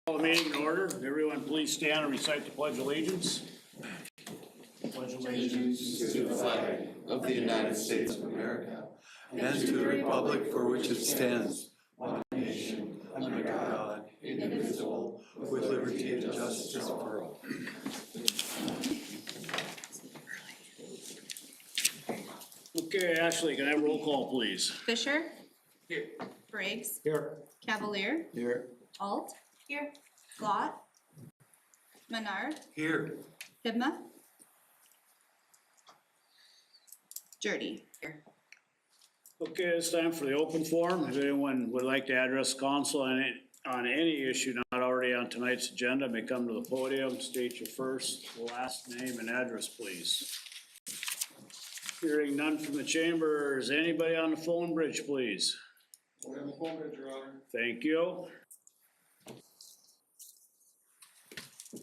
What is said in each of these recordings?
Call the meeting in order. Everyone please stand and recite the Pledge of Allegiance. Pledge allegiance to the flag of the United States of America and to the republic for which it stands, one nation, under God, indivisible, with liberty and justice for all. Okay, Ashley, can I have a roll call, please? Fisher. Here. Briggs. Here. Cavalier. Here. Alt. Here. Glott. Menard. Here. Hibma. Jurdy. Here. Okay, it's time for the open forum. If anyone would like to address council on any issue not already on tonight's agenda, may come to the podium, state your first, last name and address, please. Hearing none from the chamber, is anybody on the phone bridge, please? We're on the phone, Your Honor. Thank you.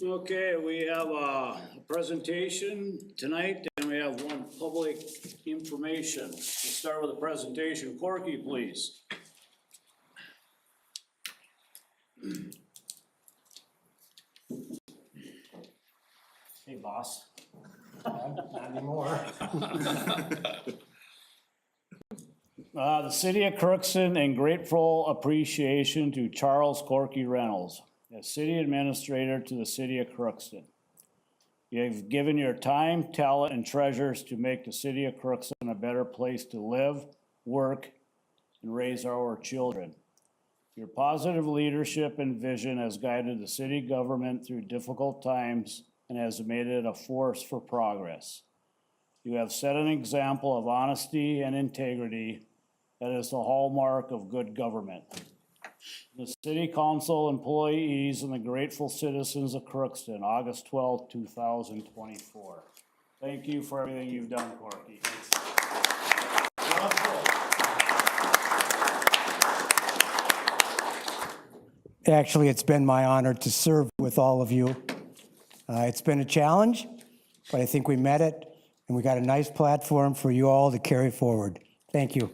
Okay, we have a presentation tonight and we have one public information. We'll start with a presentation. Corky, please. Hey, boss. Not anymore. The city of Crookston and grateful appreciation to Charles Corky Reynolds, as city administrator to the city of Crookston. You have given your time, talent, and treasures to make the city of Crookston a better place to live, work, and raise our children. Your positive leadership and vision has guided the city government through difficult times and has made it a force for progress. You have set an example of honesty and integrity that is the hallmark of good government. The city council, employees, and the grateful citizens of Crookston, August 12th, 2024. Thank you for everything you've done, Corky. Actually, it's been my honor to serve with all of you. It's been a challenge, but I think we met it, and we got a nice platform for you all to carry forward. Thank you.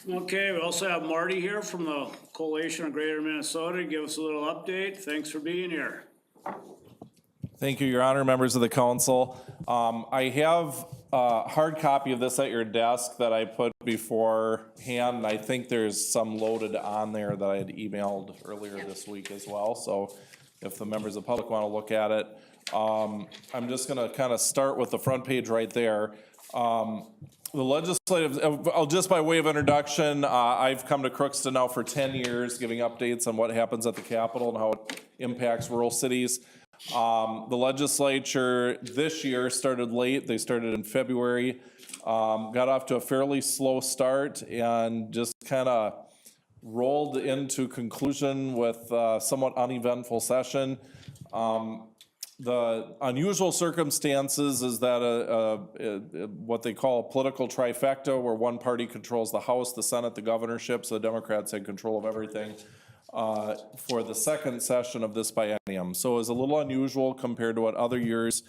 Okay, we also have Marty here from the Coalition of Greater Minnesota to give us a little update. Thanks for being here. Thank you, Your Honor, members of the council. I have a hard copy of this at your desk that I put beforehand. I think there's some loaded on there that I had emailed earlier this week as well. So if the members of the public want to look at it, I'm just going to kind of start with the front page right there. The legislative, just by way of introduction, I've come to Crookston now for 10 years, giving updates on what happens at the Capitol and how it impacts rural cities. The legislature this year started late. They started in February, got off to a fairly slow start and just kind of rolled into conclusion with a somewhat uneventful session. The unusual circumstances is that what they call a political trifecta, where one party controls the House, the Senate, the governorship, so the Democrats had control of everything for the second session of this biennium. So it was a little unusual compared to what other years,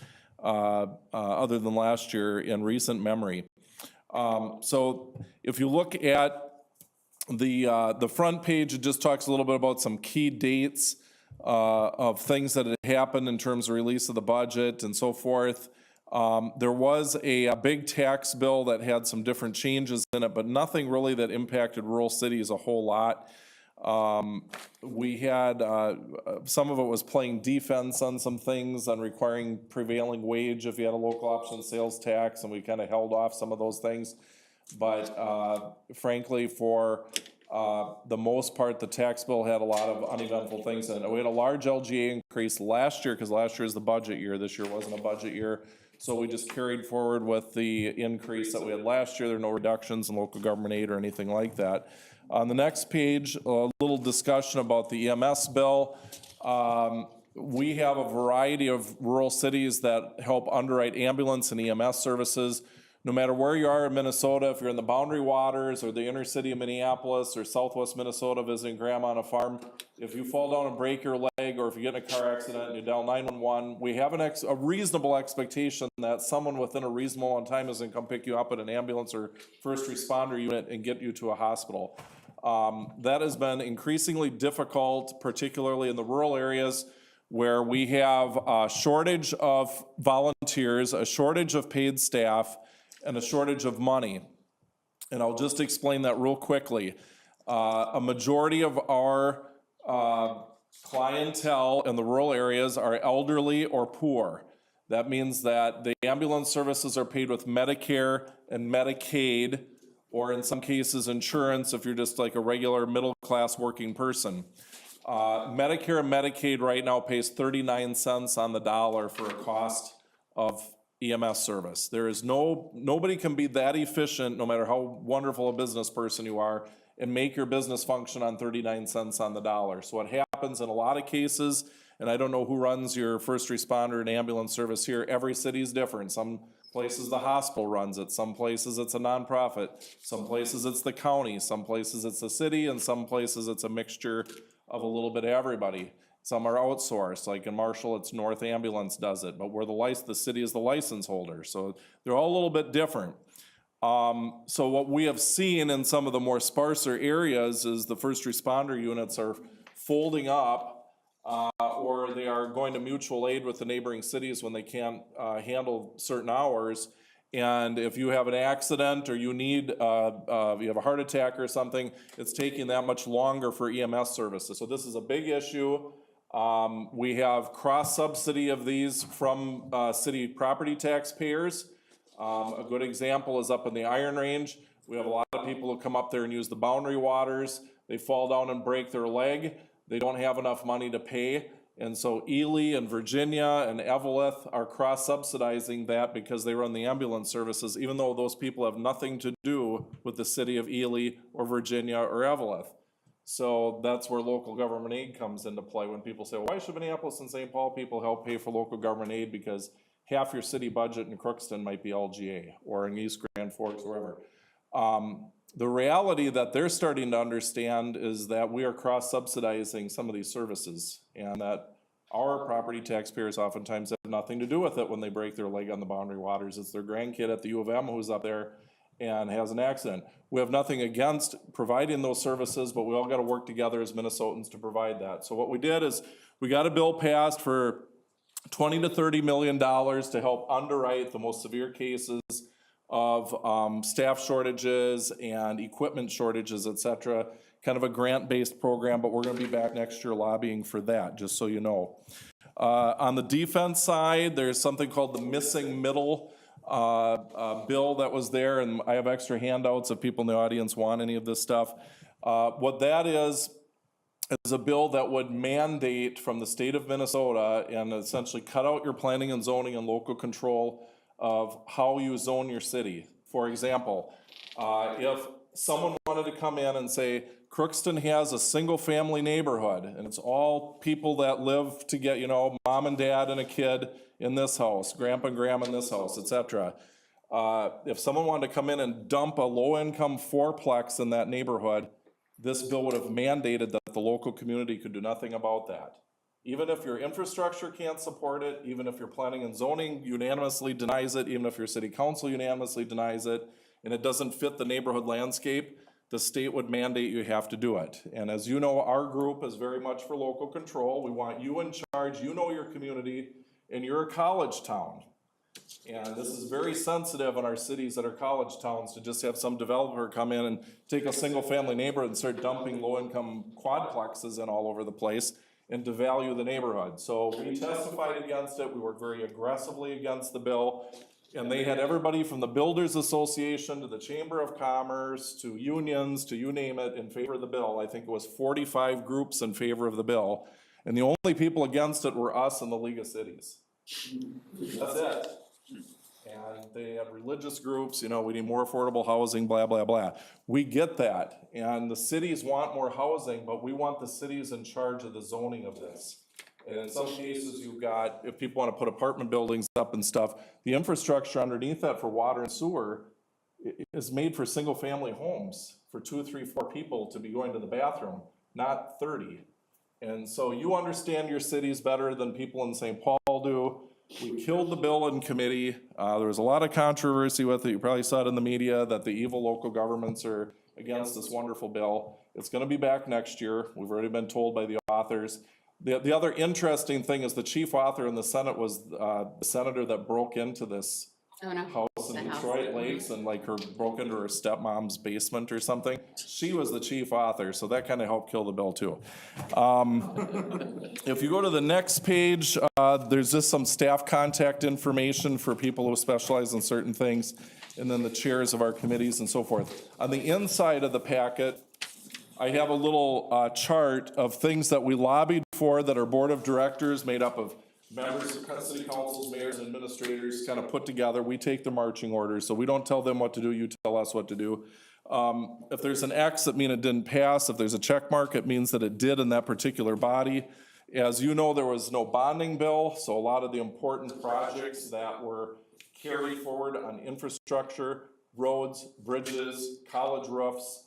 other than last year, in recent memory. So if you look at the front page, it just talks a little bit about some key dates of things that had happened in terms of release of the budget and so forth. There was a big tax bill that had some different changes in it, but nothing really that impacted rural cities a whole lot. We had, some of it was playing defense on some things, on requiring prevailing wage if you had a local option sales tax, and we kind of held off some of those things. But frankly, for the most part, the tax bill had a lot of uneventful things in it. We had a large LGA increase last year, because last year is the budget year. This year wasn't a budget year. So we just carried forward with the increase that we had last year. There are no reductions in local government aid or anything like that. On the next page, a little discussion about the EMS bill. We have a variety of rural cities that help underwrite ambulance and EMS services. no matter where you are in Minnesota, if you're in the Boundary Waters or the inner city of Minneapolis or southwest Minnesota visiting grandma on a farm, if you fall down and break your leg, or if you get in a car accident and you dial 911, we have a reasonable expectation that someone within a reasonable amount of time is going to come pick you up in an ambulance or first responder unit and get you to a hospital. That has been increasingly difficult, particularly in the rural areas where we have a shortage of volunteers, a shortage of paid staff, and a shortage of money. And I'll just explain that real quickly. A majority of our clientele in the rural areas are elderly or poor. That means that the ambulance services are paid with Medicare and Medicaid, or in some cases insurance if you're just like a regular middle-class working person. Medicare and Medicaid right now pays 39 cents on the dollar for a cost of EMS service. There is nobody can be that efficient, no matter how wonderful a business person you are, and make your business function on 39 cents on the dollar. So what happens in a lot of cases, and I don't know who runs your first responder and ambulance service here, every city is different. Some places the hospital runs it, some places it's a nonprofit, some places it's the county, some places it's the city, and some places it's a mixture of a little bit of everybody. Some are outsourced, like in Marshall, it's North Ambulance does it, but where the city is the license holder. So they're all a little bit different. So what we have seen in some of the more sparser areas is the first responder units are folding up, or they are going to mutual aid with the neighboring cities when they can't handle certain hours. And if you have an accident or you need, you have a heart attack or something, it's taking that much longer for EMS services. So this is a big issue. We have cross-subsidy of these from city property taxpayers. A good example is up in the Iron Range. We have a lot of people who come up there and use the Boundary Waters. They fall down and break their leg. They don't have enough money to pay. And so Ely and Virginia and Eveleth are cross-subsidizing that because they run the ambulance services, even though those people have nothing to do with the city of Ely or Virginia or Eveleth. So that's where local government aid comes into play. When people say, well, why should Minneapolis and St. Paul people help pay for local government aid? Because half your city budget in Crookston might be LGA or in East Grand Forks, wherever. The reality that they're starting to understand is that we are cross-subsidizing some of these services, and that our property taxpayers oftentimes have nothing to do with it when they break their leg on the Boundary Waters. It's their grandkid at the U of M who's up there and has an accident. We have nothing against providing those services, but we all got to work together as Minnesotans to provide that. So what we did is we got a bill passed for $20 to $30 million to help underwrite the most severe cases of staff shortages and equipment shortages, et cetera. Kind of a grant-based program, but we're going to be back next year lobbying for that, just so you know. On the defense side, there's something called the missing middle bill that was there, and I have extra handouts if people in the audience want any of this stuff. What that is a bill that would mandate from the state of Minnesota and essentially cut out your planning and zoning and local control of how you zone your city. For example, if someone wanted to come in and say, Crookston has a single family neighborhood and it's all people that live to get, mom and dad and a kid in this house, grandpa and grandma in this house, etc. If someone wanted to come in and dump a low-income fourplex in that neighborhood, this bill would have mandated that the local community could do nothing about that. Even if your infrastructure can't support it, even if your planning and zoning unanimously denies it, even if your city council unanimously denies it, and it doesn't fit the neighborhood landscape, the state would mandate you have to do it. And as you know, our group is very much for local control. We want you in charge, you know your community, and you're a college town. And this is very sensitive in our cities that are college towns to just have some developer come in and take a single family neighborhood and start dumping low-income quadplexes in all over the place and devalue the neighborhood. So we testified against it. We worked very aggressively against the bill. And they had everybody from the Builders Association to the Chamber of Commerce to unions to you name it in favor of the bill. I think it was 45 groups in favor of the bill. And the only people against it were us and the League of Cities. That's it. And they have religious groups, we need more affordable housing, blah, blah, blah. We get that. And the cities want more housing, but we want the cities in charge of the zoning of this. And in some cases, you've got, if people want to put apartment buildings up and stuff, the infrastructure underneath that for water and sewer is made for single-family homes for 2, 3, 4 people to be going to the bathroom, not 30. And so you understand your cities better than people in St. Paul do. We killed the bill in committee. There was a lot of controversy with it. You probably saw it in the media that the evil local governments are against this wonderful bill. It's gonna be back next year. We've already been told by the authors. The other interesting thing is the chief author in the Senate was the senator that broke into this Oh, no. house in The house. Detroit Lakes and like broke into her stepmom's basement or something. She was the chief author, so that kind of helped kill the bill too. If you go to the next page, there's just some staff contact information for people who specialize in certain things, and then the chairs of our committees and so forth. On the inside of the packet, I have a little chart of things that we lobbied for that our board of directors made up of members of city councils, mayors, and administrators kind of put together. We take the marching orders, so we don't tell them what to do, you tell us what to do. If there's an X, it means it didn't pass. If there's a check mark, it means that it did in that particular body. As you know, there was no bonding bill, so a lot of the important projects that were carried forward on infrastructure, roads, bridges, college roofs,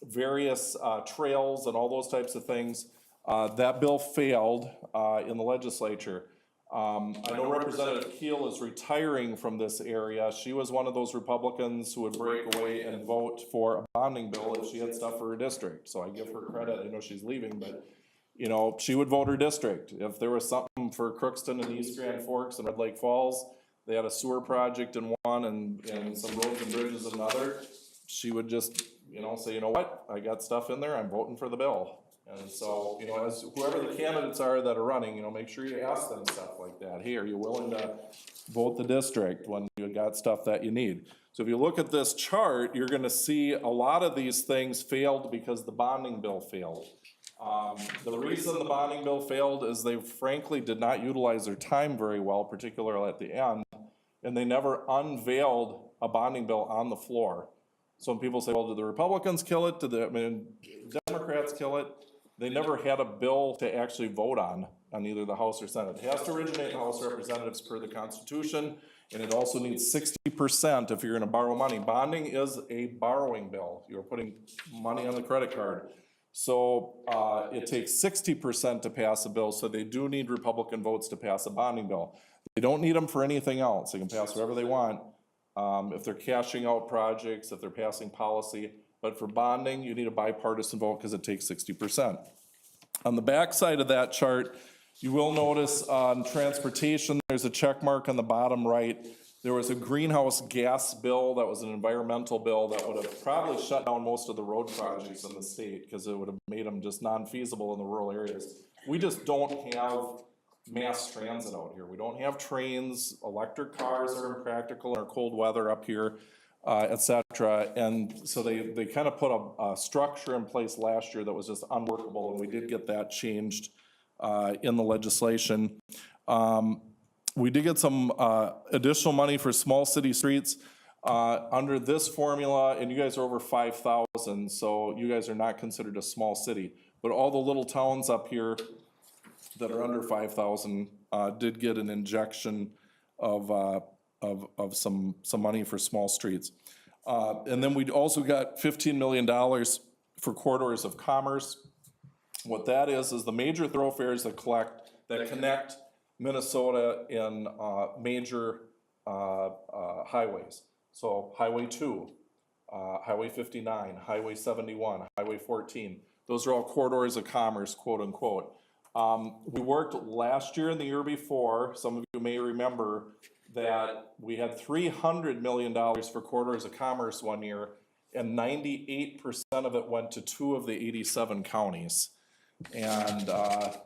various trails and all those types of things, that bill failed in the legislature. I know Representative Keel is retiring from this area. She was one of those Republicans who would break away and vote for a bonding bill if she had stuff for her district. So I give her credit. I know she's leaving, but you know, she would vote her district. If there was something for Crookston and East Grand Forks and Red Lake Falls, they had a sewer project in one and some roads and bridges in another, she would just, you know, say, you know what, I got stuff in there, I'm voting for the bill. And so, you know, as whoever the candidates are that are running, you know, make sure you ask them stuff like that. Hey, are you willing to vote the district when you got stuff that you need? So if you look at this chart, you're gonna see a lot of these things failed because the bonding bill failed. The reason the bonding bill failed is they frankly did not utilize their time very well, particularly at the end, and they never unveiled a bonding bill on the floor. So when people say, well, did the Republicans kill it? Did the Democrats kill it? They never had a bill to actually vote on either the House or Senate. It has to originate in the House of Representatives per the Constitution, and it also needs 60% if you're gonna borrow money. Bonding is a borrowing bill. You're putting money on the credit card. So it takes 60% to pass a bill, so they do need Republican votes to pass a bonding bill. They don't need them for anything else. They can pass whatever they want. If they're cashing out projects, if they're passing policy, but for bonding, you need a bipartisan vote because it takes 60%. On the back side of that chart, you will notice on transportation, there's a check mark on the bottom right. There was a greenhouse gas bill that was an environmental bill that would have probably shut down most of the road projects in the state because it would have made them just non-feasible in the rural areas. We just don't have mass transit out here. We don't have trains. Electric cars are impractical in our cold weather up here, et cetera. And so they kind of put a structure in place last year that was just unworkable, and we did get that changed in the legislation. We did get some additional money for small city streets under this formula, and you guys are over 5,000, so you guys are not considered a small city. But all the little towns up here that are under 5,000 did get an injection of some money for small streets. And then we also got $15 million for corridors of commerce. What that is the major thoroughfares that connect Minnesota in major highways. So Highway 2, Highway 59, Highway 71, Highway 14. Those are all corridors of commerce, quote unquote. We worked last year and the year before, some of you may remember that we had $300 million for corridors of commerce one year, and 98% of it went to 2 of the 87 counties. And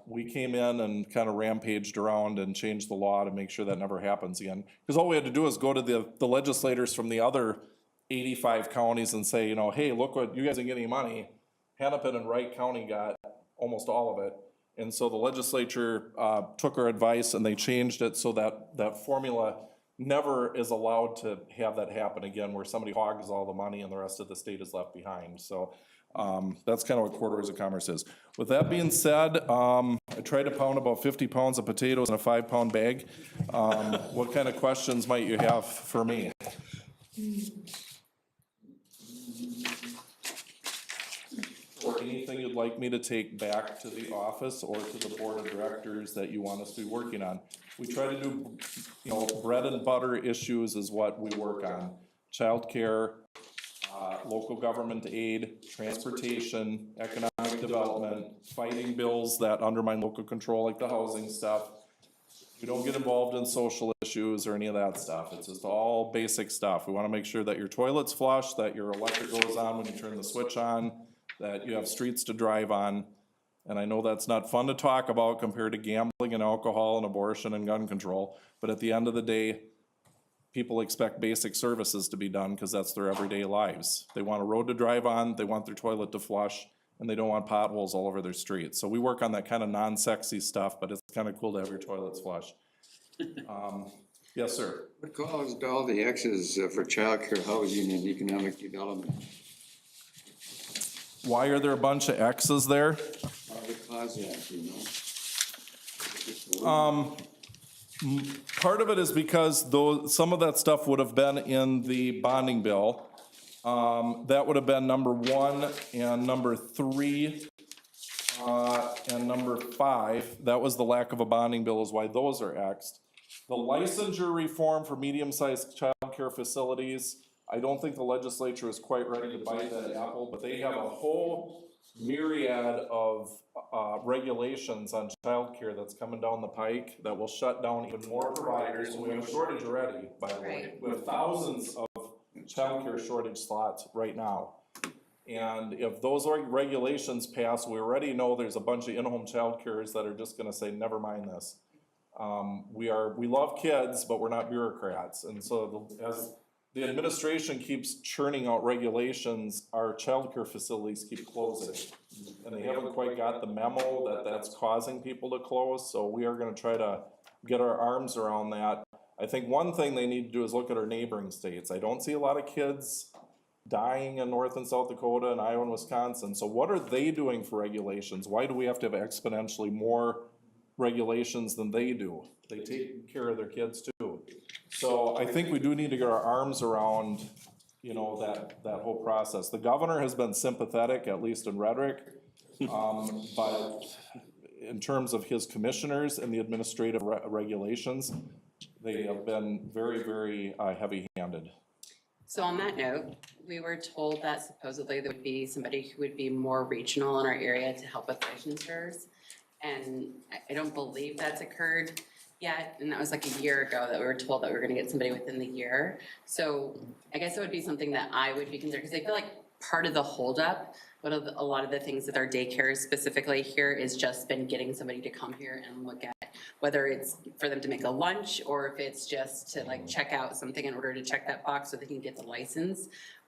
we came in and kind of rampaged around and changed the law to make sure that never happens again. Because all we had to do is go to the legislators from the other 85 counties and say, you know, hey, look what, you guys are getting money. Hennepin and Wright County got almost all of it. And so the legislature took our advice and they changed it so that that formula never is allowed to have that happen again, where somebody hogs all the money and the rest of the state is left behind. So that's kind of what corridors of commerce is. With that being said, I try to pound about 50 pounds of potatoes in a 5-pound bag. What kind of questions might you have for me? Or anything you'd like me to take back to the office or to the board of directors that you want us to be working on. We try to do, bread and butter issues is what we work on. Childcare, local government aid, transportation, economic development, fighting bills that undermine local control like the housing stuff. We don't get involved in social issues or any of that stuff. It's just all basic stuff. We want to make sure that your toilet's flush, that your electric goes on when you turn the switch on, that you have streets to drive on. And I know that's not fun to talk about compared to gambling and alcohol and abortion and gun control. But at the end of the day, people expect basic services to be done because that's their everyday lives. They want a road to drive on, they want their toilet to flush, and they don't want potholes all over their streets. So we work on that kind of non-sexy stuff, but it's kind of cool to have your toilets flush. Yes, sir. What caused all the X's for childcare, housing, and economic development? Why are there a bunch of X's there? What caused that, you know? Part of it is because some of that stuff would have been in the bonding bill. That would have been number 1 and number 3 and number 5. That was the lack of a bonding bill is why those are X'd. The licensure reform for medium-sized child care facilities, I don't think the legislature is quite ready to bite that apple, but they have a whole myriad of regulations on childcare that's coming down the pike that will shut down even more providers. And we have a shortage already, by the way. We have thousands of childcare shortage slots right now. And if those regulations pass, we already know there's a bunch of in-home childcares that are just gonna say, never mind this. We love kids, but we're not bureaucrats. And so as the administration keeps churning out regulations, our childcare facilities keep closing. And they haven't quite got the memo that that's causing people to close, so we are gonna try to get our arms around that. I think one thing they need to do is look at our neighboring states. I don't see a lot of kids dying in North and South Dakota and Iowa and Wisconsin, so what are they doing for regulations? Why do we have to have exponentially more regulations than they do? They take care of their kids too. So I think we do need to get our arms around, that whole process. The governor has been sympathetic, at least in rhetoric, but in terms of his commissioners and the administrative regulations, they have been very, very heavy-handed. So on that note, we were told that supposedly there would be somebody who would be more regional in our area to help with licensures. And I don't believe that's occurred yet, and that was like a year ago that we were told that we were gonna get somebody within the year. So I guess it would be something that I would be concerned, because I feel like part of the holdup, a lot of the things with our daycares specifically here is just been getting somebody to come here and look at, whether it's for them to make a lunch or if it's just to like check out something in order to check that box so they can get the license.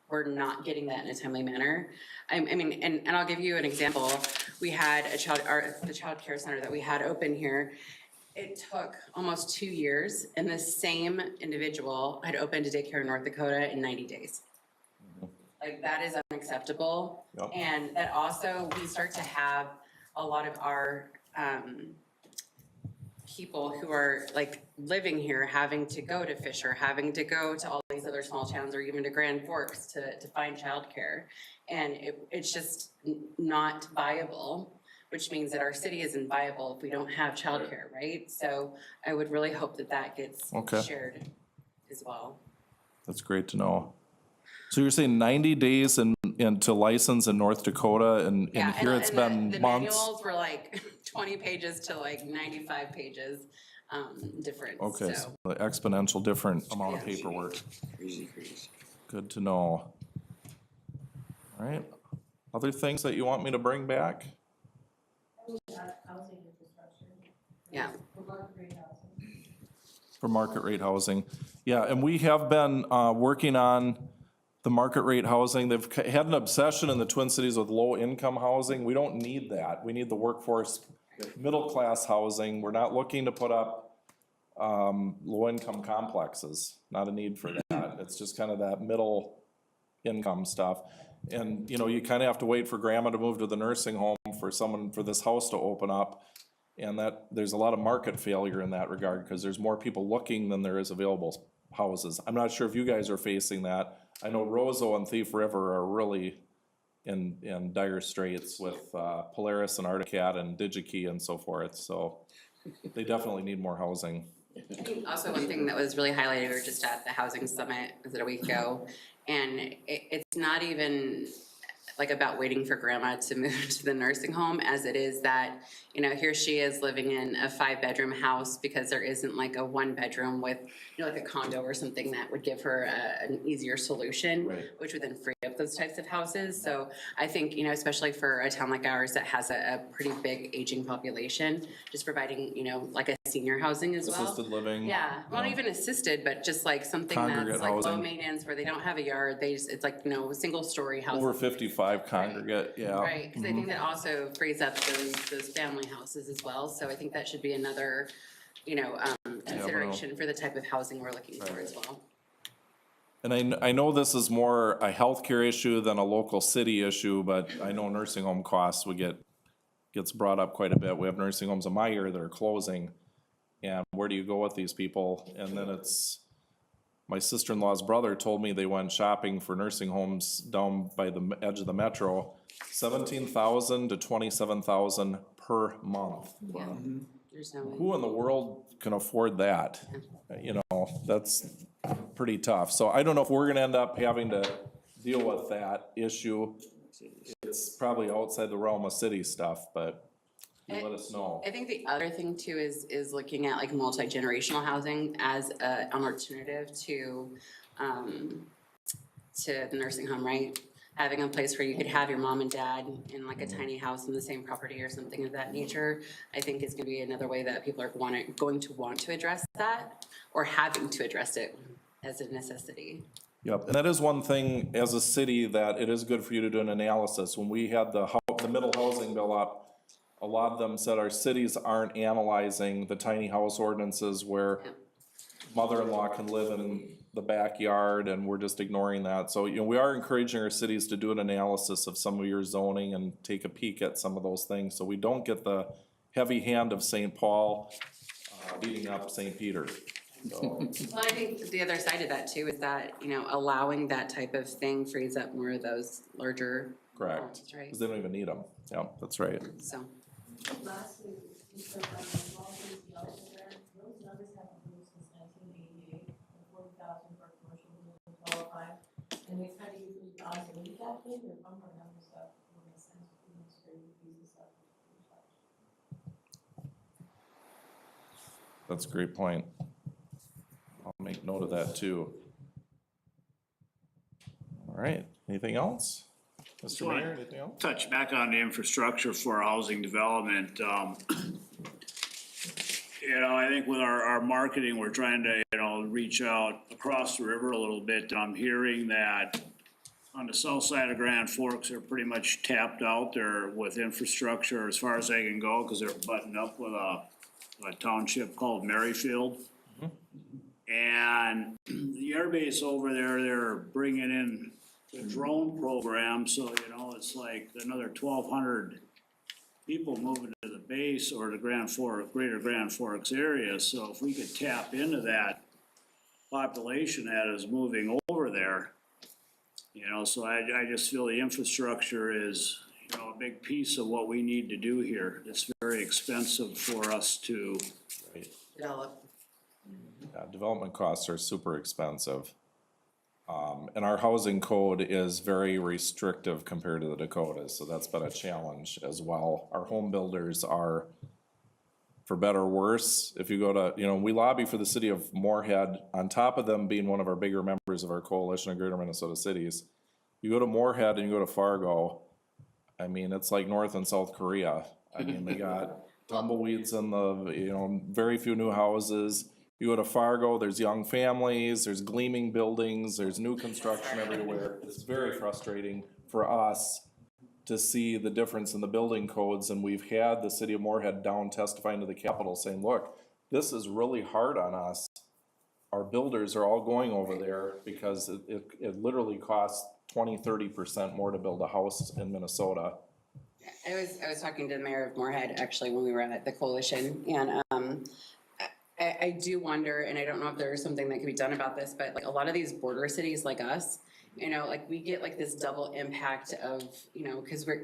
We're not getting that in a timely manner. I mean, and I'll give you an example. We had the child care center that we had open here. It took almost 2 years, and the same individual had opened a daycare in North Dakota in 90 days. Like, that is unacceptable. Yep. And that also, we start to have a lot of our people who are like living here having to go to Fisher, having to go to all these other small towns or even to Grand Forks to find childcare. And it's just not viable, which means that our city isn't viable if we don't have childcare, right? So I would really hope that that gets shared as well. That's great to know. So you're saying 90 days to license in North Dakota, and here it's been the months? manuals were like 20 pages to like 95 pages difference. Okay, so so exponential different amount of paperwork. Crazy. Good to know. All right, other things that you want me to bring back? yeah. For market rate housing. Yeah, and we have been working on the market rate housing. They've had an obsession in the Twin Cities with low income housing. We don't need that. We need the workforce, middle class housing. We're not looking to put up low income complexes. Not a need for that. It's just kind of that middle income stuff. And you kind of have to wait for grandma to move to the nursing home for this house to open up. And that, there's a lot of market failure in that regard, because there's more people looking than there is available houses. I'm not sure if you guys are facing that. I know Roseau and Thief River are really in dire straits with Polaris and Articat and DigiKey and so forth, so they definitely need more housing. I think also one thing that was really highlighted, we were just at the housing summit, was it a week ago? And it's not even like about waiting for grandma to move to the nursing home, as it is that, you know, here she is living in a 5-bedroom house because there isn't like a 1-bedroom with, you know, like a condo or something that would give her an easier solution, Right. which would then free up those types of houses. So I think, you know, especially for a town like ours that has a pretty big aging population, just providing, you know, like a senior housing as well. Assisted living. Yeah, well, not even assisted, but just like something Congregate that's like low housing. maintenance, where they don't have a yard, they just, it's like, you know, single-story housing. Over 55 congregate, yeah. Right, because I think that also frees up those family houses as well, so I think that should be another, you know, consideration for the type of housing we're looking for as well. And I know this is more a healthcare issue than a local city issue, but I know nursing home costs gets brought up quite a bit. We have nursing homes in my area that are closing, and where do you go with these people? And then my sister-in-law's brother told me they went shopping for nursing homes down by the edge of the metro, $17,000 to $27,000 per month. Yeah, there's no way. Who in the world can afford that? You know, that's pretty tough. So I don't know if we're gonna end up having to deal with that issue. It's probably outside the realm of city stuff, but you let us know. I think the other thing too is looking at like multi-generational housing as an alternative to the nursing home, right? Having a place where you could have your mom and dad in like a tiny house in the same property or something of that nature, I think is gonna be another way that people are going to want to address that, or having to address it as a necessity. Yep, and that is one thing as a city that it is good for you to do an analysis. When we had the middle housing bill up, a lot of them said our cities aren't analyzing the tiny house ordinances where mother-in-law can live in the backyard, and we're just ignoring that. So, you know, we are encouraging our cities to do an analysis of some of your zoning and take a peek at some of those things, so we don't get the heavy hand of St. Paul beating up St. Peter. So, Well, I think the other side of that too is that, you know, allowing that type of thing frees up more of those larger correct, homes, right? because they don't even need them. Yeah, that's right. So, Lastly, you said about the small cities, the other there, those numbers haven't moved since 1988, the 40,000 for commercial building qualified. And we kind of usually honestly leave that big, or bump our numbers up, will make sense for administrative fees and stuff. That's a great point. I'll make note of that too. All right, anything else? Mr. Mayor, anything else? Touch back on the infrastructure for housing development. You know, I think with our marketing, we're trying to, you know, reach out across the river a little bit. I'm hearing that on the south side of Grand Forks, they're pretty much tapped out there with infrastructure as far as they can go, because they're buttoned up with a township called Merrifield. And the airbase over there, they're bringing in the drone program, so, you know, it's like another 1,200 people moving to the base or the greater Grand Forks area. So if we could tap into that population that is moving over there, you know, so I just feel the infrastructure is, you know, a big piece of what we need to do here. It's very expensive for us to develop. Yeah, development costs are super expensive. And our housing code is very restrictive compared to the Dakotas, so that's been a challenge as well. Our home builders are, for better or worse, if you go to, you know, we lobby for the city of Moorhead, on top of them being one of our bigger members of our coalition of greater Minnesota cities. You go to Moorhead and you go to Fargo, I mean, it's like North and South Korea. I mean, they got tumbleweeds in the, you know, very few new houses. You go to Fargo, there's young families, there's gleaming buildings, there's new construction everywhere. It's very frustrating for us to see the difference in the building codes, and we've had the city of Moorhead down testifying to the Capitol saying, look, this is really hard on us. Our builders are all going over there because it literally costs 20-30% more to build a house in Minnesota I was talking to the mayor of Moorhead actually when we were at the coalition, and I do wonder, and I don't know if there's something that can be done about this, but like a lot of these border cities like us, you know, like we get like this double impact of, you know, because we're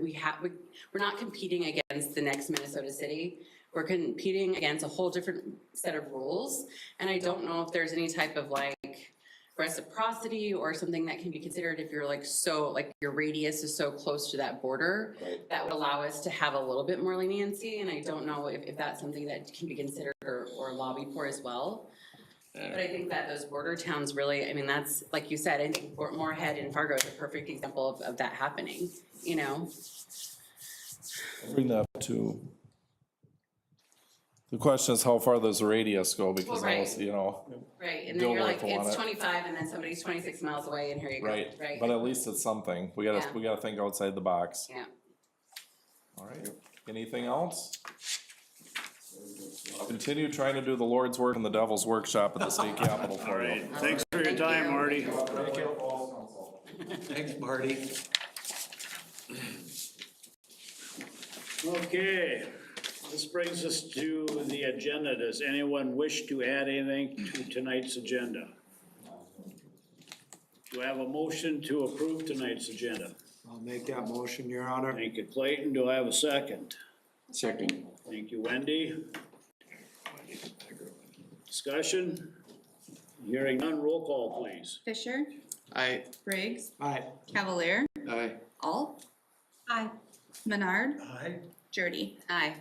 not competing against the next Minnesota city. We're competing against a whole different set of rules, and I don't know if there's any type of like reciprocity or something that can be considered if you're like so like your radius is so close to that border that would allow us to have a little bit more leniency, and I don't know if that's something that can be considered or lobbied for as well. But I think that those border towns really, I mean, that's like you said, I think Moorhead and Fargo is a perfect example of that happening, you know? Bring that to, the question is how far does the radius go, because Well, right. those, you know, Right, and then Don't you're like like, to want it's it. 25 and then somebody's 26 miles away and here you go, right, right? but at least it's something, Yeah. we gotta think outside the box. Yeah. All right, anything else? I'll continue trying to do the Lord's work and the devil's workshop at the state capitol All for you. right, thanks for your Thank time, you. Marty. Thanks, Marty. Okay, this brings us to the agenda. Does anyone wish to add anything to tonight's agenda? Do I have a motion to approve tonight's agenda? I'll make that motion, Your Honor. Thank you, Clayton. Do I have a second? Second. Thank you, Wendy. Discussion? Hearing none, roll call, please. Fisher, Aye. Briggs, Aye. Cavalier, Aye. Alt. Aye. Menard, Aye. Jody. Aye.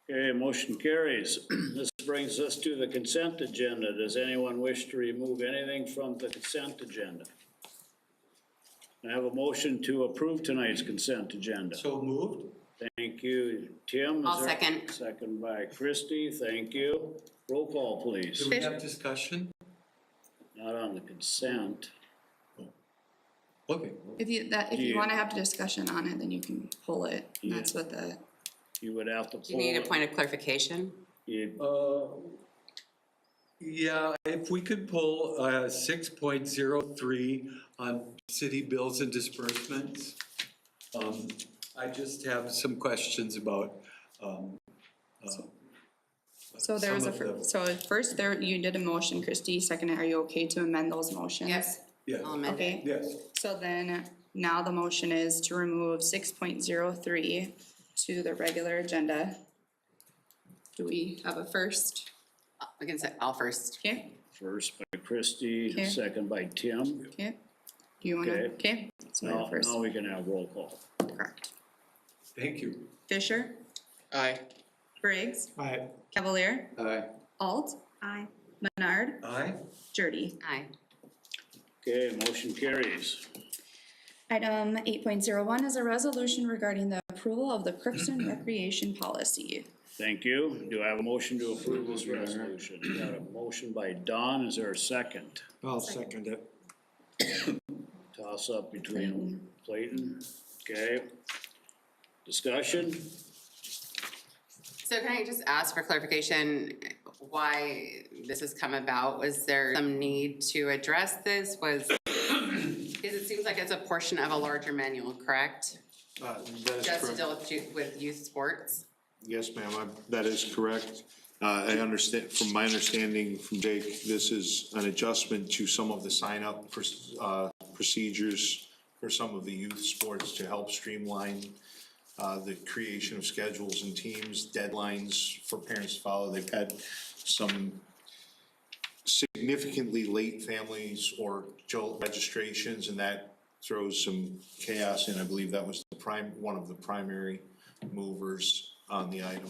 Okay, motion carries. This brings us to the consent agenda. Does anyone wish to remove anything from the consent agenda? I have a motion to approve tonight's consent agenda. So moved? Thank you, Tim. Is I'll there- second. Second by Christie, thank you. Roll call, please. Do we have discussion? Not on the consent. Okay. If you Yeah. wanna have a discussion on it, then you can pull it, and that's what the, You would have to pull. Do you need a it. point of clarification? Yeah, if we could pull 6.03 on city bills and disbursements. I just have some questions about so there was some of the- so first there, you did a motion, Christie, second, are you okay to amend those motions? Yes. Yes, I'll amend it. Okay, yes. so then now the motion is to remove 6.03 to the regular agenda. Do we have a first? I can say, I'll first. Okay, First by Christie, Okay. second by Tim. okay. Do you wanna, okay, so we have Now, first, now we can have roll call. correct. Thank you. Fisher, Aye. Briggs, Aye. Cavalier, Aye. Alt. Aye. Menard, Aye. Jody. Aye. Okay, motion carries. Item 8.01 is a resolution regarding the approval of the Crookston recreation policy. Thank you. Do I have a motion to approve this resolution? Got a motion by Don. Is there a second? I'll second it. Toss up between Clayton. Okay. Discussion? So can I just ask for clarification, why this has come about? Was there some need to address this? Because it seems like it's a portion of a larger manual, correct? That is Just to correct. deal with youth sports? Yes, ma'am, that is correct. I understand, from my understanding from Jake, this is an adjustment to some of the sign-up procedures for some of the youth sports to help streamline the creation of schedules and teams, deadlines for parents to follow. They've had some significantly late families or registrations, and that throws some chaos in. I believe that was one of the primary movers on the item.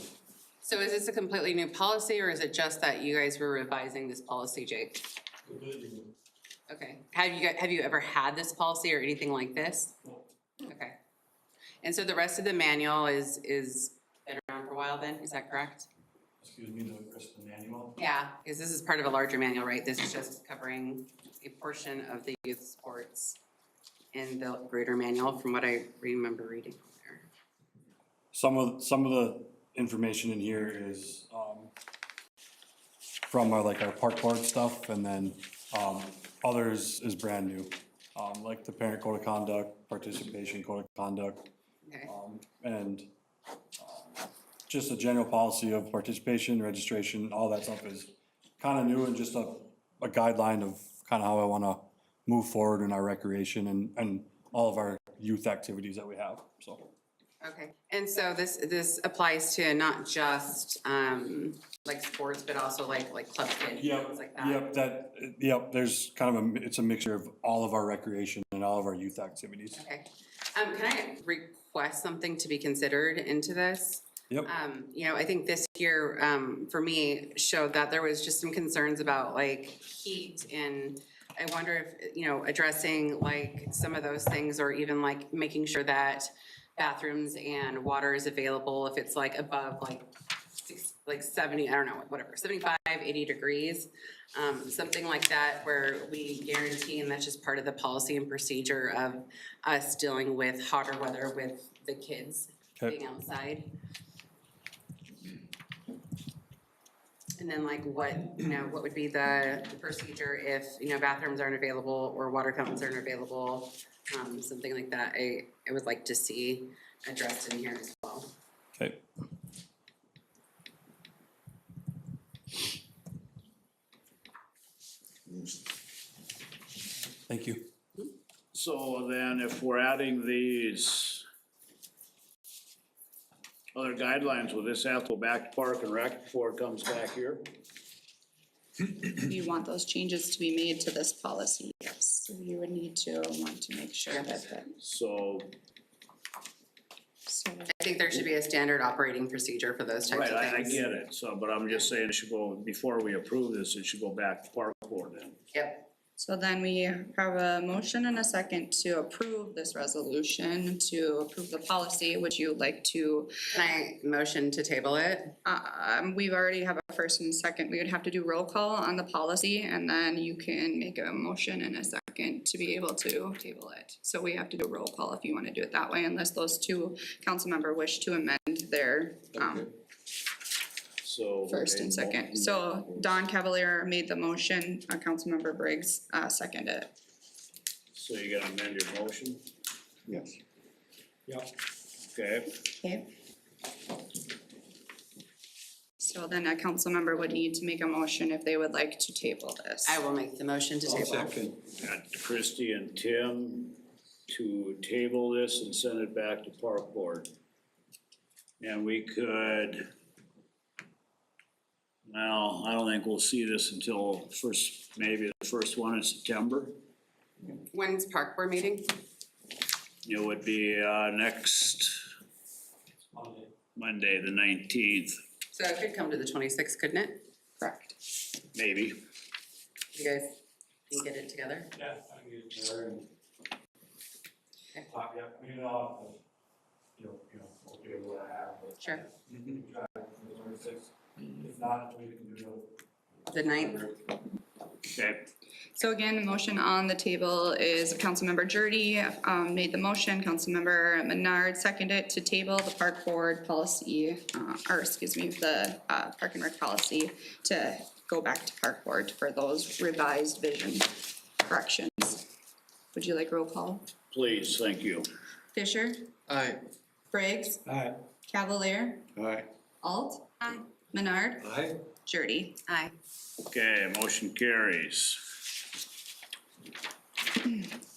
So is this a completely new policy, or is it just that you guys were revising this policy, Jake? Okay, have you ever had this policy or anything like this? Okay. And so the rest of the manual is been around for a while then, is that correct? Excuse me, the rest of the manual? Yeah, because this is part of a larger manual, right? This is just covering a portion of the youth sports in the greater manual, from what I remember reading from there. Some of the information in here is, from our park board stuff, and then, others is brand new. Like the parent code of conduct, participation code of conduct, Okay. And just a general policy of participation, registration, all that stuff is kind of new and just a guideline of kind of how I want to move forward in our recreation and all of our youth activities that we have, so. Okay, and so this applies to not just, like sports, but also like club kids, things like that? Yep, there's kind of it's a mixture of all of our recreation and all of our youth activities. Okay, can I request something to be considered into this? Yep. You know, I think this year, for me, showed that there was just some concerns about like heat, and I wonder if, you know, addressing like some of those things, or even like making sure that bathrooms and water is available if it's like above like 70, I don't know, whatever, 75, 80 degrees. Something like that where we guarantee, and that's just part of the policy and procedure of us dealing with hotter weather with the kids Okay. being outside. And then like what, you know, what would be the procedure if, you know, bathrooms aren't available or water fountains aren't available? Something like that, I would like to see addressed in here as well. Okay. Thank you. So then if we're adding these other guidelines, will this have to go back to Park and Rec before it comes back here? You want those changes to be made to this policy, yes. So you would need to want to make sure that, So, so, I think there should be a standard operating procedure for those types right, of I things. get it, so, but I'm just saying it should go, before we approve this, it should go back to Park Board then. Yep, so then we have a motion and a second to approve this resolution, to approve the policy. Would you like to, can I motion to table it? we've already have a first and a second. We would have to do roll call on the policy, and then you can make a motion and a second to be able to table it. So we have to do a roll call if you wanna do it that way, unless those two council member wish to amend their, So. first and second. So Don Cavalier made the motion, Councilmember Briggs, seconded it. So you gotta amend your motion, Yes. okay? Okay. So then a council member would need to make a motion if they would like to table this. I will make the motion to table. Second. Got Christie and Tim to table this and send it back to Park Board. And we could, well, I don't think we'll see this until maybe the first one in September. When's park board meeting? It would be, next Monday, the 19th, So it could come to the 26th, couldn't it? Correct. maybe. You guys can get it together? Yeah, I can get there and. Okay. Yeah, I mean, okay, what I have, but. Sure. If not, we can do it. The 9th? Okay, So again, the motion on the table is Councilmember Jordy, made the motion, Councilmember Menard seconded to table the park board policy, the park and rec policy to go back to park board for those revised vision corrections. Would you like roll call? please, thank you. Fisher, Aye. Briggs, Aye. Cavalier, Aye. Alt, Aye. Menard, Aye. Jordy. Aye. Okay, motion carries.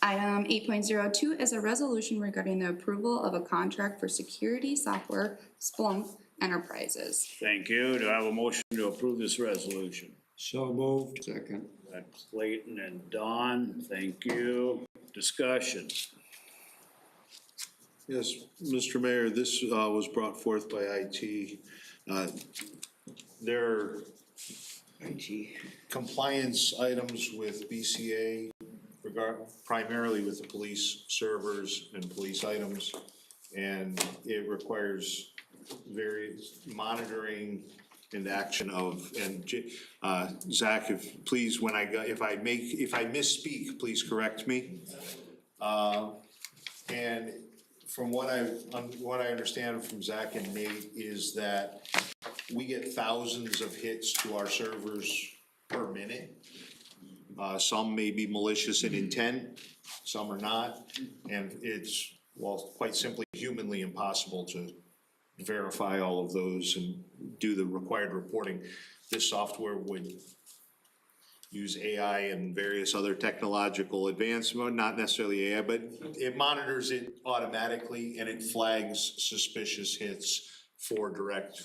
Item 8.02 is a resolution regarding the approval of a contract for security software Splunk Enterprises. Thank you. Do I have a motion to approve this resolution? So moved. Second. Got Clayton and Don, thank you. Discussion. Yes, Mr. Mayor, this was brought forth by IT. There are compliance items with BCA, primarily with the police servers and police items. And it requires various monitoring and action of, and Zach, if please, if I misspeak, please correct me. And from what I understand from Zach and Nate is that we get thousands of hits to our servers per minute. Some may be malicious in intent, some are not, and it's, well, quite simply humanly impossible to verify all of those and do the required reporting. This software would use AI and various other technological advancements, not necessarily AI, but it monitors it automatically and it flags suspicious hits for direct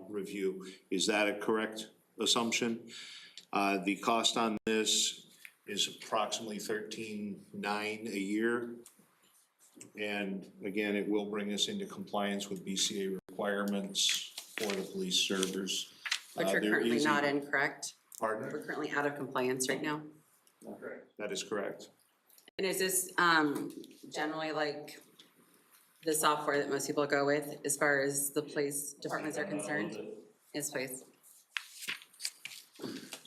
review. Is that a correct assumption? The cost on this is approximately $13,900 a year. And again, it will bring us into compliance with BCA requirements for the police servers. Which we're There currently is a- not in, correct? Pardon? We're currently out of compliance right now. That is correct. And is this generally like the software that most people go with as far as the police departments are concerned? Yes, please.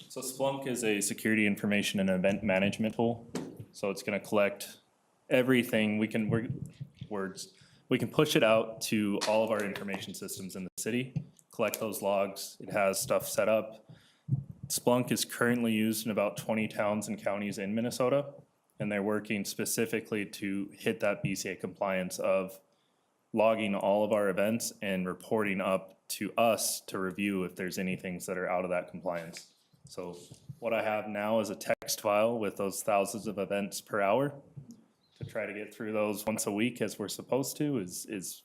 So Splunk is a security information and event management tool. So it's gonna collect everything. We can push it out to all of our information systems in the city, collect those logs. It has stuff set up. Splunk is currently used in about 20 towns and counties in Minnesota, and they're working specifically to hit that BCA compliance of logging all of our events and reporting up to us to review if there's any things that are out of that compliance. So what I have now is a text file with those thousands of events per hour. To try to get through those once a week as we're supposed to is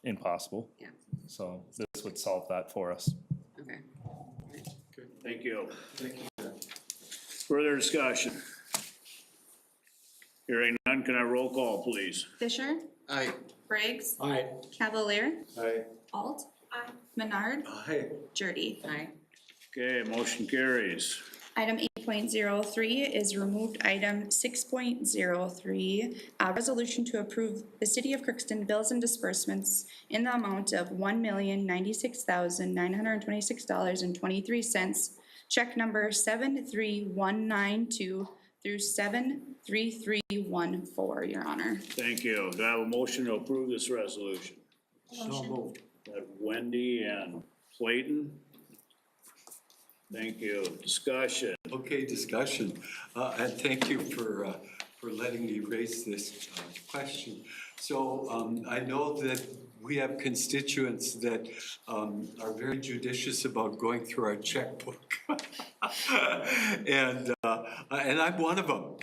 impossible. Yeah. So this would solve that for us. Okay. Thank you. Further discussion? Hearing none, can I roll call, please? Fisher, Aye. Briggs, Aye. Cavalier, Aye. Alt, Menard, Aye. Jurdy. Aye. Okay, motion carries. Item 8.03 is removed item 6.03, resolution to approve the City of Crookston bills and disbursements in the amount of $1,096,926.23. Check number 73192 through 73314, Your Honor. Thank you. Do I have a motion to approve this resolution? Motion. That Wendy and Clayton? Thank you. Discussion. Okay, discussion, and thank you for letting me raise this question. So I know that we have constituents that are very judicious about going through our checkbook. And I'm one of them.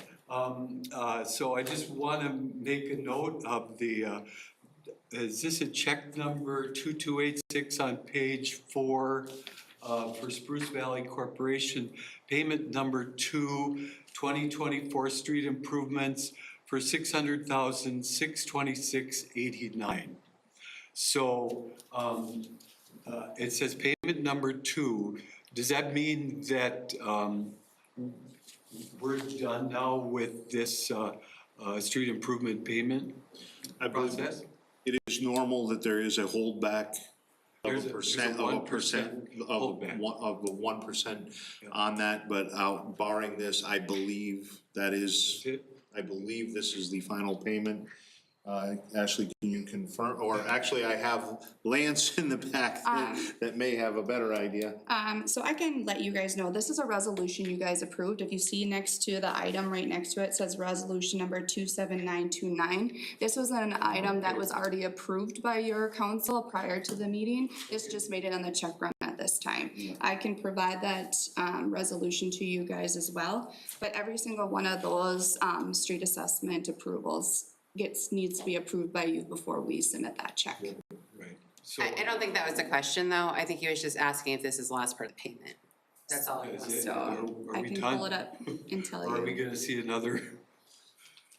So I just want to make a note of the, is this a check number 2286 on page 4? For Spruce Valley Corporation, payment number 2, 2024 street improvements for $600,626.89. So it says payment number 2. Does that mean that we're done now with this street improvement payment process? It is normal that there is a holdback of There's a a percent, 1% holdback. of the 1% on that, but barring this, I believe that is, I believe this is the final payment. Ashley, can you confirm, or actually I have Lance in the back that may have a better idea. So I can let you guys know, this is a resolution you guys approved. If you see next to the item, right next to it says resolution number 27929. This was an item that was already approved by your council prior to the meeting. This just made it on the check run at this time. I can provide that resolution to you guys as well. But every single one of those street assessment approvals needs to be approved by you before we submit that check. Right. So I don't think that was the question, though. I think he was just asking if this is the last part of the payment. That's all it is was. it- So are I we can done? pull it up and tell Or are we you. gonna see another?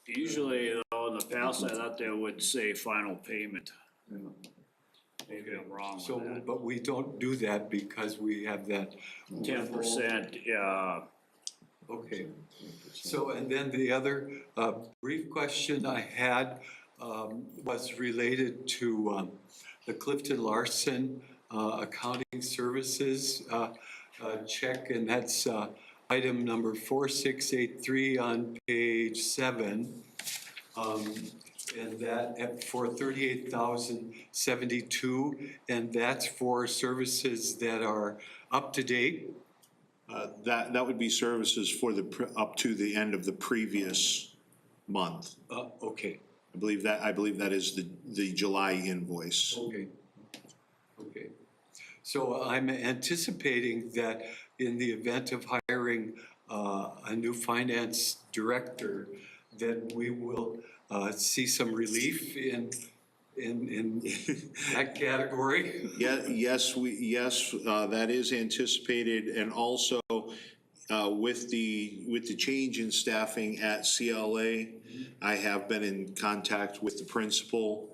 Usually, though, in the past, I thought they would say final payment. Maybe I'm wrong with So, that. but we don't do that because we have that. 10%, yeah. Okay, so, and then the other brief question I had was related to the Clifton Larson Accounting Services check, and that's item number 4683 on page 7. And that for $38,072, and that's for services that are up to date. That would be services for up to the end of the previous month. Okay, I believe that is the July invoice. Okay. Okay. So I'm anticipating that in the event of hiring a new finance director, that we will see some relief in that category. Yes, that is anticipated, and also with the change in staffing at CLA, I have been in contact with the principal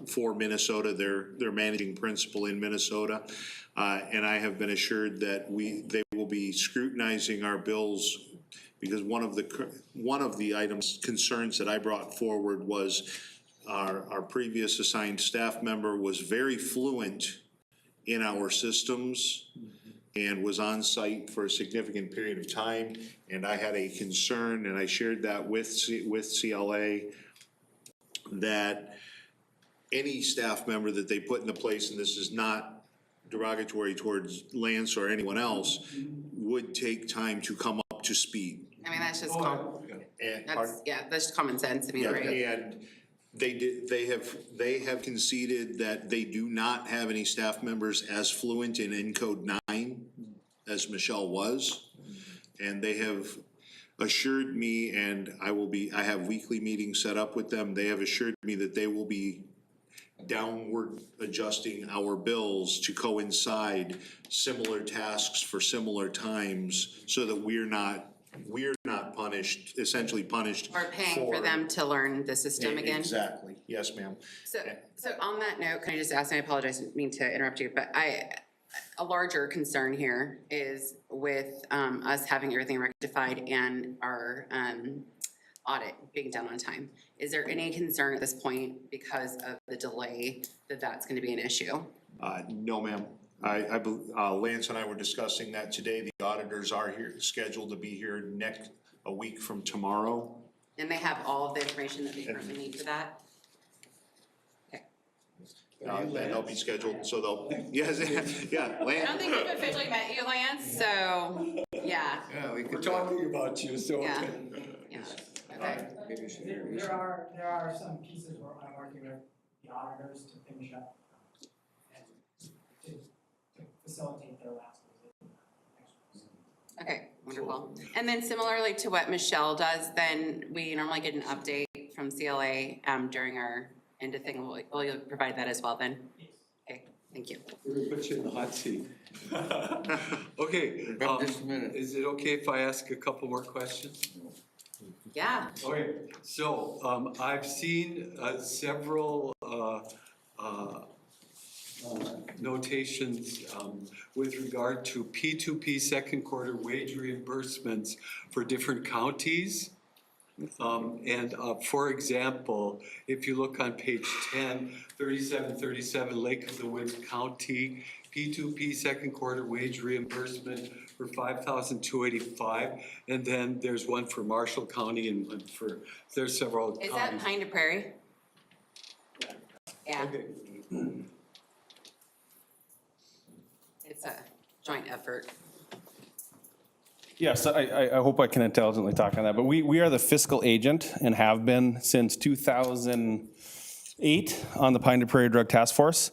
for Minnesota, their managing principal in Minnesota, and I have been assured that they will be scrutinizing our bills, because one of the items, concerns that I brought forward was our previous assigned staff member was very fluent in our systems and was on site for a significant period of time. And I had a concern, and I shared that with CLA, that any staff member that they put into place, and this is not derogatory towards Lance or anyone else, would take time to come up to speed. I mean, that's just, And that's just common sense, I mean, right? and they have conceded that they do not have any staff members as fluent in Encode 9 as Michelle was. And they have assured me, and I have weekly meetings set up with them, they have assured me that they will be downward adjusting our bills to coincide similar tasks for similar times, so that we're not punished, essentially punished. Or paying for them to learn the system again. Exactly, yes, ma'am. So on that note, can I just ask, and I apologize, I didn't mean to interrupt you, but a larger concern here is with us having everything rectified and our audit being done on time. Is there any concern at this point, because of the delay, that that's gonna be an issue? No, ma'am. Lance and I were discussing that today. The auditors are here, scheduled to be here a week from tomorrow. And they have all of the information that they currently need for that? Okay. And they'll be scheduled, so they'll, yes, yeah, I Lance. don't think we've officially met you, Lance, so, yeah, Yeah, we're talking about you, so. yeah, yeah, okay. There are some pieces where I'm working with the auditors to finish up and to facilitate their last visit. Okay, wonderful. And then similarly to what Michelle does, then we normally get an update from CLA during our end of thing. Will you provide that as well then? Okay, thank you. We're gonna put you in the hot seat. Okay, Just a minute. is it okay if I ask a couple more questions? Yeah. Okay, so I've seen several notations with regard to P2P second quarter wage reimbursements for different counties. For example, if you look on page 10, 3737 Lake of the Woods County, P2P second quarter wage reimbursement for $5,285, and then there's one for Marshall County and one for, there's several counties. Is that Pine to Prairie? Yeah, Okay. it's a joint effort. Yes, I hope I can intelligently talk on that, but we are the fiscal agent and have been since 2008 on the Pine to Prairie Drug Task Force.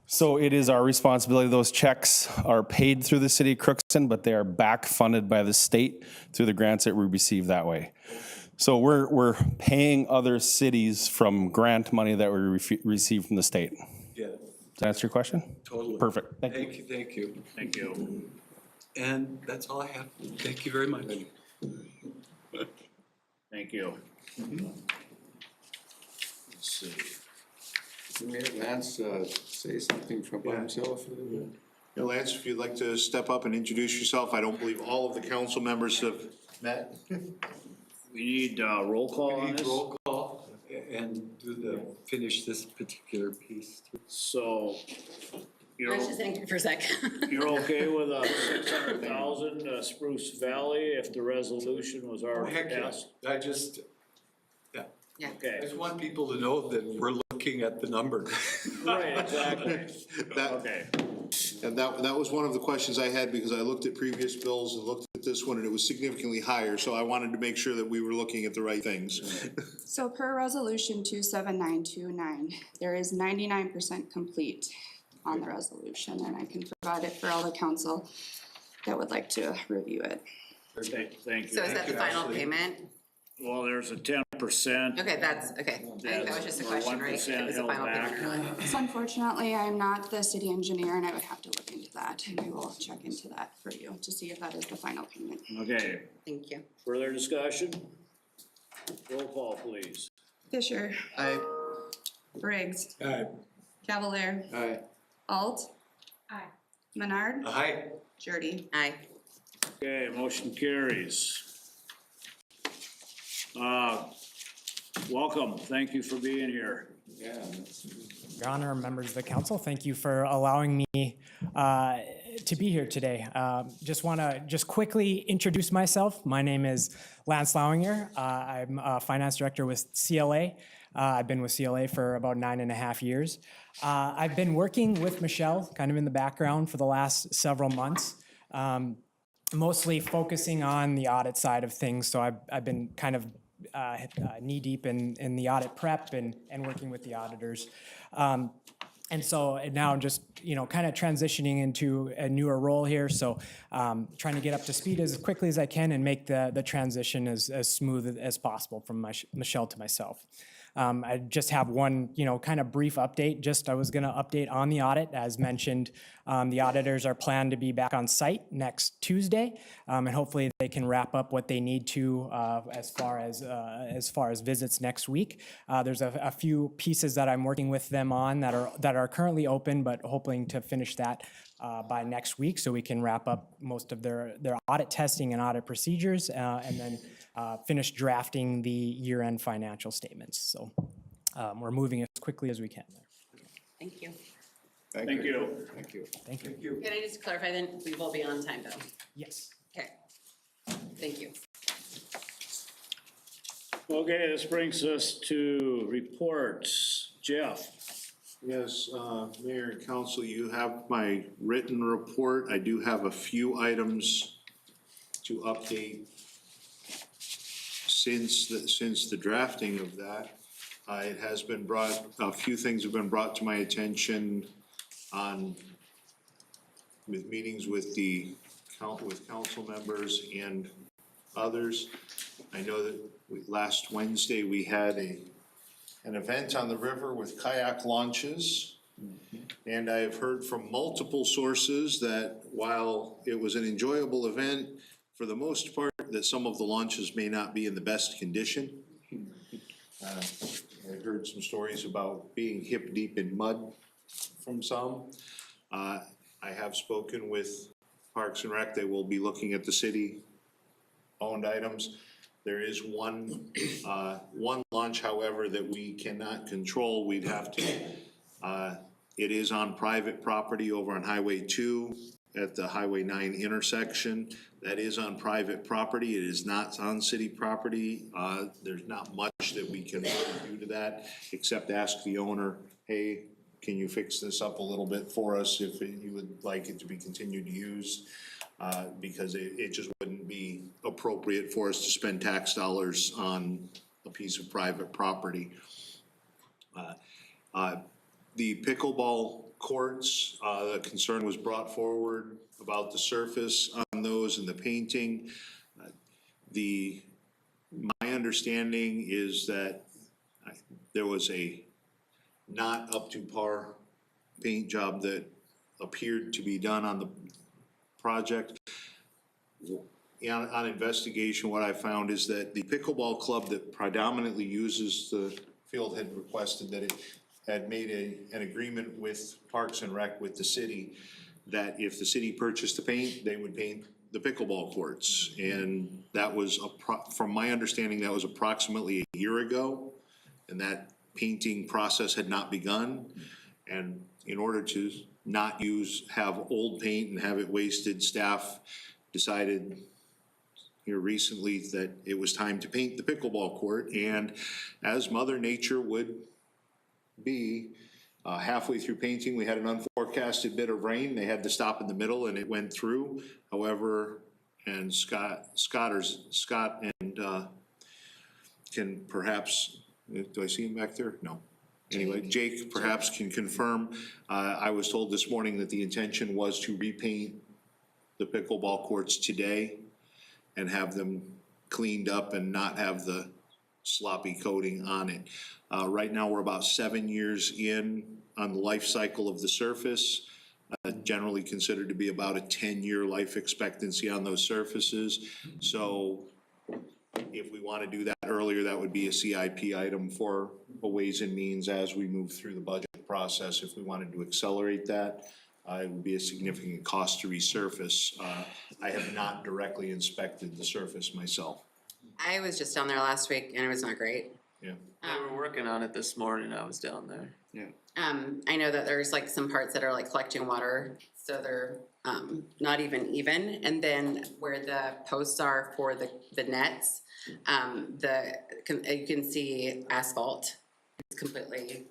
So it is our responsibility. Those checks are paid through the city of Crookston, but they are back funded by the state through the grants that we receive that way. So we're paying other cities from grant money that we receive from the state. Yeah, Does that answer your question? totally. Perfect. Thank you. Thank you, thank you. Thank you. And that's all I have. Thank you very much. Thank you. Let's see. May Lance say something from himself? Yeah, Lance, if you'd like to step up and introduce yourself. I don't believe all of the council members have met. We need roll call We on need this. roll call and finish this particular piece. So, I you're, was just thinking for a sec. you're okay with 600,000 Spruce Valley if the resolution was Oh, already heck yeah. passed? I just, I Okay, just want people to know that we're looking at the number. right, exactly. That, Okay, and that was one of the questions I had, because I looked at previous bills and looked at with this one, and it was significantly higher, so I wanted to make sure that we were looking at the right things. So per resolution 27929, there is 99% complete on the resolution, and I can provide it for all the council that would like to review it. Thank you. So is that the final payment? Well, there's a 10%. Okay, that's, okay. I think that was just a Or question, right? 1% It was a held final back. payment or not? So unfortunately, I'm not the city engineer, and I would have to look into that, and I will check into that for you to see if that is the final payment. Okay, Thank you. further discussion? Roll call, please. Fisher. Aye. Briggs. Aye. Cavalier. Aye. Alt. Aye. Menard. Aye. Jody. Aye. Okay, motion carries. Welcome, thank you for being here. Yeah. Your Honor, members of the council, thank you for allowing me to be here today. Just want to quickly introduce myself. My name is Lance Lauinger. I'm a finance director with CLA. I've been with CLA for about 9.5 years. I've been working with Michelle kind of in the background for the last several months, mostly focusing on the audit side of things. So I've been kind of knee deep in the audit prep and working with the auditors. And so now I'm just, kind of transitioning into a newer role here. So trying to get up to speed as quickly as I can and make the transition as smooth as possible from Michelle to myself. I just have one, kind of brief update. I was going to update on the audit. As mentioned, the auditors are planned to be back on site next Tuesday, and hopefully they can wrap up what they need to as far as visits next week. There's a few pieces that I'm working with them on that are currently open, but hoping to finish that by next week so we can wrap up most of their audit testing and audit procedures, and then finish drafting the year-end financial statements. So we're moving as quickly as we can there. Thank you. Thank you. Thank you. Thank you. Can I just clarify then? We will be on time though. Yes. Okay. Thank you. Okay, this brings us to reports. Jeff? Yes, Mayor and Council, you have my written report. I do have a few items to update since the drafting of that. It has been a few things have been brought to my attention with meetings with council members and others. I know that last Wednesday we had an event on the river with kayak launches. And I have heard from multiple sources that while it was an enjoyable event, for the most part, that some of the launches may not be in the best condition. I heard some stories about being hip deep in mud from some. I have spoken with Parks and Rec. They will be looking at the city-owned items. There is one launch, however, that we cannot control. We'd have to, it is on private property over on Highway 2 at the Highway 9 intersection. That is on private property. It is not on city property. There's not much that we can really do to that, except ask the owner, hey, can you fix this up a little bit for us if you would like it to be continued to use? Because it just wouldn't be appropriate for us to spend tax dollars on a piece of private property. The pickleball courts, the concern was brought forward about the surface on those and the painting. My understanding is that there was a not up to par paint job that appeared to be done on the project. On investigation, what I found is that the pickleball club that predominantly uses the field had requested that it had made an agreement with Parks and Rec with the city that if the city purchased the paint, they would paint the pickleball courts. And that was, from my understanding, that was approximately a year ago, and that painting process had not begun. And in order to not have old paint and have it wasted, staff decided here recently that it was time to paint the pickleball court. And as Mother Nature would be, halfway through painting, we had an unforecasted bit of rain. They had to stop in the middle and it went through. However, And Scott and, can perhaps, do I see him back there? No. Anyway, Jake perhaps can confirm. I was told this morning that the intention was to repaint the pickleball courts today and have them cleaned up and not have the sloppy coating on it. Right now, we're about 7 years in on the life cycle of the surface. Generally considered to be about a 10-year life expectancy on those surfaces. So if we want to do that earlier, that would be a CIP item for a Ways and Means as we move through the budget process. If we wanted to accelerate that, it would be a significant cost to resurface. I have not directly inspected the surface myself. I was just down there last week and it was not great. Yeah. They were working on it this morning, I was down there. Yeah. I know that there's like some parts that are like collecting water, so they're not even. And then where the posts are for the nets, you can see asphalt. It's completely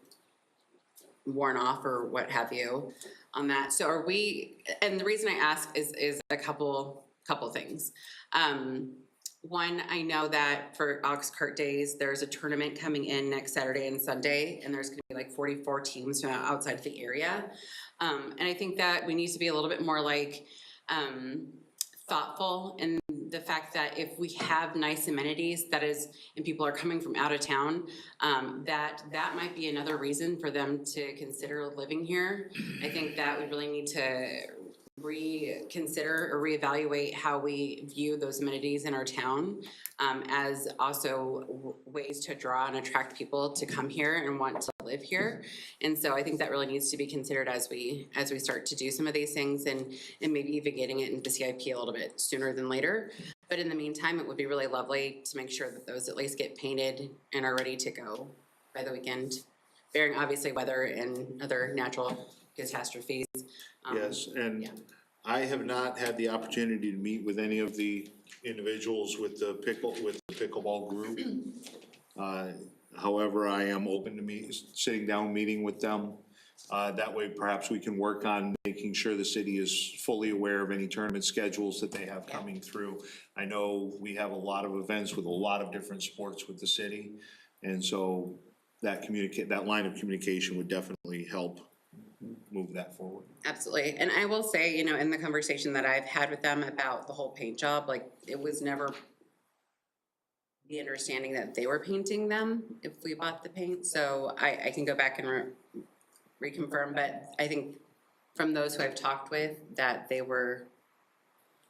worn off or what have you on that. So are we, and the reason I ask is a couple things. One, I know that for Ox Cart Days, there's a tournament coming in next Saturday and Sunday, and there's gonna be like 44 teams from outside of the area. And I think that we need to be a little bit more like thoughtful in the fact that if we have nice amenities, that is, and people are coming from out of town, that might be another reason for them to consider living here. I think that we really need to reconsider or reevaluate how we view those amenities in our town, as also ways to draw and attract people to come here and want to live here. And so I think that really needs to be considered as we start to do some of these things, and maybe even getting it into CIP a little bit sooner than later. But in the meantime, it would be really lovely to make sure that those at least get painted and are ready to go by the weekend, bearing obviously weather and other natural catastrophes. Yes, and yeah. I have not had the opportunity to meet with any of the individuals with the pickleball group. However, I am open to sitting down, meeting with them. That way perhaps we can work on making sure the city is fully aware of any tournament schedules that they have coming through. I know we have a lot of events with a lot of different sports with the city, and so that line of communication would definitely help move that forward. Absolutely. And I will say, you know, in the conversation that I've had with them about the whole paint job, like it was never the understanding that they were painting them if we bought the paint. So I can go back and reconfirm, but I think from those who I've talked with that they were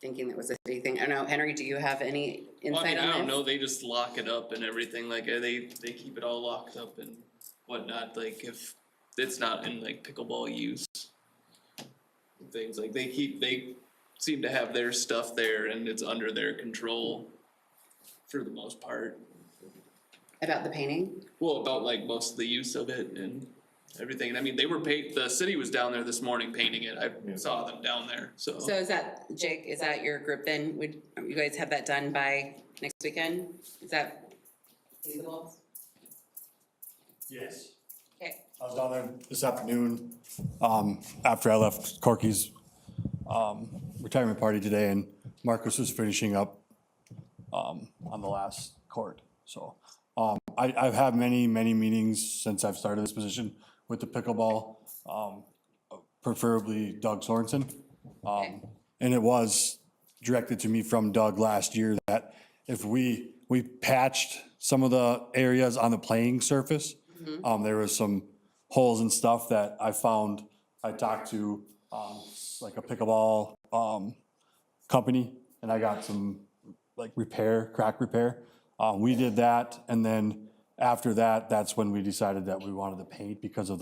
thinking that was a city thing. I don't know, Henry, do you have any insight on this? I don't know, they just lock it up and everything, like they keep it all locked up and whatnot, like if it's not in like pickleball use. Things like they seem to have their stuff there and it's under their control for the most part. About the painting? Well, about like most of the use of it and everything. I mean, the city was down there this morning painting it. I saw them down there, so. So is that, Jake, is that your group then? Would you guys have that done by next weekend? Is that feasible? Yes. Okay. I was down there this afternoon, after I left Corky's, retirement party today, and Marcus was finishing up, on the last court. So, I've had many meetings since I've started this position with the pickleball, preferably Doug Sorensen. And it was directed to me from Doug last year that if we patched some of the areas on the playing surface, there was some holes and stuff that I found. I talked to like a pickleball company, and I got some like crack repair. We did that, and then after that, that's when we decided that we wanted to paint because of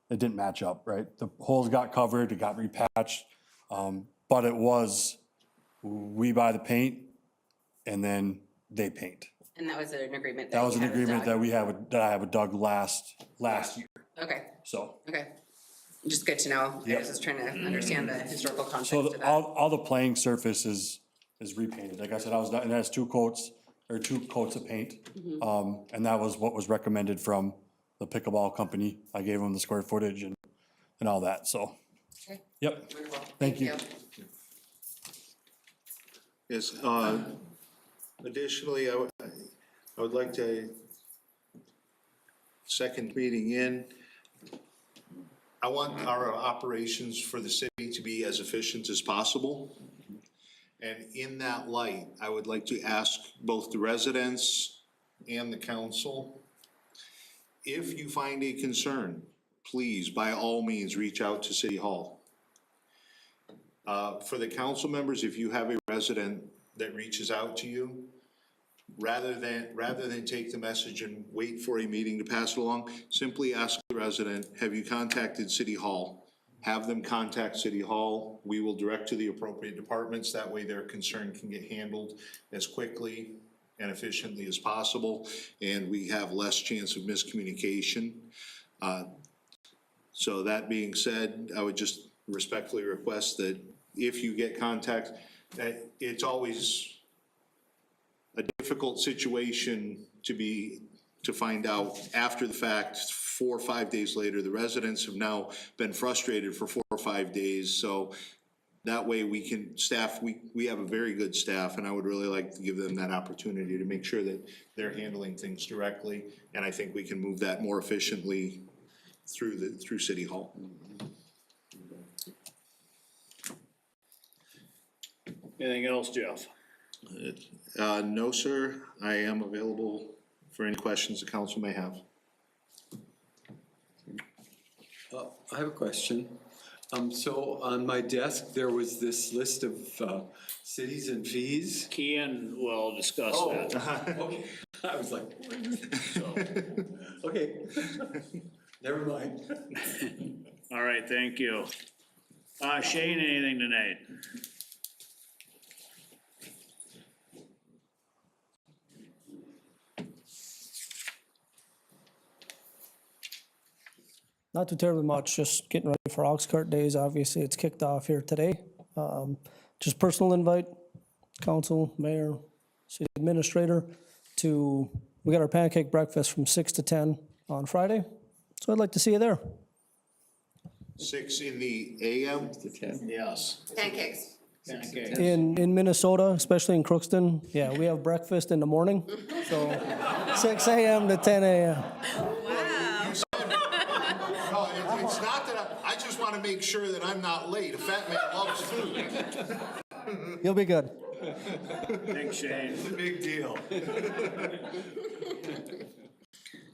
it didn't match up, right? The holes got covered, it got repatched, but it was, we buy the paint and then they paint. And that was an agreement That was an you had with agreement Doug? that I had with Doug last year, Okay, so. okay. Just good to know. I was just trying to understand the historical context So of that. all the playing surface is repainted. Like I said, it has two coats of paint. And that was what was recommended from the pickleball company. I gave them the square footage and all that, so. Okay. Yep, Wonderful. thank you. Yes, additionally, I would like to, second meeting in, I want our operations for the city to be as efficient as possible. And in that light, I would like to ask both the residents and the council, if you find a concern, please, by all means, reach out to City Hall. For the council members, if you have a resident that reaches out to you, rather than take the message and wait for a meeting to pass it along, simply ask the resident, have you contacted City Hall? Have them contact City Hall. We will direct to the appropriate departments. That way their concern can get handled as quickly and efficiently as possible, and we have less chance of miscommunication. So that being said, I would just respectfully request that if you get contact, that it's always a difficult situation to find out after the fact, 4 or 5 days later. The residents have now been frustrated for 4 or 5 days, so that way we can we have a very good staff, and I would really like to give them that opportunity to make sure that they're handling things directly, and I think we can move that more efficiently through City Hall. Anything else, Jeff? No, sir. I am available for any questions the council may have. I have a question. So on my desk, there was this list of cities and fees. Kian will discuss that. Okay. I was like, what is it? Okay. Never mind. All right, thank you. Shane, anything tonight? Not too terribly much, just getting ready for Ox Cart Days. Obviously, it's kicked off here today. Just personal invite, council, mayor, city administrator, we got our pancake breakfast from 6 to 10 on Friday. So I'd like to see you there. 6 in the AM? To 10. Yes. Pancakes. Pancakes. In Minnesota, especially in Crookston, yeah, we have breakfast in the morning. So 6 a.m. to 10 a.m. No, it's not that I just want to make sure that I'm not late. A fat man loves food. You'll be good. Thanks, Shane. It's a big deal.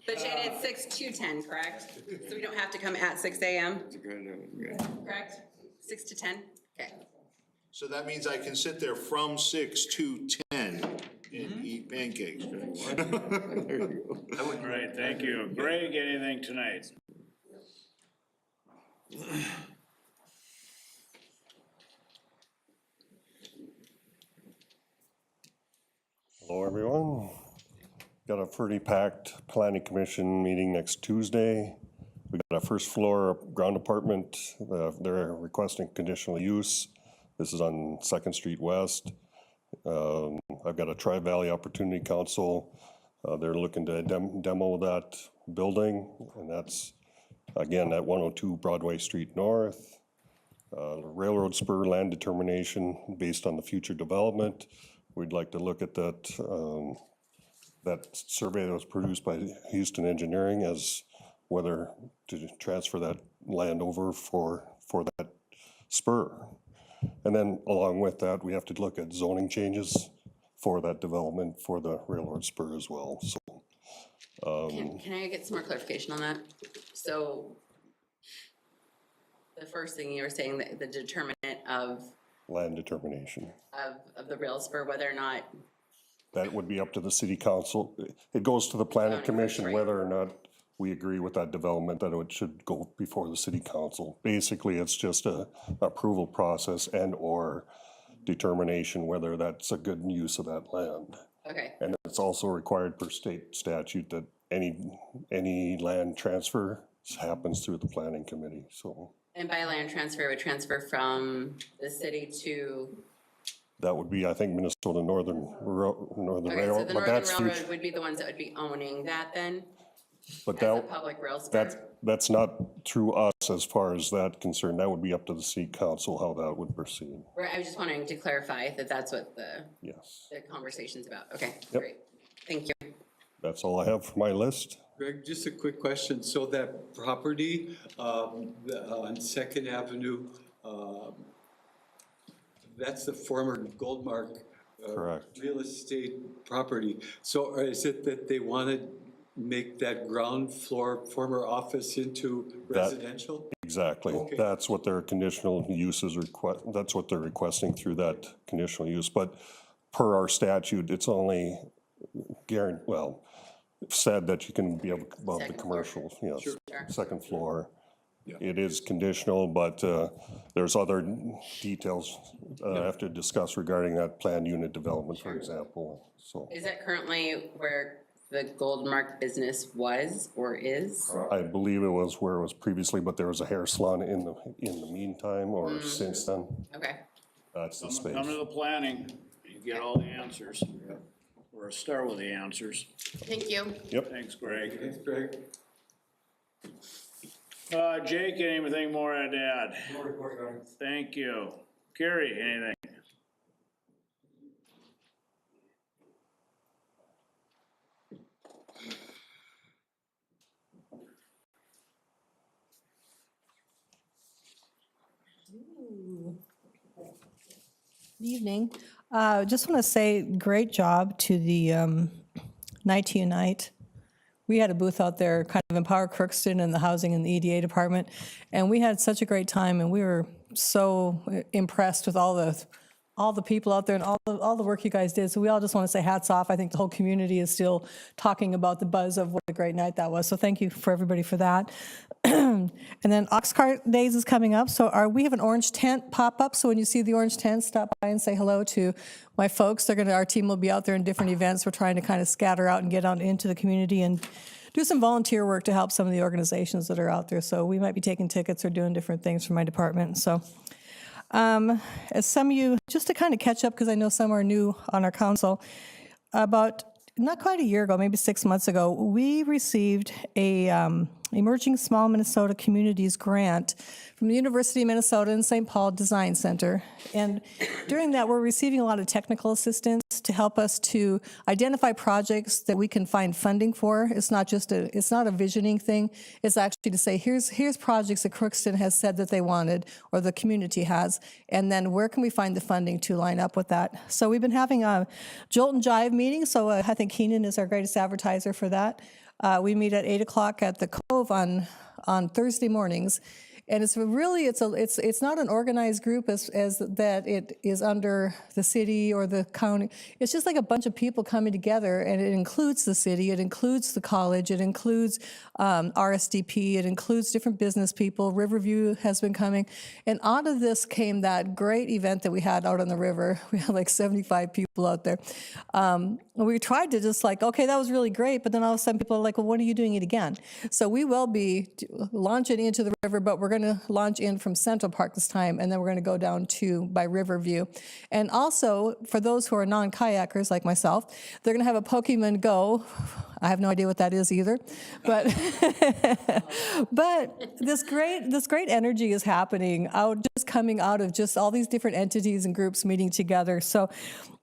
But Shane, it's 6 to 10, correct? So we don't have to come at 6 a.m., correct? 6 to 10? Okay. So that means I can sit there from 6 to 10 and eat pancakes. There you go. All right, thank you. Greg, anything tonight? Hello, everyone. Got a pretty packed planning commission meeting next Tuesday. We got a first floor ground apartment. They're requesting conditional use. This is on 2nd Street West. I've got a Tri-Valley Opportunity Council. They're looking to demo that building, and that's, again, at 102 Broadway Street North. Railroad spur land determination based on the future development. We'd like to look at that that survey that was produced by Houston Engineering as whether to transfer that land over for that spur. And then along with that, we have to look at zoning changes for that development for the railroad spur as well. So Can I get some more clarification on that? So the first thing you were saying, that the determinant of land determination. Of the rail spur, whether or not, That would be up to the city council. It goes to the planning commission right. whether or not we agree with that development, that it should go before the city council. Basically, it's just a approval process and or determination whether that's a good use of that land. okay, And it's also required per state statute that any land transfer happens through the planning committee, so. and by land transfer, would transfer from the city to, That would be, I think, Minnesota Northern okay, so Railroad, the but Northern that's Railroad future. would be the ones that would be owning that then? But as a that, public rail spur. that's not through us as far as that concerned. That would be up to the city council how that would proceed. Right, I was just wanting to clarify that that's what the Yes, conversation's about. Okay, Yep. great. Thank you. that's all I have for my list. Greg, just a quick question. So that property on Second Avenue, that's the former Goldmark Correct. real estate property. So is it that they want to make that ground floor former office into residential? Exactly. Okay. That's what their conditional uses that's what they're requesting through that conditional use. But per our statute, it's only said that you can be above the Second commercial, yes, Sure. second floor. It is conditional, but there's other details I have to discuss regarding that planned unit development, for example, so. Is that currently where the Goldmark business was or is? I believe it was where it was previously, but there was a hair salon in the meantime or since then. Okay. That's the Come space. to the planning, you get all the answers, or start with the answers. Thank you. Yep. Thanks, Greg. Thanks, Greg. Jake, anything more to add? Thank you. Carrie, anything? Good evening. Just want to say great job to the Night to Unite. We had a booth out there, kind of Empower Crookston and the Housing and the EDA department, and we had such a great time, and we were so impressed with all the people out there and all the work you guys did. So we all just want to say hats off. I think the whole community is still talking about the buzz of what a great night that was. So thank you for everybody for that. And then Oxcart Days is coming up. So we have an orange tent pop up. So when you see the orange tent, stop by and say hello to my folks. Our team will be out there in different events. We're trying to kind of scatter out and get out into the community and do some volunteer work to help some of the organizations that are out there. So we might be taking tickets or doing different things for my department. So as some of you, just to kind of catch up, because I know some are new on our council, about not quite a year ago, maybe 6 months ago, we received a Emerging Small Minnesota Communities grant from the University of Minnesota and St. Paul Design Center. And during that, we're receiving a lot of technical assistance to help us to identify projects that we can find funding for. It's not a visioning thing. It's actually to say, here's projects that Crookston has said that they wanted, or the community has, and then where can we find the funding to line up with that? So we've been having a Jolt and Jive meeting, so I think Keenan is our greatest advertiser for that. We meet at 8 o'clock at the Cove on Thursday mornings. And it's really, it's not an organized group as that it is under the city or the county. It's just like a bunch of people coming together, and it includes the city, it includes the college, it includes RSDP, it includes different business people. Riverview has been coming. And out of this came that great event that we had out on the river. We had like 75 people out there. We tried to just like, okay, that was really great, but then all of a sudden people are like, well, when are you doing it again? So we will be launching into the river, but we're going to launch in from Central Park this time, and then we're going to go down by Riverview. And also, for those who are non-kayakers like myself, they're going to have a Pokemon Go. I have no idea what that is either, but but this great energy is happening coming out of just all these different entities and groups meeting together. So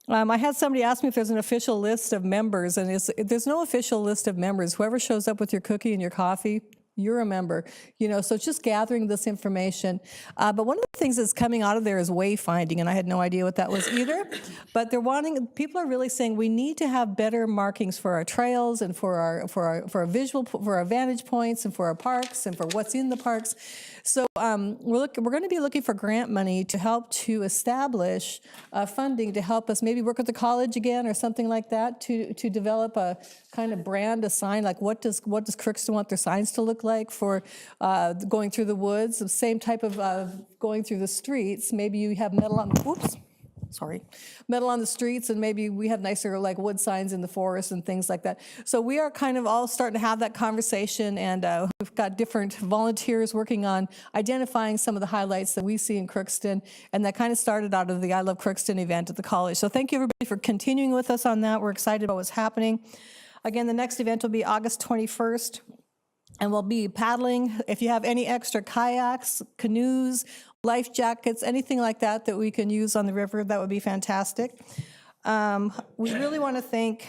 I had somebody ask me if there's an official list of members, and there's no official list of members. Whoever shows up with your cookie and your coffee, you're a member, so it's just gathering this information. But one of the things that's coming out of there is wayfinding, and I had no idea what that was either. But people are really saying we need to have better markings for our trails and for our vantage points and for our parks and for what's in the parks. So we're going to be looking for grant money to help to establish funding to help us maybe work with the college again or something like that to develop a kind of brand, a sign, like what does Crookston want their signs to look like for going through the woods, the same type of going through the streets. Maybe you have metal on the streets, and maybe we have nicer like wood signs in the forest and things like that. So we are kind of all starting to have that conversation, and we've got different volunteers working on identifying some of the highlights that we see in Crookston, and that kind of started out of the I Love Crookston event at the college. So thank you everybody for continuing with us on that. We're excited about what's happening. Again, the next event will be August 21st, and we'll be paddling. If you have any extra kayaks, canoes, life jackets, anything like that that we can use on the river, that would be fantastic. We really want to thank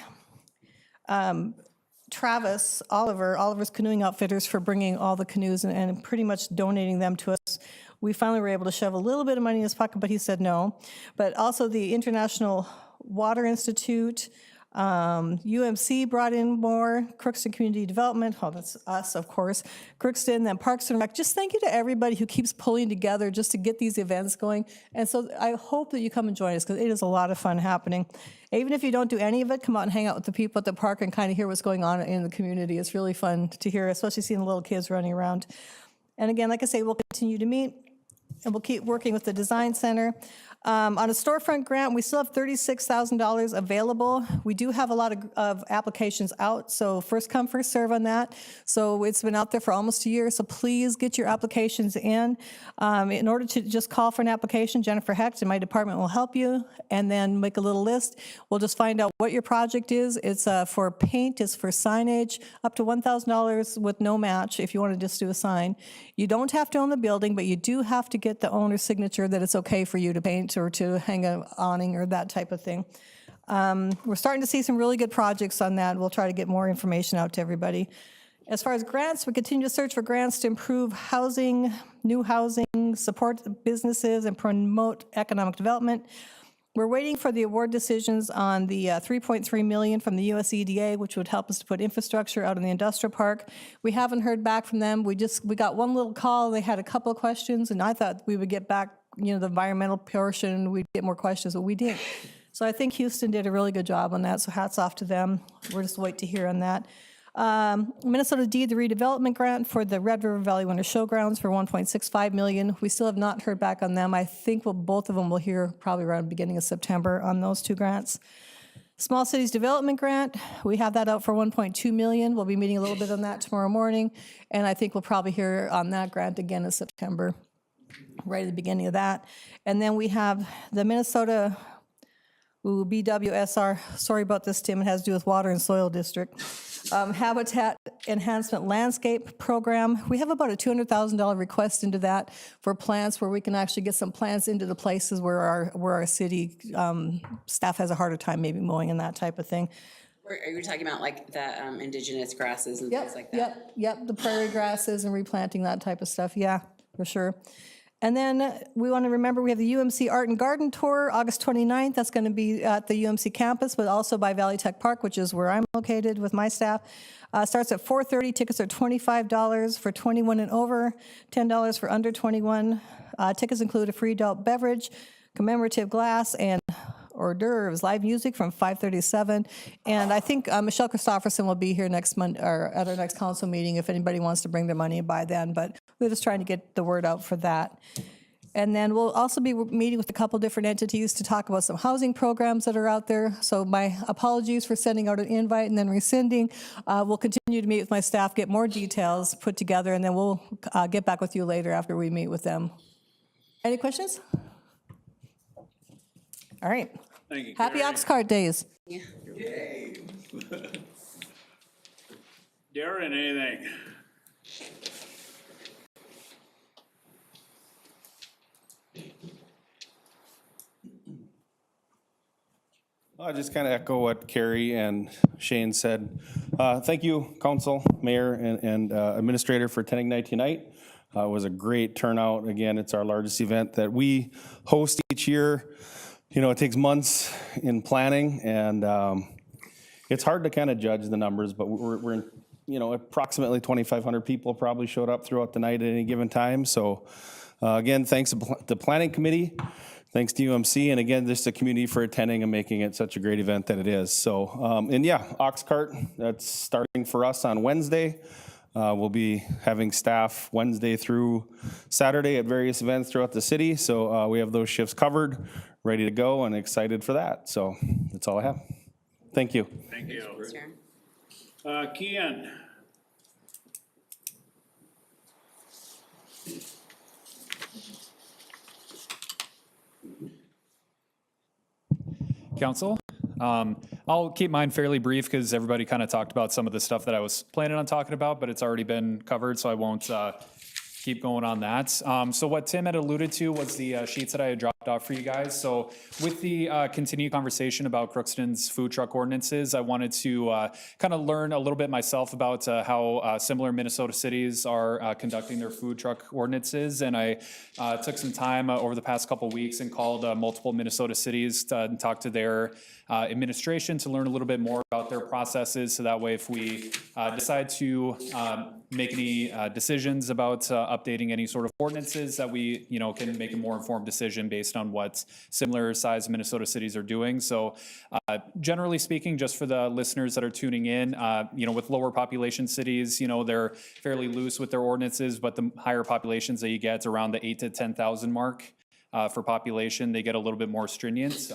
Travis Oliver's Canoeing Outfitters, for bringing all the canoes and pretty much donating them to us. We finally were able to shove a little bit of money in his pocket, but he said no. But also the International Water Institute, UMC brought in more, Crookston Community Development, oh, that's us, of course, Crookston, then Parks and Rec. Just thank you to everybody who keeps pulling together just to get these events going. And so I hope that you come and join us, because it is a lot of fun happening. Even if you don't do any of it, come out and hang out with the people at the park and kind of hear what's going on in the community. It's really fun to hear, especially seeing the little kids running around. And again, like I say, we'll continue to meet, and we'll keep working with the Design Center. On a storefront grant, we still have $36,000 available. We do have a lot of applications out, so first come, first serve on that. So it's been out there for almost a year, so please get your applications in. In order to just call for an application, Jennifer Hecht in my department will help you, and then make a little list. We'll just find out what your project is. It's for paint, it's for signage, up to $1,000 with no match if you want to just do a sign. You don't have to own the building, but you do have to get the owner's signature that it's okay for you to paint or to hang an awning or that type of thing. We're starting to see some really good projects on that. We'll try to get more information out to everybody. As far as grants, we continue to search for grants to improve housing, new housing, support businesses, and promote economic development. We're waiting for the award decisions on the $3.3 million from the US EDA, which would help us to put infrastructure out in the industrial park. We haven't heard back from them. We got one little call. They had a couple of questions, and I thought we would get back, the environmental portion, we'd get more questions, but we didn't. So I think Houston did a really good job on that, so hats off to them. We're just waiting to hear on that. Minnesota Deed the redevelopment grant for the Red River Valley Winter Showgrounds for $1.65 million. We still have not heard back on them. I think both of them will hear probably around the beginning of September on those two grants. Small Cities Development Grant, we have that out for $1.2 million. We'll be meeting a little bit on that tomorrow morning, and I think we'll probably hear on that grant again in September, right at the beginning of that. And then we have the Minnesota BWSR, sorry about this, Tim, it has to do with Water and Soil District. Habitat Enhancement Landscape Program. We have about a $200,000 request into that for plants, where we can actually get some plants into the places where our city staff has a harder time maybe mowing and that type of thing. Are you talking about like the indigenous grasses and things like that? Yep, the prairie grasses and replanting that type of stuff, yeah, for sure. And then we want to remember we have the UMC Art and Garden Tour, August 29th. That's going to be at the UMC campus, but also by Valley Tech Park, which is where I'm located with my staff. Starts at 4:30. Tickets are $25 for 21 and over, $10 for under 21. Tickets include a free adult beverage, commemorative glass, and hors d'oeuvres, live music from 5:30 to 7. And I think Michelle Christopherson will be here next month, or at our next council meeting, if anybody wants to bring their money by then. But we're just trying to get the word out for that. And then we'll also be meeting with a couple different entities to talk about some housing programs that are out there. So my apologies for sending out an invite and then rescinding. We'll continue to meet with my staff, get more details put together, and then we'll get back with you later after we meet with them. Any questions? All right. Thank you, Happy Gary. Oxcart Days. Yay. Darren, anything? I just kind of echo what Carrie and Shane said. Thank you, council, mayor, and administrator for attending night tonight. It was a great turnout. Again, it's our largest event that we host each year. It takes months in planning, and it's hard to kind of judge the numbers, but we're approximately 2,500 people probably showed up throughout the night at any given time. So again, thanks to the planning committee. Thanks to UMC, and again, just the community for attending and making it such a great event that it is. So, and yeah, Oxcart, that's starting for us on Wednesday. We'll be having staff Wednesday through Saturday at various events throughout the city. So we have those shifts covered, ready to go, and excited for that. So that's all I have. Thank you. Thank you. Kian. Council, I'll keep mine fairly brief because everybody kind of talked about some of the stuff that I was planning on talking about, but it's already been covered, so I won't keep going on that. So what Tim had alluded to was the sheets that I had dropped off for you guys. So with the continued conversation about Crookston's food truck ordinances, I wanted to kind of learn a little bit myself about how similar Minnesota cities are conducting their food truck ordinances. And I took some time over the past couple weeks and called multiple Minnesota cities and talked to their administration to learn a little bit more about their processes. So that way, if we decide to make any decisions about updating any sort of ordinances, that we, can make a more informed decision based on what similar sized Minnesota cities are doing. So generally speaking, just for the listeners that are tuning in, with lower population cities, they're fairly loose with their ordinances, but the higher populations that you get around the 8,000 to 10,000 mark, for population, they get a little bit more stringent.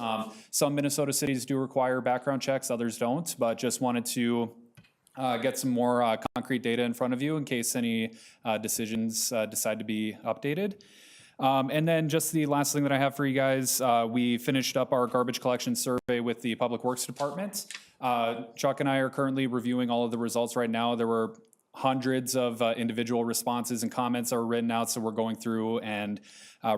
Some Minnesota cities do require background checks, others don't, but just wanted to get some more concrete data in front of you in case any decisions decide to be updated. And then just the last thing that I have for you guys, we finished up our garbage collection survey with the Public Works Department. Chuck and I are currently reviewing all of the results right now. There were hundreds of individual responses and comments that were written out, so we're going through and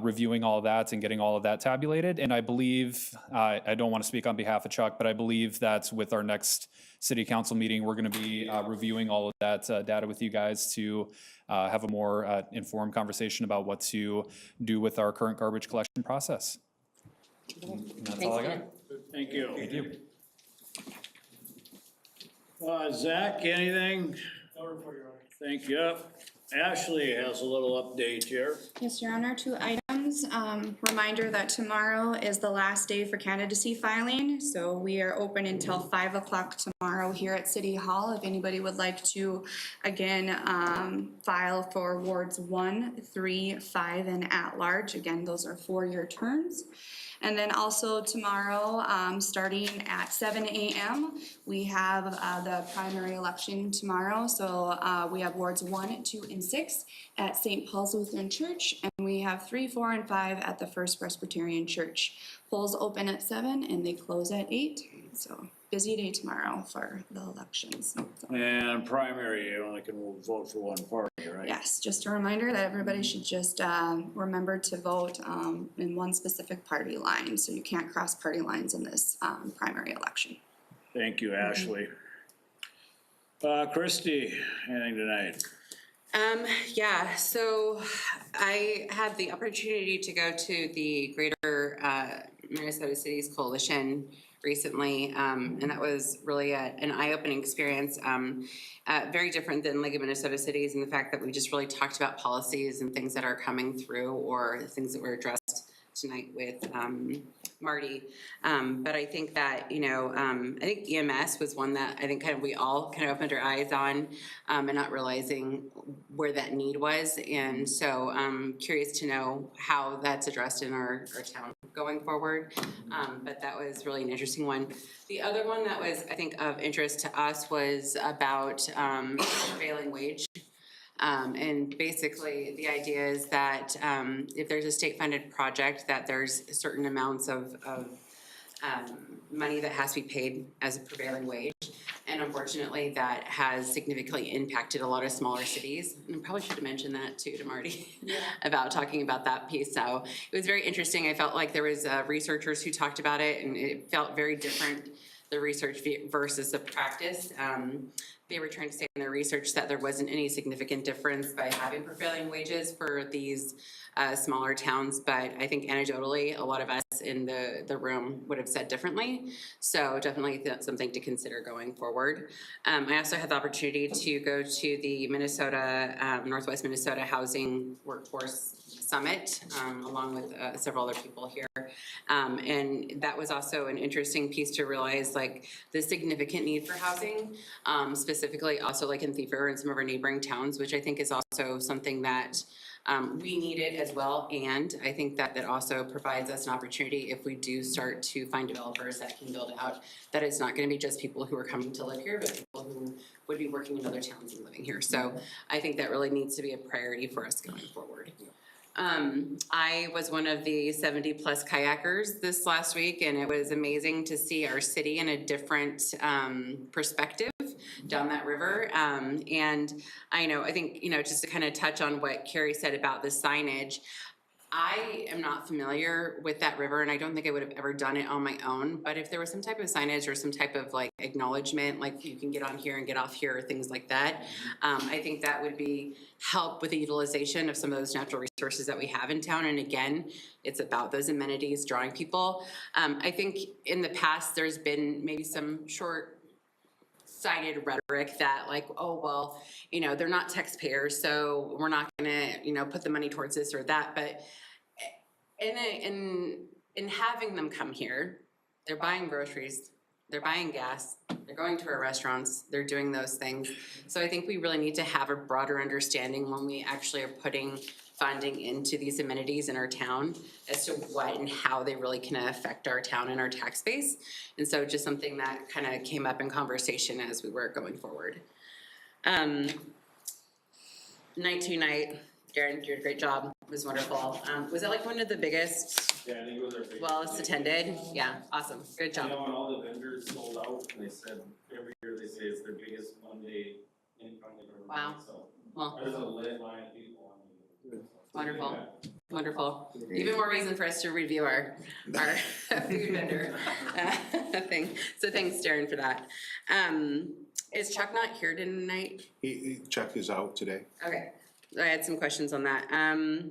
reviewing all of that and getting all of that tabulated. And I believe, I don't want to speak on behalf of Chuck, but I believe that with our next city council meeting, we're going to be reviewing all of that data with you guys to have a more informed conversation about what to do with our current garbage collection process. And that's all I got. Thank you. Thank you. Zach, anything? Thank you. Ashley has a little update here. Yes, Your Honor, 2 items. Reminder that tomorrow is the last day for candidacy filing, so we are open until 5 o'clock tomorrow here at City Hall. If anybody would like to, again, file for wards 1, 3, 5, and at large. Again, those are 4-year terms. And then also tomorrow, starting at 7 a.m., we have the primary election tomorrow. So we have wards 1, 2, and 6 at St. Paul's Lutheran Church, and we have 3, 4, and 5 at the First Presbyterian Church. Polls open at 7 and they close at 8. So busy day tomorrow for the elections. And primary, you only can vote for one party, right? Yes, just a reminder that everybody should just remember to vote in one specific party line, so you can't cross party lines in this primary election. Thank you, Ashley. Christie, anything tonight? Yeah, so I had the opportunity to go to the Greater Minnesota Cities Coalition recently, and that was really an eye-opening experience. Very different than League of Minnesota Cities in the fact that we just really talked about policies and things that are coming through or things that were addressed tonight with Marty. But I think that, I think EMS was one that I think kind of we all kind of opened our eyes on and not realizing where that need was. And so I'm curious to know how that's addressed in our town going forward. But that was really an interesting one. The other one that was, I think, of interest to us was about prevailing wage. And basically the idea is that if there's a state-funded project, that there's certain amounts of money that has to be paid as a prevailing wage. And unfortunately, that has significantly impacted a lot of smaller cities. And I probably should have mentioned that too to Marty about talking about that piece. So it was very interesting. I felt like there was researchers who talked about it, and it felt very different, the research versus the practice. They were trying to say in their research that there wasn't any significant difference by having prevailing wages for these smaller towns, but I think anecdotally, a lot of us in the room would have said differently. So definitely something to consider going forward. I also had the opportunity to go to the Minnesota, Northwest Minnesota Housing Workforce Summit, along with several other people here. And that was also an interesting piece to realize, like, the significant need for housing, specifically also like in Thief River and some of our neighboring towns, which I think is also something that we needed as well. And I think that also provides us an opportunity if we do start to find developers that can build out, that it's not going to be just people who are coming to live here, but people who would be working in other towns and living here. So I think that really needs to be a priority for us going forward. I was one of the 70-plus kayakers this last week, and it was amazing to see our city in a different perspective down that river. And I think, just to kind of touch on what Carrie said about the signage, I am not familiar with that river, and I don't think I would have ever done it on my own, but if there was some type of signage or some type of like acknowledgement, like you can get on here and get off here, or things like that, I think that would be help with the utilization of some of those natural resources that we have in town. And again, it's about those amenities, drawing people. I think in the past, there's been maybe some short-sighted rhetoric that like, oh, well, they're not taxpayers, so we're not gonna, put the money towards this or that. But in having them come here, they're buying groceries, they're buying gas, they're going to our restaurants, they're doing those things. So I think we really need to have a broader understanding when we actually are putting funding into these amenities in our town as to what and how they really can affect our town and our tax base. And so just something that kind of came up in conversation as we were going forward. Night to night, Darren, you did a great job. It was wonderful. Was that like one of the biggest, Yeah, I think it was our biggest. well attended? Yeah, awesome. Good job. And all the vendors sold out, and they said, every year they say it's their biggest Monday income they've ever Wow. made, so. Well, There's a lit line of people on the. wonderful, wonderful. Even more reason for us to review our food vendor thing. So thanks, Darren, for that. Is Chuck not here tonight? Chuck is out today. Okay, I had some questions on that. Can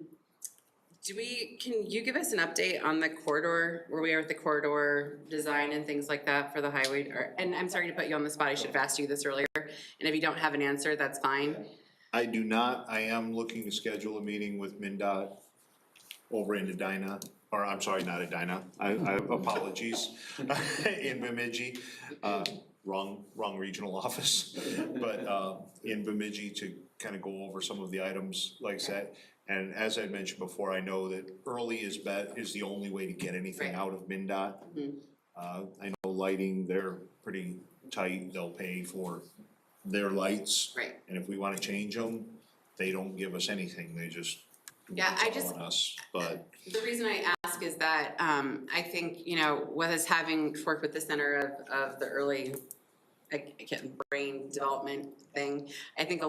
you give us an update on the corridor, where we are with the corridor design and things like that for the highway? And I'm sorry to put you on the spot, I should have asked you this earlier, and if you don't have an answer, that's fine. I do not. I am looking to schedule a meeting with MnDOT over in Edina, or I'm sorry, not Edina. I apologies, in Bemidji. Wrong regional office, but in Bemidji to kind of go over some of the items like I said. And as I mentioned before, I know that early is the only way to get anything out of MnDOT. I know lighting, they're pretty tight. They'll pay for their lights. Right. And if we want to change them, they don't give us anything. They just on us. But the reason I ask is that I think, with us having worked with the Center of the Early Brain Development thing, I think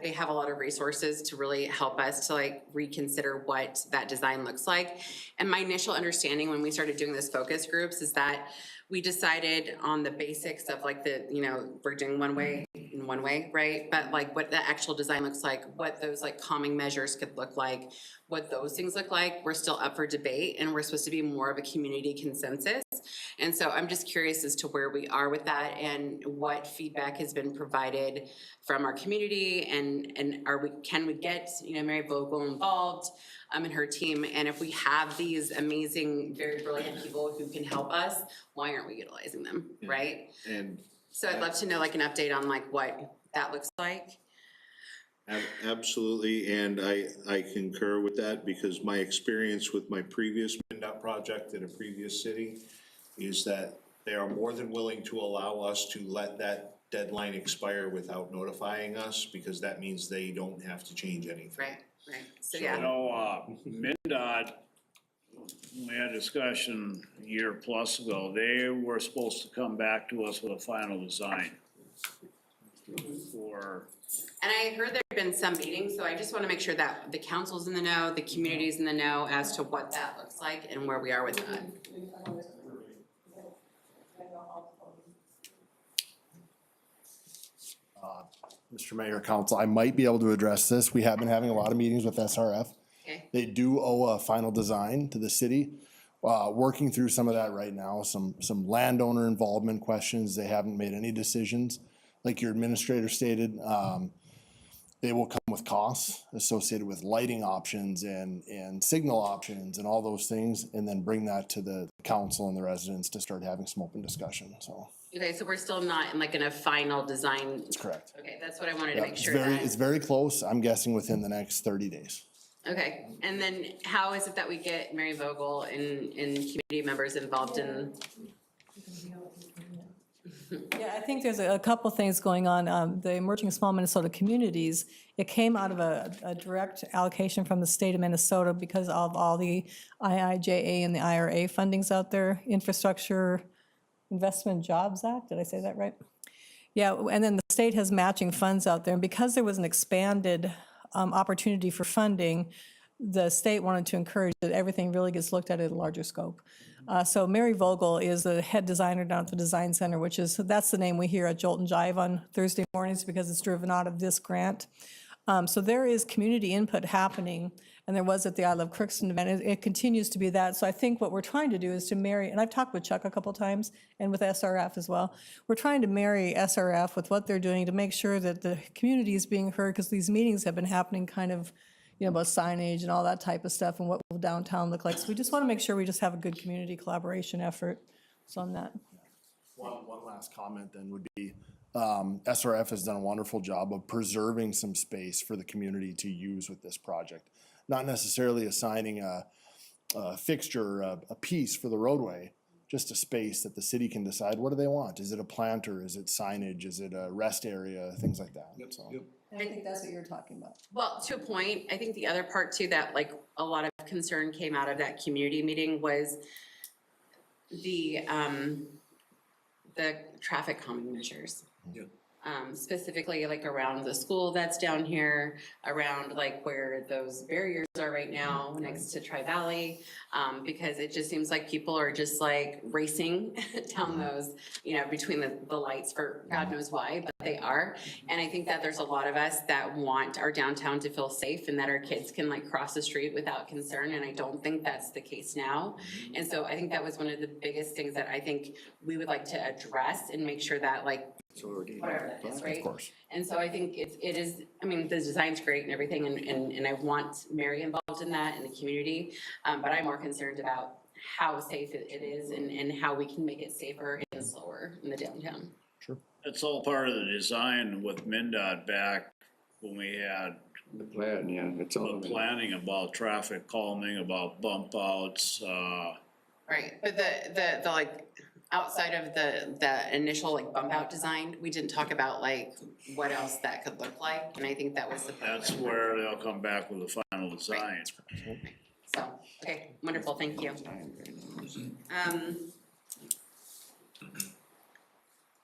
they have a lot of resources to really help us to like reconsider what that design looks like. And my initial understanding when we started doing this focus groups is that we decided on the basics of like we're doing one way in one way, right? But like what the actual design looks like, what those like calming measures could look like, what those things look like, we're still up for debate, and we're supposed to be more of a community consensus. And so I'm just curious as to where we are with that and what feedback has been provided from our community, and can we get Mary Vogel involved and her team, and if we have these amazing, very brilliant people who can help us, why aren't we utilizing them, right? and So I'd love to know like an update on like what that looks like. absolutely, and I concur with that because my experience with my previous MnDOT project in a previous city is that they are more than willing to allow us to let that deadline expire without notifying us, because that means they don't have to change anything. Right. So yeah. MnDOT, we had a discussion a year plus ago, they were supposed to come back to us with a final design for. And I heard there have been some meetings, so I just want to make sure that the council's in the know, the community's in the know as to what that looks like and where we are with that. Mr. Mayor, Council, I might be able to address this. We have been having a lot of meetings with SRF. Okay. They do owe a final design to the city. Working through some of that right now, some landowner involvement questions. They haven't made any decisions. Like your administrator stated, they will come with costs associated with lighting options and signal options and all those things, and then bring that to the council and the residents to start having some open discussion, so. Okay, so we're still not in a final design. That's correct. Okay, that's what I wanted to Yeah, make sure that. it's very close. I'm guessing within the next 30 days. Okay, and then how is it that we get Mary Vogel and community members involved in? Yeah, I think there's a couple things going on. The Emerging Small Minnesota Communities, it came out of a direct allocation from the state of Minnesota because of all the IIJA and the IRA fundings out there, Infrastructure Investment Jobs Act, did I say that right? Yeah, and then the state has matching funds out there, and because there was an expanded opportunity for funding, the state wanted to encourage that everything really gets looked at a larger scope. So Mary Vogel is the head designer down at the Design Center, that's the name we hear at Jolt and Jive on Thursday mornings because it's driven out of this grant. So there is community input happening, and there was at the I Love Crookston event. It continues to be that. So I think what we're trying to do is to marry, and I've talked with Chuck a couple times, and with SRF as well. We're trying to marry SRF with what they're doing to make sure that the community is being heard, because these meetings have been happening kind of, about signage and all that type of stuff and what will downtown look like. So we just want to make sure we just have a good community collaboration effort. So on that. One last comment then would be, SRF has done a wonderful job of preserving some space for the community to use with this project. Not necessarily assigning a fixture, a piece for the roadway, just a space that the city can decide, what do they want? Is it a planter? Is it signage? Is it a rest area? Things like that. So. And I think that's what you're talking about. Well, to a point, I think the other part too that like a lot of concern came out of that community meeting was the traffic calming measures. Yeah. Specifically like around the school that's down here, around like where those barriers are right now next to Tri-Valley, because it just seems like people are just like racing down those, between the lights for God knows why, but they are. And I think that there's a lot of us that want our downtown to feel safe and that our kids can like cross the street without concern, and I don't think that's the case now. And so I think that was one of the biggest things that I think we would like to address and make sure that like whatever that is, right? Of course. And so I think it is, I mean, the design's great and everything, and I want Mary involved in that in the community, but I'm more concerned about how safe it is and how we can make it safer and slower in the downtown. Sure. It's all part of the design with MnDOT back when we had The plan, yeah, it's all. the planning about traffic calming, about bump outs, Right, but the like, outside of the initial like bump out design, we didn't talk about like what else that could look like, and I think that was the. that's where they'll come back with the final design. So, okay, wonderful, thank you.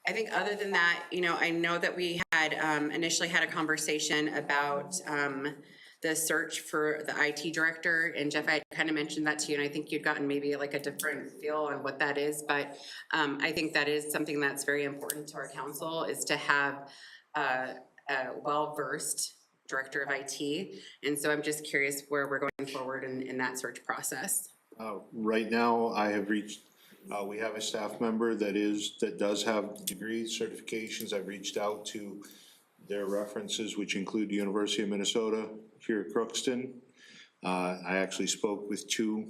I think other than that, I know that we had initially had a conversation about the search for the IT director, and Jeff, I kind of mentioned that to you, and I think you'd gotten maybe like a different feel on what that is, but I think that is something that's very important to our council, is to have a well-versed director of IT, and so I'm just curious where we're going forward in that search process. Right now, I have reached, we have a staff member that does have degrees, certifications. I've reached out to their references, which include the University of Minnesota here at Crookston. I actually spoke with two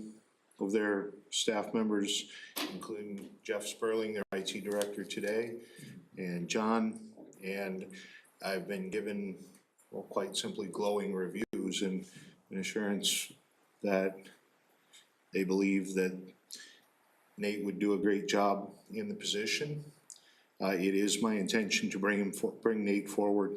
of their staff members, including Jeff Sperling, their IT director today, and John, and I've been given, well, quite simply glowing reviews and an assurance that they believe that Nate would do a great job in the position. It is my intention to bring Nate forward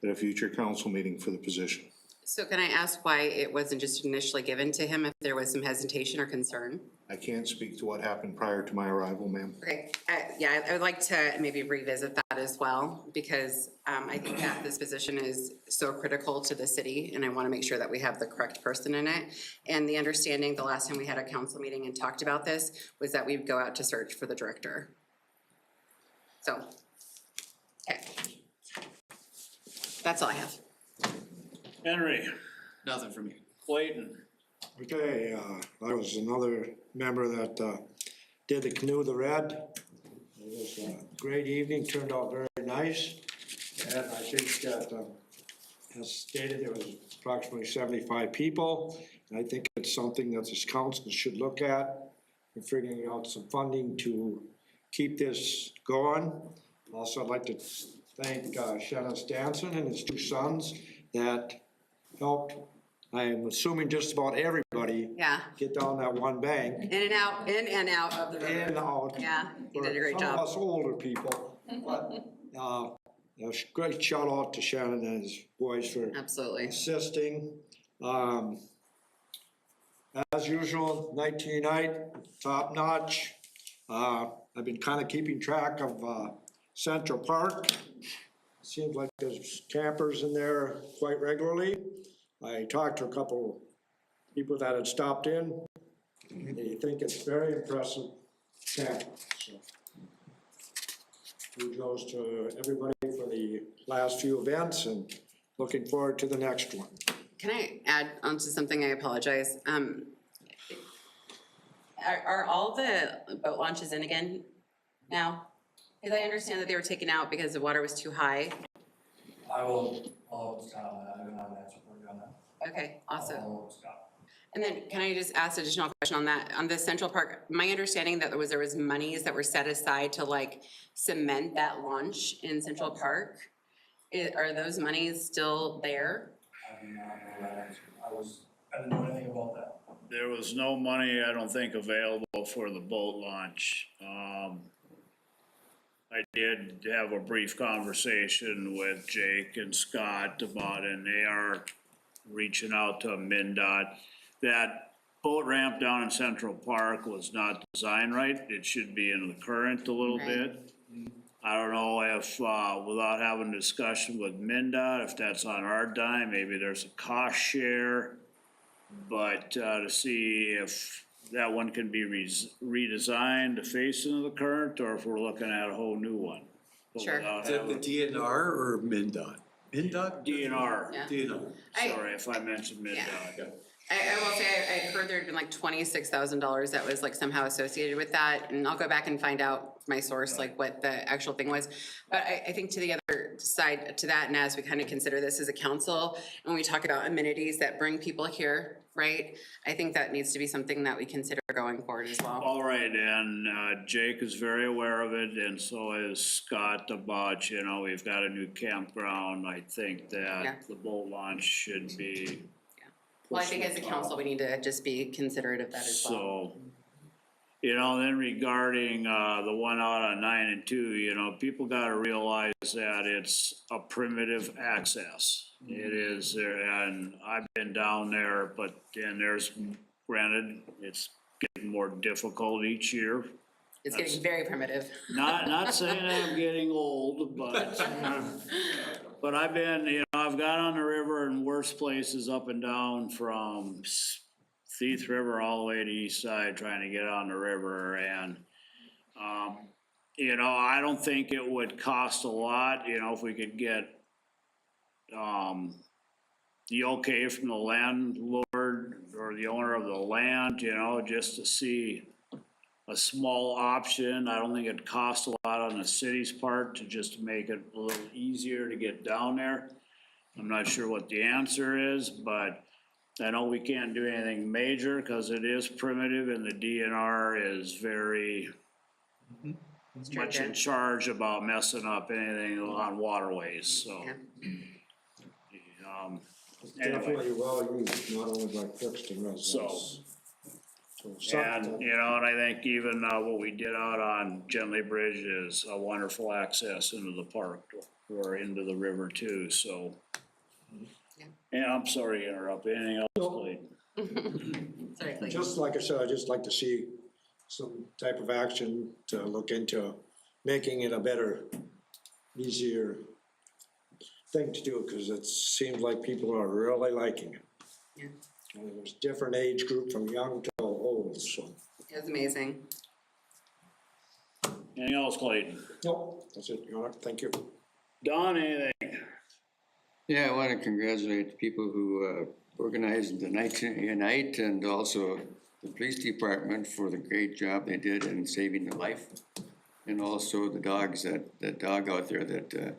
at a future council meeting for the position. So can I ask why it wasn't just initially given to him, if there was some hesitation or concern? I can't speak to what happened prior to my arrival, ma'am. Okay, yeah, I would like to maybe revisit that as well, because I think that this position is so critical to the city, and I want to make sure that we have the correct person in it. And the understanding, the last time we had a council meeting and talked about this, was that we would go out to search for the director. So, okay. That's all I have. Henry. Nothing for me. Clayton. Okay, I was another member that did the Canoe the Red. It was a great evening, turned out very nice. And I think that, as stated, there was approximately 75 people. And I think it's something that this council should look at in figuring out some funding to keep this going. Also, I'd like to thank Shannon Stanson and his two sons that helped I'm assuming just about everybody Yeah, get down that one bank. in and out, in and out of the river. In and out. Yeah, you did a great Some job. of us older people, but, great shout out to Shannon and his boys for Absolutely. assisting. As usual, night to night, top notch. I've been kind of keeping track of Central Park. Seems like there's campers in there quite regularly. I talked to a couple people that had stopped in. They think it's very impressive camp. So, kudos to everybody for the last few events and looking forward to the next one. Can I add on to something? I apologize. Are all the boat launches in again now? Because I understand that they were taken out because the water was too high. I'll Scott on that. I don't have an answer for you on that. Okay, awesome. Scott. And then can I just ask an additional question on that? On the Central Park, my understanding that there was monies that were set aside to like cement that launch in Central Park. Are those monies still there? I do not know that answer. I didn't know anything about that. There was no money, I don't think, available for the boat launch. I did have a brief conversation with Jake and Scott about, and they are reaching out to MnDOT. That boat ramp down in Central Park was not designed right. It should be in the current a little bit. I don't know if, without having a discussion with MnDOT, if that's on our dime, maybe there's a cost share. But, to see if that one can be redesigned to face into the current, or if we're looking at a whole new one. But Sure. without Is it the having- DNR or MnDOT? MnDOT? DNR. Yeah. DNR. Sorry if I mentioned MnDOT. I will say, I heard there'd been like $26,000 that was like somehow associated with that, and I'll go back and find out my source, like what the actual thing was. But I think to the other side to that, and as we kind of consider this as a council, and we talk about amenities that bring people here, right? I think that needs to be something that we consider going forward as well. All right, and Jake is very aware of it, and so is Scott about, you know, we've got a new campground. I think Yeah. that the boat launch should be. Well, I think as a council, we need to just be considerate of that as well. So, you know, then regarding the one out on 9 and 2, you know, people gotta realize that it's a primitive access. It is, and I've been down there, but then there's, granted, it's getting more difficult each year. It's getting very primitive. Not saying I'm getting old, but I've been, you know, I've got on the river in worse places up and down from Thief River all the way to East Side trying to get on the river, and you know, I don't think it would cost a lot, you know, if we could get the okay from the landlord or the owner of the land, you know, just to see a small option. I don't think it'd cost a lot on the city's part to just make it a little easier to get down there. I'm not sure what the answer is, but I know we can't do anything major because it is primitive and the DNR is very much in charge about messing up anything on waterways, so. Anyway. Definitely well used, not only by Crookston residents. And, you know, and I think even what we did out on Gently Bridge is a wonderful access into the park or into the river too, so. And I'm sorry to interrupt, anything else, Clayton? Sorry, Clayton. Just like I said, I'd just like to see some type of action to look into making it a better, easier thing to do, because it seems like people are really liking it. Yeah. And there's different age group from young to old, so. It was amazing. Anything else, Clayton? Nope, that's it, Your Honor, thank you. Don, anything? Yeah, I want to congratulate the people who organized the night night and also the police department for the great job they did in saving the life. And also the dogs, that dog out there that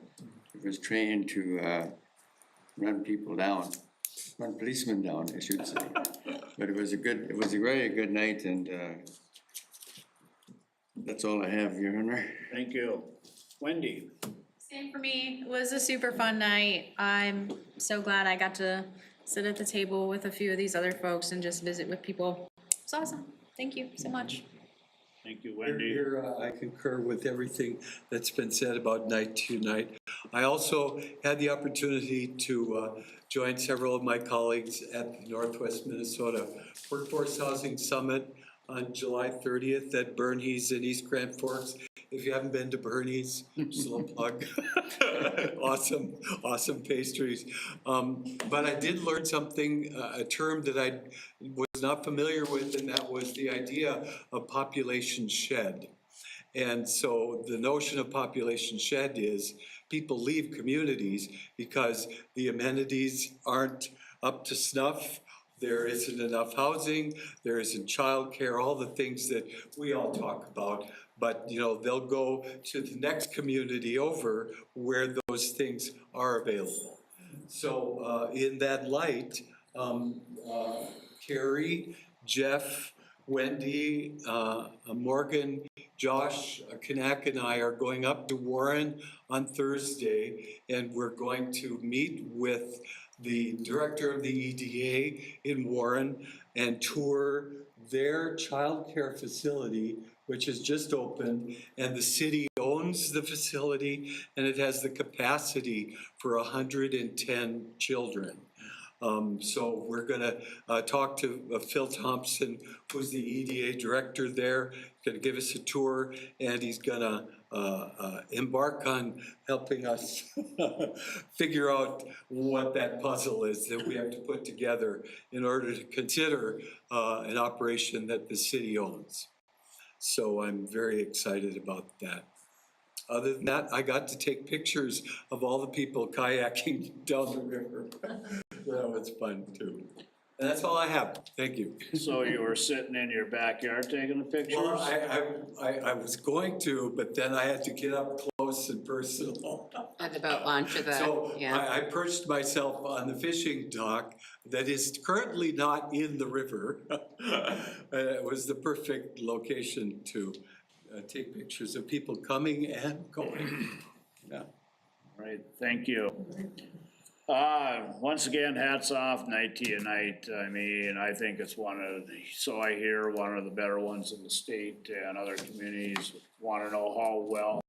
was trained to run people down, run policemen down, I should say. But it was a very good night, and that's all I have, Your Honor. Thank you. Wendy? Same for me. It was a super fun night. I'm so glad I got to sit at the table with a few of these other folks and just visit with people. It's awesome. Thank you so much. Thank you, Wendy. Here, I concur with everything that's been said about Night to Night. I also had the opportunity to join several of my colleagues at the Northwest Minnesota Workforce Housing Summit on July 30th at Bernie's in East Grand Forks. If you haven't been to Bernie's, just a little plug. Awesome pastries. But I did learn something, a term that I was not familiar with, and that was the idea of population shed. And so the notion of population shed is people leave communities because the amenities aren't up to snuff. There isn't enough housing, there isn't childcare, all the things that we all talk about. But, you know, they'll go to the next community over where those things are available. So in that light, Carrie, Jeff, Wendy, Morgan, Josh, Kanak, and I are going up to Warren on Thursday, and we're going to meet with the director of the EDA in Warren and tour their child care facility, which has just opened, and the city owns the facility, and it has the capacity for 110 children. So we're gonna talk to Phil Thompson, who's the EDA director there, gonna give us a tour, and he's gonna embark on helping us figure out what that puzzle is that we have to put together in order to consider an operation that the city owns. So I'm very excited about that. Other than that, I got to take pictures of all the people kayaking down the river. That was fun too. And that's all I have. Thank you. So you were sitting in your backyard taking the pictures? Well, I was going to, but then I had to get up close and personal. At the boat launch of the, So yeah. I perched myself on the fishing dock that is currently not in the river. It was the perfect location to take pictures of people coming and going. Yeah. All right, thank you. Once again, hats off, Night to Unite. I mean, I think it's one of the, so I hear, one of the better ones in the state, and other communities want to know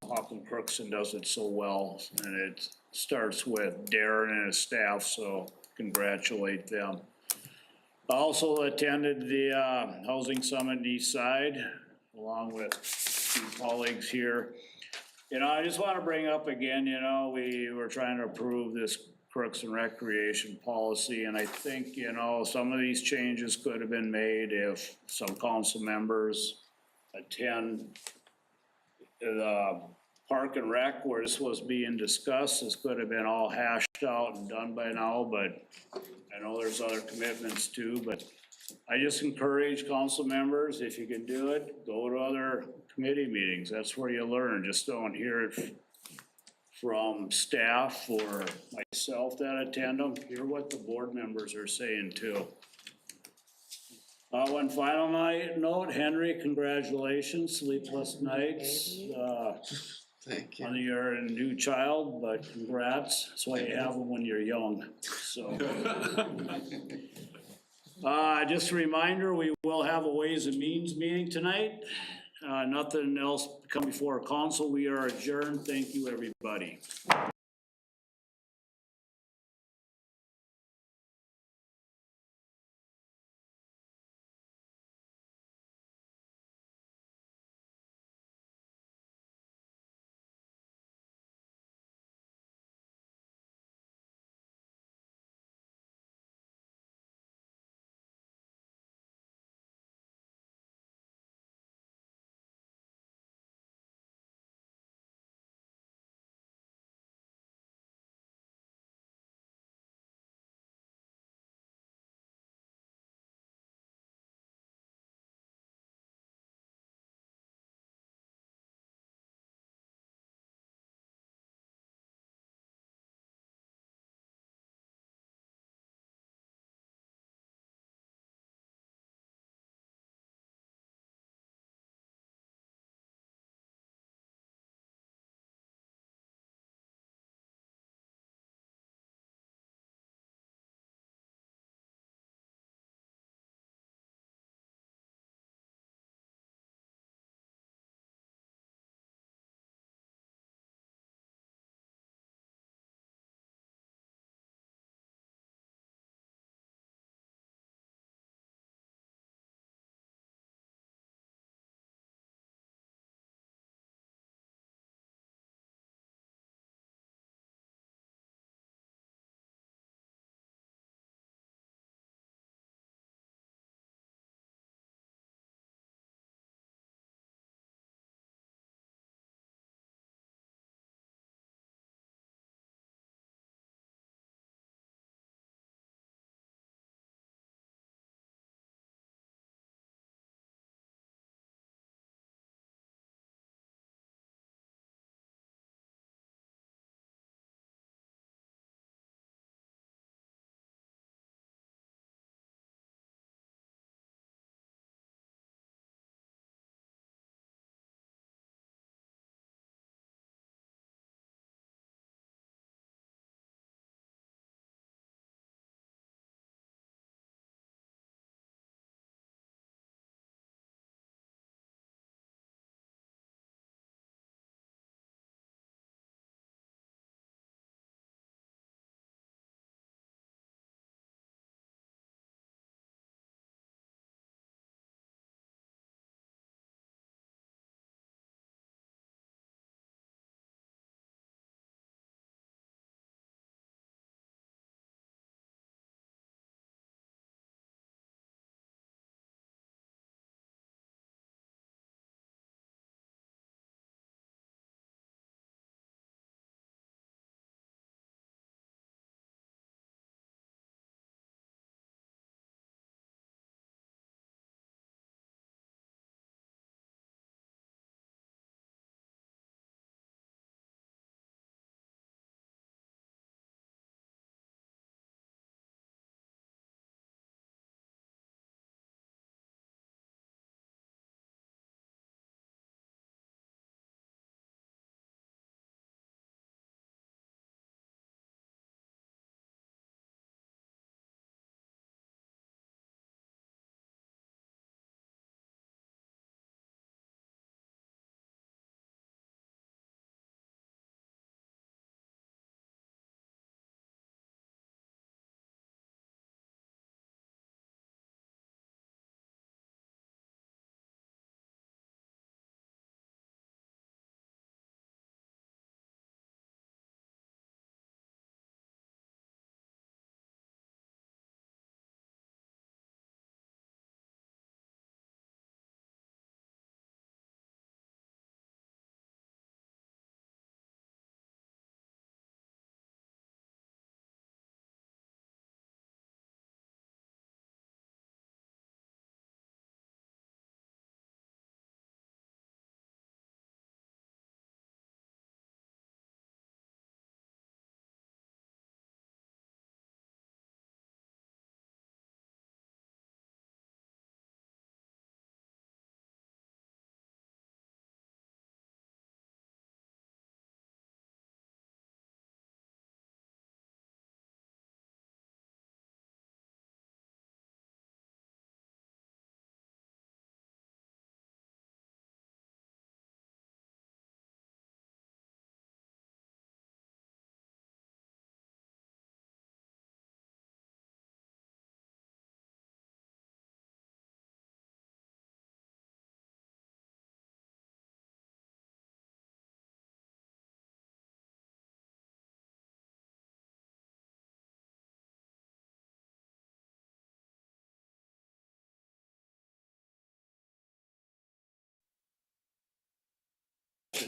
how come Crookston does it so well. And it starts with Darren and his staff, so congratulate them. Also attended the Housing Summit East Side, along with two colleagues here. You know, I just want to bring up again, you know, we were trying to approve this Crookston recreation policy, and I think, you know, some of these changes could have been made if some council members attend the Park and Rec where this was being discussed. This could have been all hashed out and done by now, but I know there's other commitments too, but I just encourage council members, if you can do it, go to other committee meetings. That's where you learn. Just don't hear it from staff or myself that attend them. Hear what the board members are saying too. One final note, Henry, congratulations, sleepless nights. Thank you. On your new child, but congrats. That's why you have them when you're young, so. Just a reminder, we will have a Ways and Means meeting tonight. Nothing else come before council. We are adjourned. Thank you, everybody.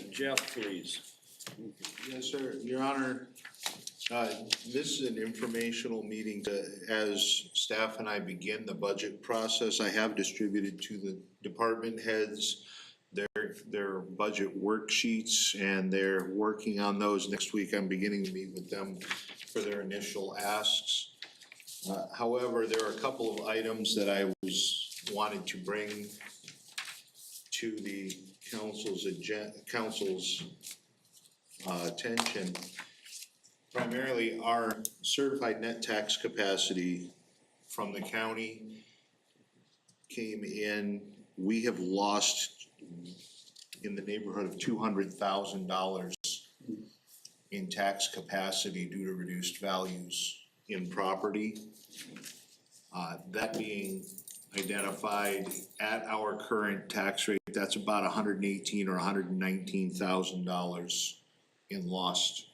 Jeff, please. Yes, sir. Your Honor, this is an informational meeting as staff and I begin the budget process. I have distributed to the department heads their budget worksheets, and they're working on those. Next week, I'm beginning to meet with them for their initial asks. However, there are a couple of items that I wanted to bring to the council's attention. Primarily, our certified net tax capacity from the county came in. We have lost in the neighborhood of $200,000 in tax capacity due to reduced values in property. That being identified at our current tax rate, that's about $118,000 or $119,000 in lost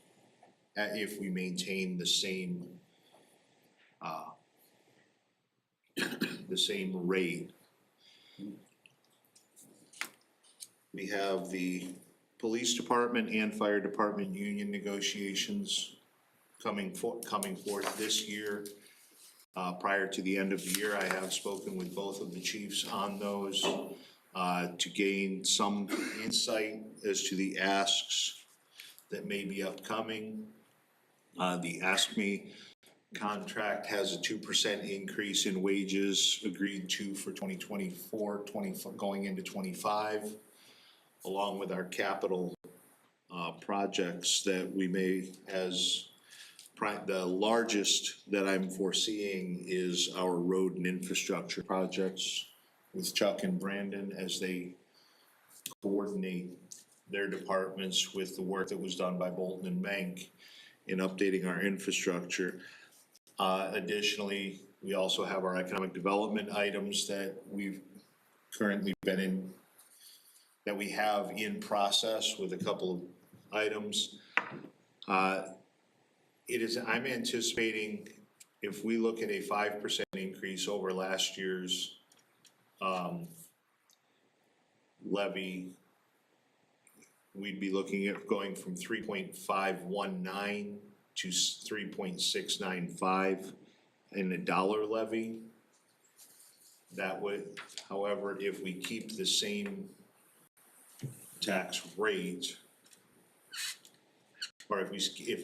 if we maintain the same rate. We have the police department and fire department union negotiations coming forth this year. Prior to the end of the year, I have spoken with both of the chiefs on those to gain some insight as to the asks that may be upcoming. The Ask Me contract has a 2% increase in wages agreed to for 2024, going into 25, along with our capital projects that we may, the largest that I'm foreseeing is our road and infrastructure projects with Chuck and Brandon as they coordinate their departments with the work that was done by Bolton and Mank in updating our infrastructure. Additionally, we also have our economic development items that we've currently that we have in process with a couple of items. I'm anticipating if we look at a 5% increase over last year's levy, we'd be looking at going from 3.519 to 3.695 in a dollar levy. That would, however, if we keep the same tax rate, or if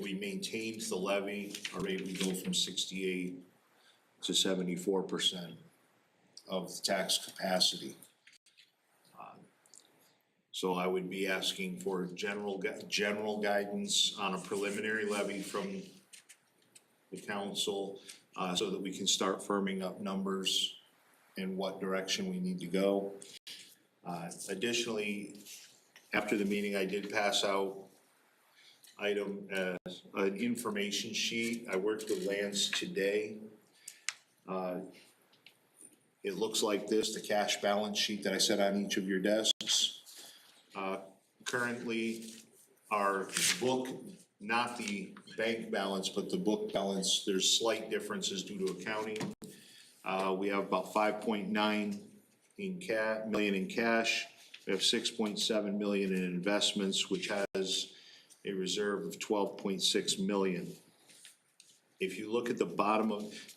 we maintained the levy, our rate would go from 68 to 74% of the tax capacity. So I would be asking for general guidance on a preliminary levy from the council, so that we can start firming up numbers and what direction we need to go. Additionally, after the meeting, I did pass out an information sheet. I worked with Lance today. It looks like this, the cash balance sheet that I set on each of your desks. Currently, our book, not the bank balance, but the book balance, there's slight differences due to accounting. We have about 5.9 million in cash. We have 6.7 million in investments, which has a reserve of 12.6 million. If you look at the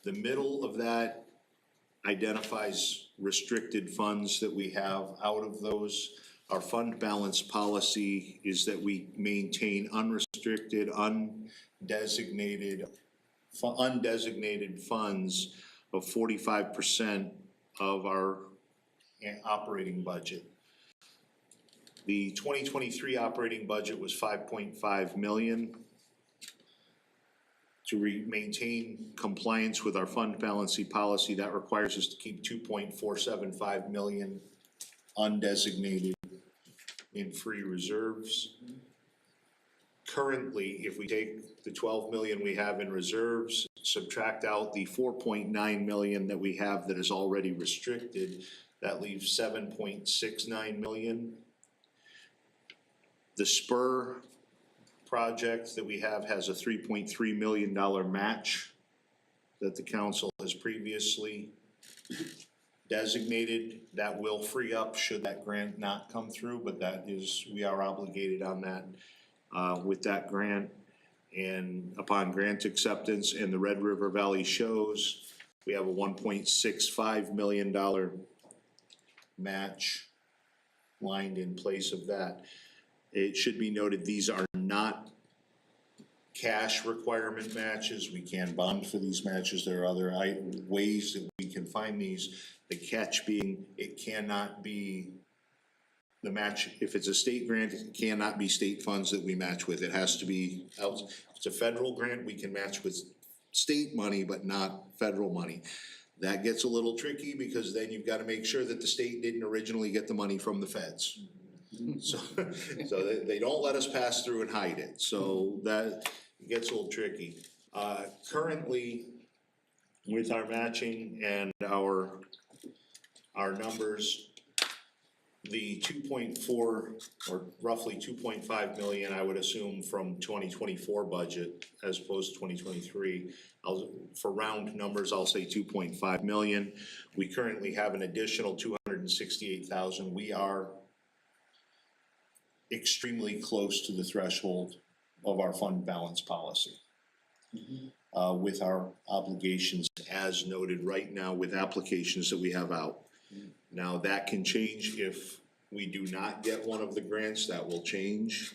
the middle of that identifies restricted funds that we have. Out of those, our fund balance policy is that we maintain unrestricted, undesignated funds of 45% of our operating budget. The 2023 operating budget was 5.5 million. To maintain compliance with our fund balance policy, that requires us to keep 2.475 million undesignated in free reserves. Currently, if we take the 12 million we have in reserves, subtract out the 4.9 million that we have that is already restricted, that leaves 7.69 million. The Spur project that we have has a $3.3 million match that the council has previously designated. That will free up should that grant not come through, but that is, we are obligated on that, with that grant. And upon grant acceptance and the Red River Valley shows, we have a $1.65 million match lined in place of that. It should be noted, these are not cash requirement matches. We can bond for these matches. There are other ways that we can find these. The catch being, it cannot be the match, if it's a state grant, it cannot be state funds that we match with. It has to be, if it's a federal grant, we can match with state money, but not federal money. That gets a little tricky because then you've got to make sure that the state didn't originally get the money from the feds. So they don't let us pass through and hide it. So that gets a little tricky. Currently, with our matching and our numbers, the 2.4 or roughly 2.5 million, I would assume from 2024 budget as opposed to 2023. For round numbers, I'll say 2.5 million. We currently have an additional 268,000. We are extremely close to the threshold of our fund balance policy. With our obligations as noted right now with applications that we have out. Now that can change if we do not get one of the grants, that will change.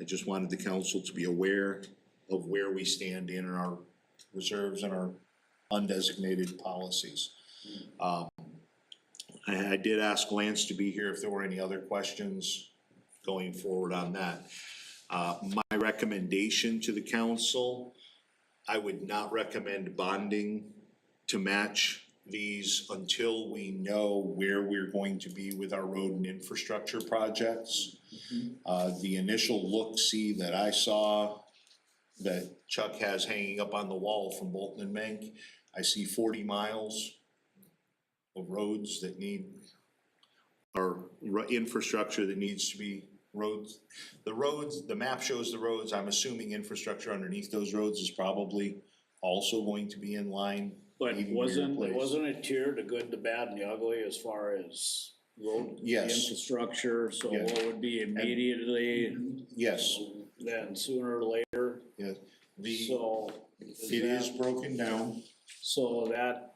I just wanted the council to be aware of where we stand in our reserves and our undesignated policies. I did ask Lance to be here if there were any other questions going forward on that. My recommendation to the council, I would not recommend bonding to match these until we know where we're going to be with our road and infrastructure projects. The initial look-see that I saw that Chuck has hanging up on the wall from Bolton and Menk, I see 40 miles of roads that need, or infrastructure that needs to be roads. The map shows the roads. I'm assuming infrastructure underneath those roads is probably also going to be in line. But wasn't it tiered, the good, the bad, and the ugly as far as road infrastructure? So what would be immediately? Yes. Then sooner or later? Yes. So. It is broken down. So that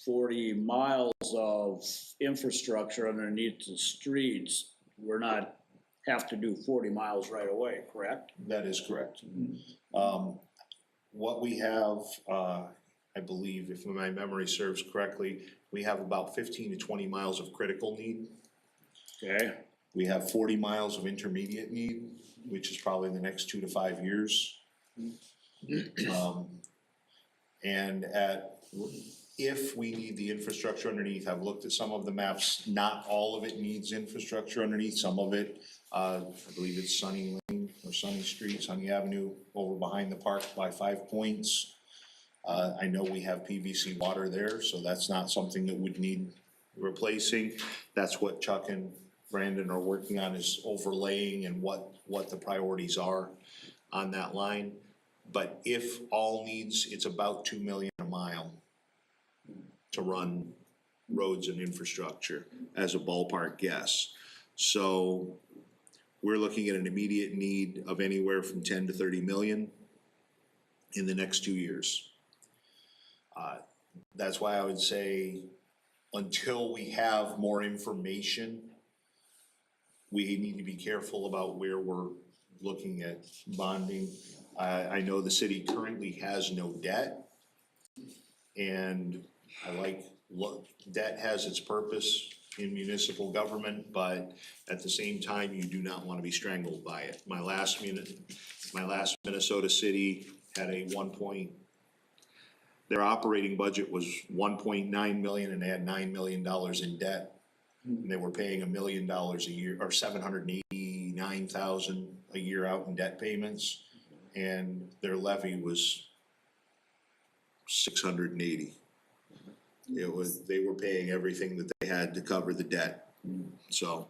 40 miles of infrastructure underneath the streets, we're not have to do 40 miles right away, correct? That is correct. What we have, I believe, if my memory serves correctly, we have about 15 to 20 miles of critical need. Okay. We have 40 miles of intermediate need, which is probably the next 2 to 5 years. And if we need the infrastructure underneath, I've looked at some of the maps, not all of it needs infrastructure underneath, some of it, I believe it's Sunny Lane or Sunny Street, Sunny Avenue, over behind the park by 5 Points. I know we have PVC water there, so that's not something that would need replacing. That's what Chuck and Brandon are working on, is overlaying and what the priorities are on that line. But if all needs, it's about 2 million a mile to run roads and infrastructure as a ballpark guess. So we're looking at an immediate need of anywhere from 10 to 30 million in the next 2 years. That's why I would say until we have more information, we need to be careful about where we're looking at bonding. I know the city currently has no debt, and debt has its purpose in municipal government, but at the same time, you do not want to be strangled by it. My last Minnesota city had their operating budget was 1.9 million, and they had $9 million in debt. And they were paying $1 million a year, or 789,000 a year out in debt payments, and their levy was 680. They were paying everything that they had to cover the debt. So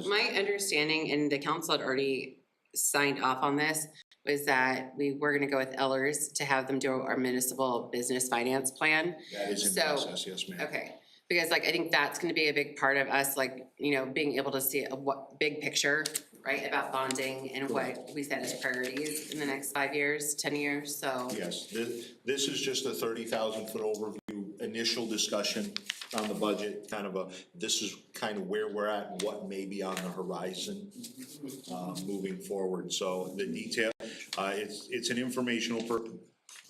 my understanding, and the council had already signed off on this, was that we were gonna go with Ellers to have them do our municipal business finance plan. That is in process, yes, ma'am. Okay, Because like, I think that's gonna be a big part of us, like, you know, being able to see what, big picture, right, about bonding and what we set as priorities in the next 5 years, 10 years, so. Yes, this is just a 30,000-foot overview, initial discussion on the budget, kind of this is kind of where we're at and what may be on the horizon, moving forward. So the detail, it's an informational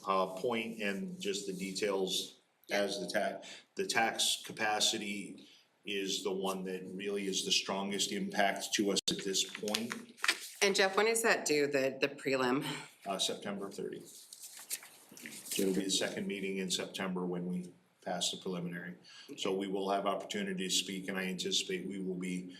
point, and just the details as the tax capacity is the one that really is the strongest impact to us at this point. And Jeff, when is that due, the prelim? September 30th. It'll be the second meeting in September when we pass the preliminary. So we will have opportunity to speak, and I anticipate we will be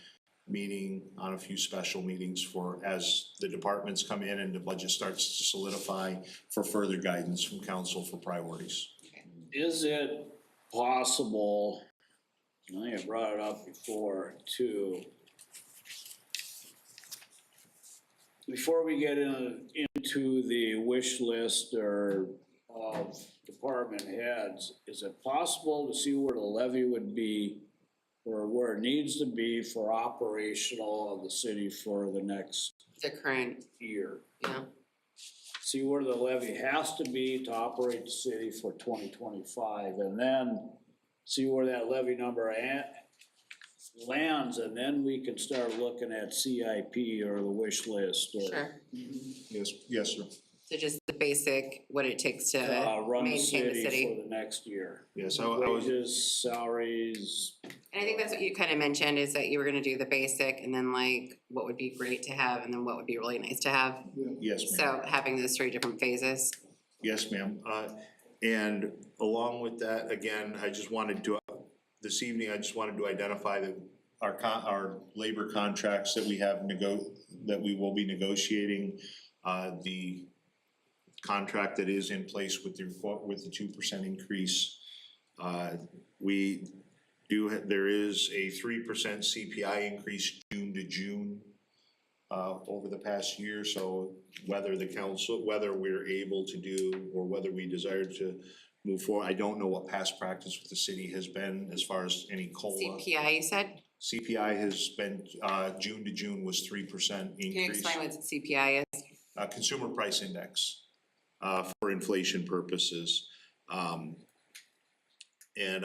meeting on a few special meetings for, as the departments come in and the budget starts to solidify, for further guidance from council for priorities. Is it possible, I think I brought it up before too, before we get into the wish list or of department heads, is it possible to see where the levy would be, or where it needs to be for operational of the city for the next The current, year? yeah. See where the levy has to be to operate the city for 2025, and then see where that levy number lands, and then we can start looking at CIP or the wish list or. Sure. Yes, sir. So just the basic, what it takes to Run the maintain the city city. for the next year. Yes, I was. Wages, salaries. And I think that's what you kind of mentioned, is that you were gonna do the basic, and then like, what would be great to have, and then what would be really nice to have. Yes, ma'am. So having those 3 different phases. Yes, ma'am. And along with that, again, I just wanted to, this evening, I just wanted to identify that our labor contracts that we have that we will be negotiating, the contract that is in place with the 2% increase. There is a 3% CPI increase June to June, over the past year. So whether we're able to do, or whether we desire to move forward, I don't know what past practice with the city has been as far as any COLA. CPI, you said? CPI has been, June to June was 3% increase. Can you explain what CPI is? Consumer price index, for inflation purposes. And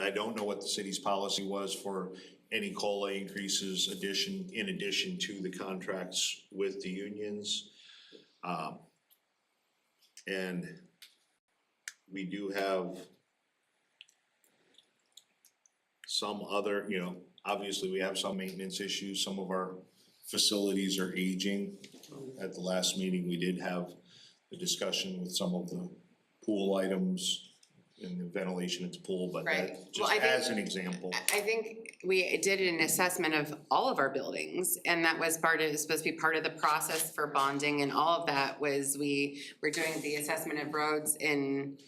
I don't know what the city's policy was for any COLA increases in addition to the contracts with the unions. And we do have some other, obviously we have some maintenance issues. Some of our facilities are aging. At the last meeting, we did have a discussion with some of the pool items and the ventilation at the pool, but Right. that Well, just I think- as an example. I think we did an assessment of all of our buildings, and that was supposed to be part of the process for bonding, and all of that was, we were doing the assessment of roads and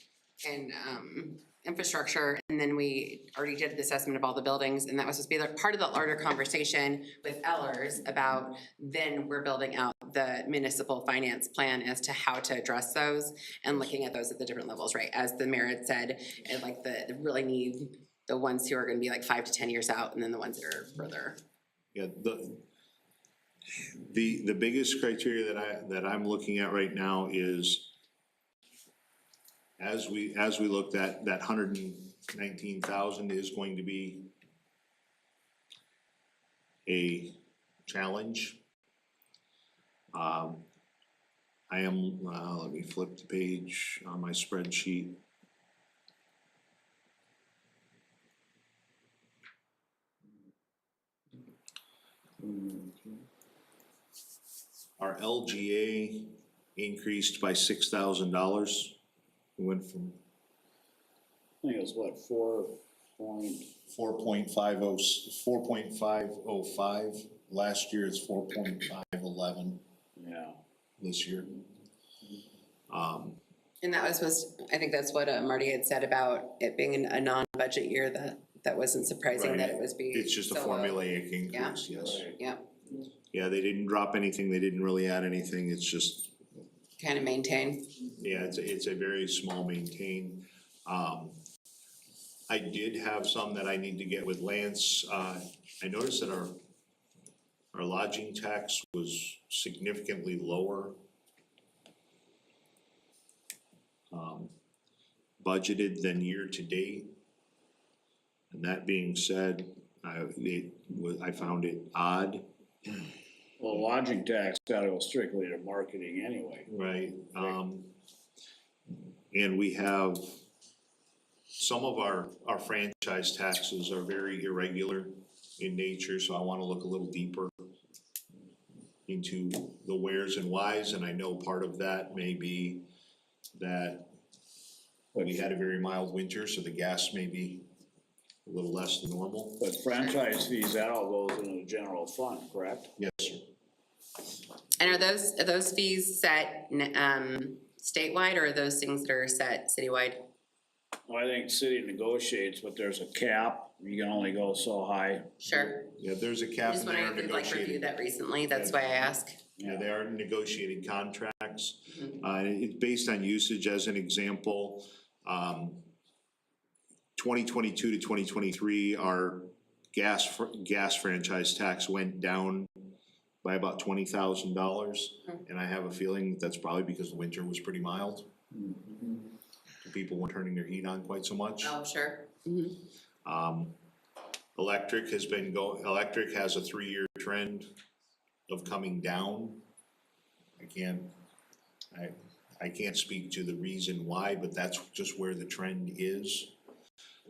infrastructure, and then we already did the assessment of all the buildings, and that was supposed to be like part of the larger conversation with Ellers about, then we're building out the municipal finance plan as to how to address those, and looking at those at the different levels, right? As the mayor had said, and like the really need, the ones who are gonna be like 5 to 10 years out, and then the ones that are further. Yeah, the biggest criteria that I'm looking at right now is, as we looked at, that 119,000 is going to be a challenge. Let me flip the page on my spreadsheet. Our LGA increased by $6,000. We went from, I think it was what, 4.505. Last year it's 4.511 yeah. this year. And that was supposed, I think that's what Marty had said about it being a non-budget year, that wasn't surprising that it was being It's just a so low. formulaic increase, yes. Yeah, Yeah, they didn't drop anything, they didn't really add anything, it's just, kind of maintain. yeah, it's a very small maintain. I did have some that I need to get with Lance. I noticed that our lodging tax was significantly lower budgeted than year to date. And that being said, I found it odd. Well, lodging tax gotta go strictly to marketing anyway. Right, and we have, some of our franchise taxes are very irregular in nature, so I wanna look a little deeper into the wheres and whys, and I know part of that may be that we had a very mild winter, so the gas may be a little less than normal. But franchise fees, that all goes into the general fund, correct? Yes, sir. And are those fees set, statewide, or are those things that are set citywide? Well, I think city negotiates, but there's a cap, you can only go so high. Sure. Yeah, there's a cap Just and they are wondering if we've like reviewed negotiated. that recently, that's why I ask. Yeah, they are negotiated contracts. It's based on usage, as an example. 2022 to 2023, our gas franchise tax went down by about $20,000. And I have a feeling that's probably because the winter was pretty mild. People weren't turning their heat on quite so much. Oh, sure. Electric has a 3-year trend of coming down. I can't speak to the reason why, but that's just where the trend is.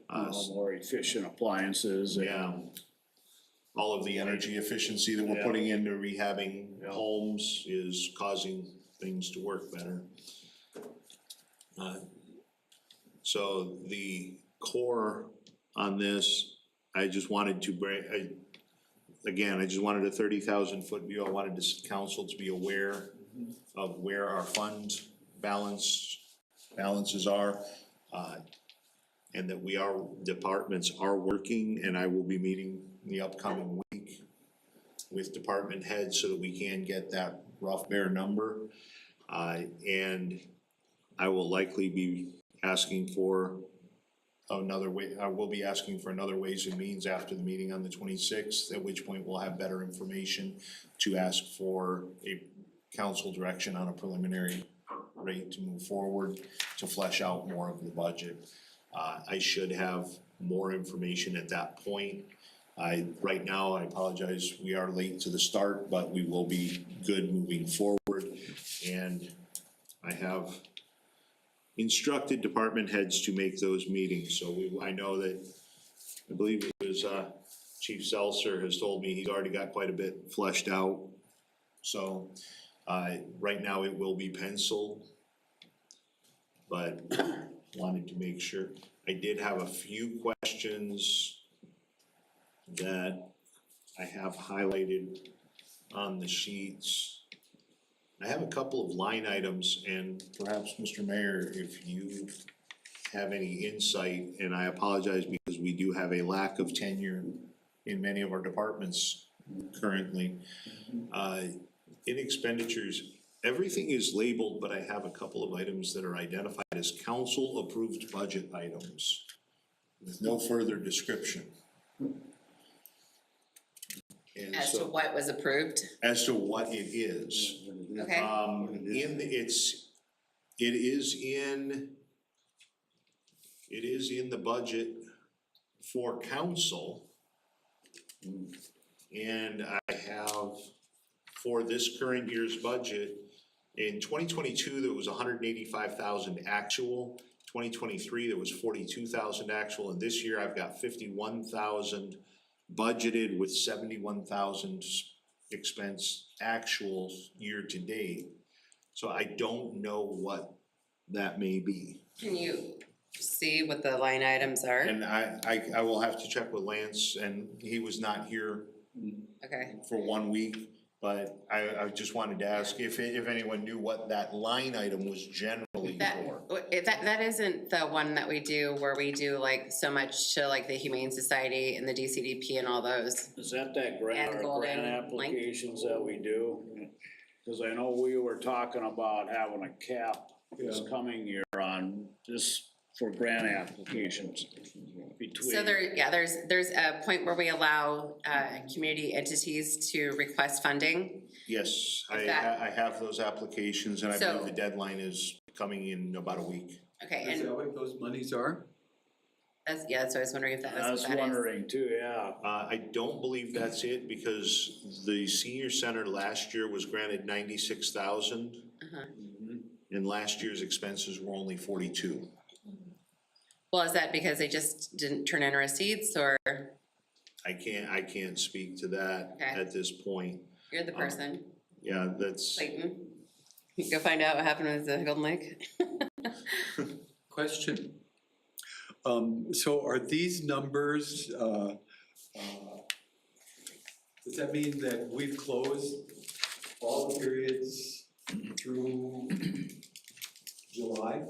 More efficient appliances. Yeah. All of the energy efficiency that we're putting into rehabbing homes is causing things to work better. So the core on this, I just wanted to bring, I just wanted a 30,000-foot view. I wanted this council to be aware of where our fund balances are, and that departments are working, and I will be meeting the upcoming week with department heads so that we can get that rough bare number. And I will likely be asking for another Ways and Means after the meeting on the 26th, at which point we'll have better information to ask for a council direction on a preliminary rate to move forward, to flesh out more of the budget. I should have more information at that point. Right now, I apologize, we are late to the start, but we will be good moving forward. And I have instructed department heads to make those meetings, so I know that, I believe it was, Chief Seltzer has told me he's already got quite a bit fleshed out. So, right now it will be penciled, but wanted to make sure. I did have a few questions that I have highlighted on the sheets. I have a couple of line items, and perhaps, Mr. Mayor, if you have any insight, and I apologize because we do have a lack of tenure in many of our departments currently. In expenditures, everything is labeled, but I have a couple of items that are identified as council-approved budget items with no further description. And As to so, what was approved? as to what it is. Okay. It is in the budget for council. And I have, for this current year's budget, in 2022, there was 185,000 actual. 2023, there was 42,000 actual, and this year I've got 51,000 budgeted with 71,000 expense actual year to date. So I don't know what that may be. Can you see what the line items are? And I will have to check with Lance, and he was not here Okay. for 1 week. But I just wanted to ask if anyone knew what that line item was generally for. That isn't the one that we do where we do like so much to like the Humane Society and the DCDP and all those. Is that grant, And our Golden grant Link? applications that we do? Cause I know we were talking about having a cap this coming year on this for grant applications between. So there's a point where we allow, community entities to request funding. Yes, I that- I have those applications, and I So- believe the deadline is coming in about a week. Okay, Is and that what those monies are? that's so I was wondering if that was I what was that is. wondering too, yeah. I don't believe that's it, because the senior center last year was granted 96,000. Uh-huh. And last year's expenses were only 42. Well, is that because they just didn't turn in receipts, or I can't speak to that Okay. at this point. you're the person, Yeah, that's, Clayton? You can go find out what happened with the Golden Lake. Question. So are these numbers, does that mean that we've closed all the periods through July?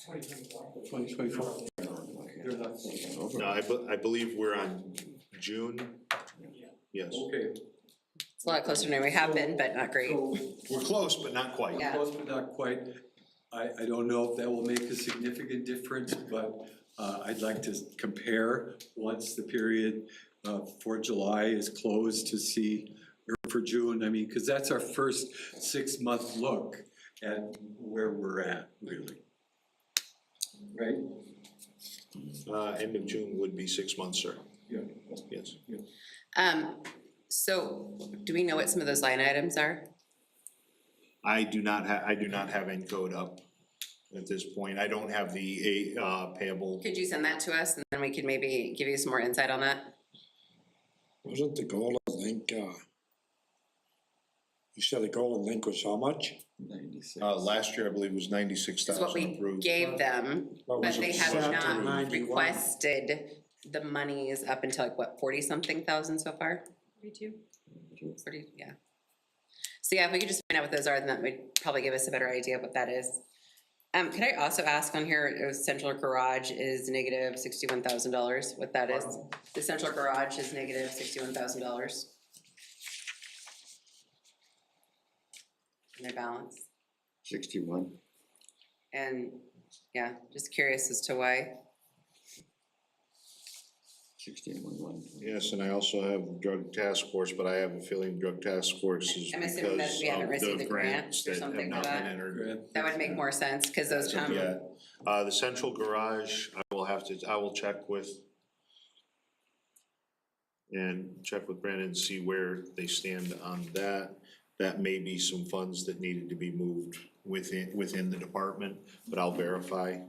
2024. They're not saying over. no, I believe we're on June. Yes, Okay. It's a lot closer than we have been, but not great. So we're close, but not quite. Yeah. close but not quite. I don't know if that will make a significant difference, but I'd like to compare once the period for July is closed to see, or for June, I mean, because that's our first 6-month look at where we're at, really. Right? End of June would be 6 months, sir. Yeah. Yes. So do we know what some of those line items are? I do not have Encode up at this point. I don't have the payable. Could you send that to us, and then we could maybe give you some more insight on that? Wasn't the Golden Link, you said the Golden Link was how much? 96. Last year, I believe, was Is 96,000 what we approved. gave them, What but was they it have set to not 91? requested the monies up until like, what, 40-something thousand so far? 42? 40, yeah. So yeah, if we could just find out what those are, then that would probably give us a better idea of what that is. Could I also ask on here, central garage is negative $61,000, what that is? The central garage is negative $61,000. In their balance. 61. And, yeah, just curious as to why. 61. Yes, and I also have drug task force, but I have a feeling drug task force is I'm assuming that because we haven't of received the a grant grants or that have something for not been that. entered. That would make more sense, cause those come, Yeah, the central garage, I will check with. And check with Brandon, and see where they stand on that. That may be some funds that needed to be moved within the department, but I'll verify.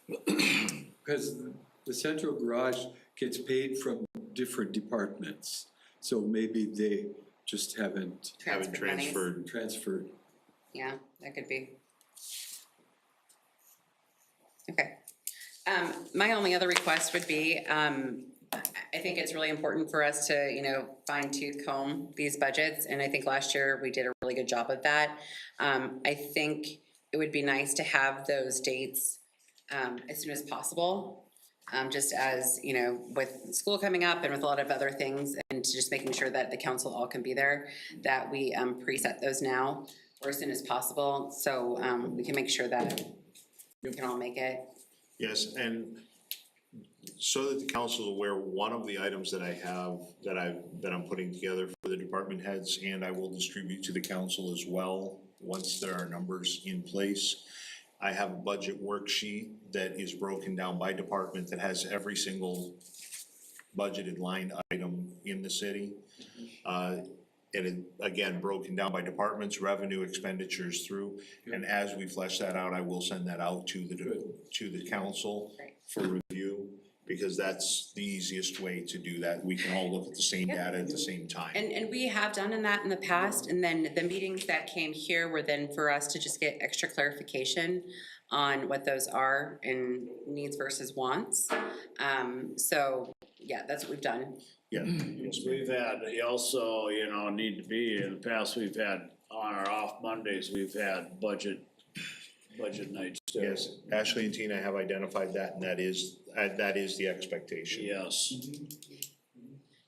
Because the central garage gets paid from different departments, so maybe they just haven't transferred. yeah, that could be. Okay. My only other request would be, I think it's really important for us to, fine tooth comb these budgets, and I think last year we did a really good job of that. I think it would be nice to have those dates, as soon as possible. Just as, with school coming up and with a lot of other things, and to just making sure that the council all can be there, that we, preset those now or as soon as possible, so, we can make sure that we can all make it. Yes, and so that the council is aware, one of the items that I have, that I'm putting together for the department heads, and I will distribute to the council as well, once there are numbers in place. I have a budget worksheet that is broken down by department that has every single budgeted line item in the city. And it, again, broken down by departments, revenue, expenditures through, and as we flesh that out, I will send that out to the council for review, because that's the easiest way to do that. We can all look at the same data at the same time. And we have done that in the past, and then the meetings that came here were then for us to just get extra clarification on what those are and needs versus wants. So, yeah, that's what we've done. Yeah. We've had, also, need to be, in the past, we've had, on our off Mondays, we've had budget nights too. Yes, Ashley and Tina have identified that, and that is the expectation. Yes.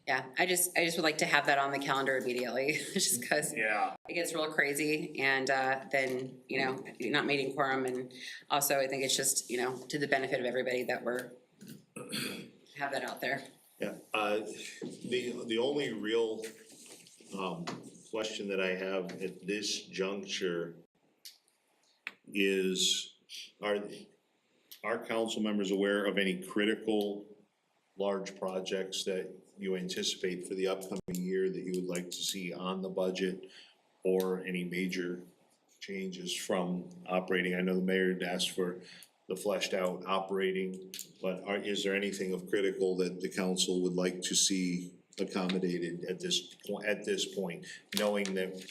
Yeah, I just would like to have that on the calendar immediately, just because Yeah. it gets real crazy, and then, you know, you're not meeting quorum, and also I think it's just, you know, to the benefit of everybody that we're, have that out there. Yeah, the only real, question that I have at this juncture is, are council members aware of any critical large projects that you anticipate for the upcoming year that you would like to see on the budget, or any major changes from operating? I know the mayor had asked for the fleshed out operating, but is there anything of critical that the council would like to see accommodated at this point, knowing that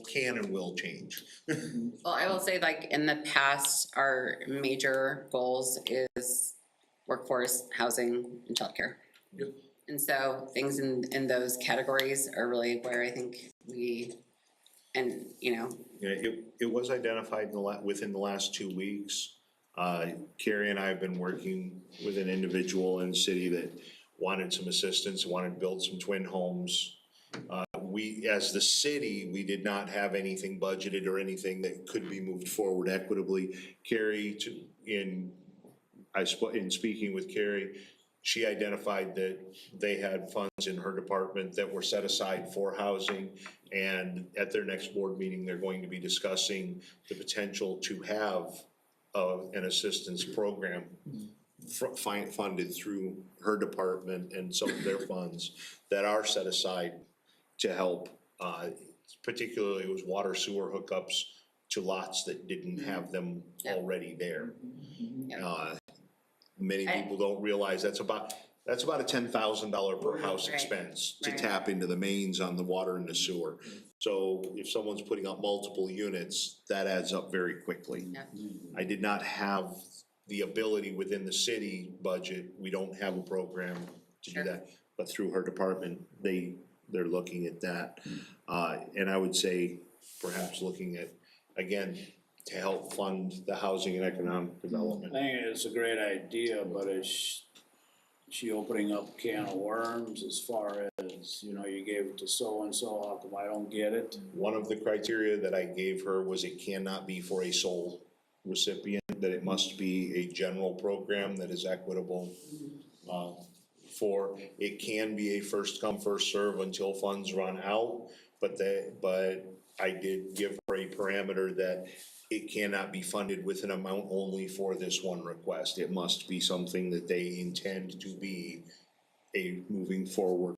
can and will change? Well, I will say, like, in the past, our major goals is workforce, housing, and childcare. Yep. And so things in those categories are really where I think we, and, you know. Yeah, it was identified within the last 2 weeks. Carrie and I have been working with an individual in the city that wanted some assistance, wanted to build some twin homes. We, as the city, we did not have anything budgeted or anything that could be moved forward equitably. Carrie, in speaking with Carrie, she identified that they had funds in her department that were set aside for housing, and at their next board meeting, they're going to be discussing the potential to have an assistance program funded through her department and some of their funds that are set aside to help, particularly it was water sewer hookups to lots that didn't have them already there. Many people don't realize that's about a $10,000 per house expense to tap into the mains on the water and the sewer. So if someone's putting up multiple units, that adds up very quickly. I did not have the ability within the city budget, we don't have a program to do that, but through her department, they're looking at that. And I would say perhaps looking at, again, to help fund the housing and economic development. I think it's a great idea, but is she opening up a can of worms as far as, you know, you gave it to so-and-so, how come I don't get it? One of the criteria that I gave her was it cannot be for a sole recipient, that it must be a general program that is equitable. It can be a first come, first serve until funds run out, but I did give her a parameter that it cannot be funded with an amount only for this one request. It must be something that they intend to be a moving forward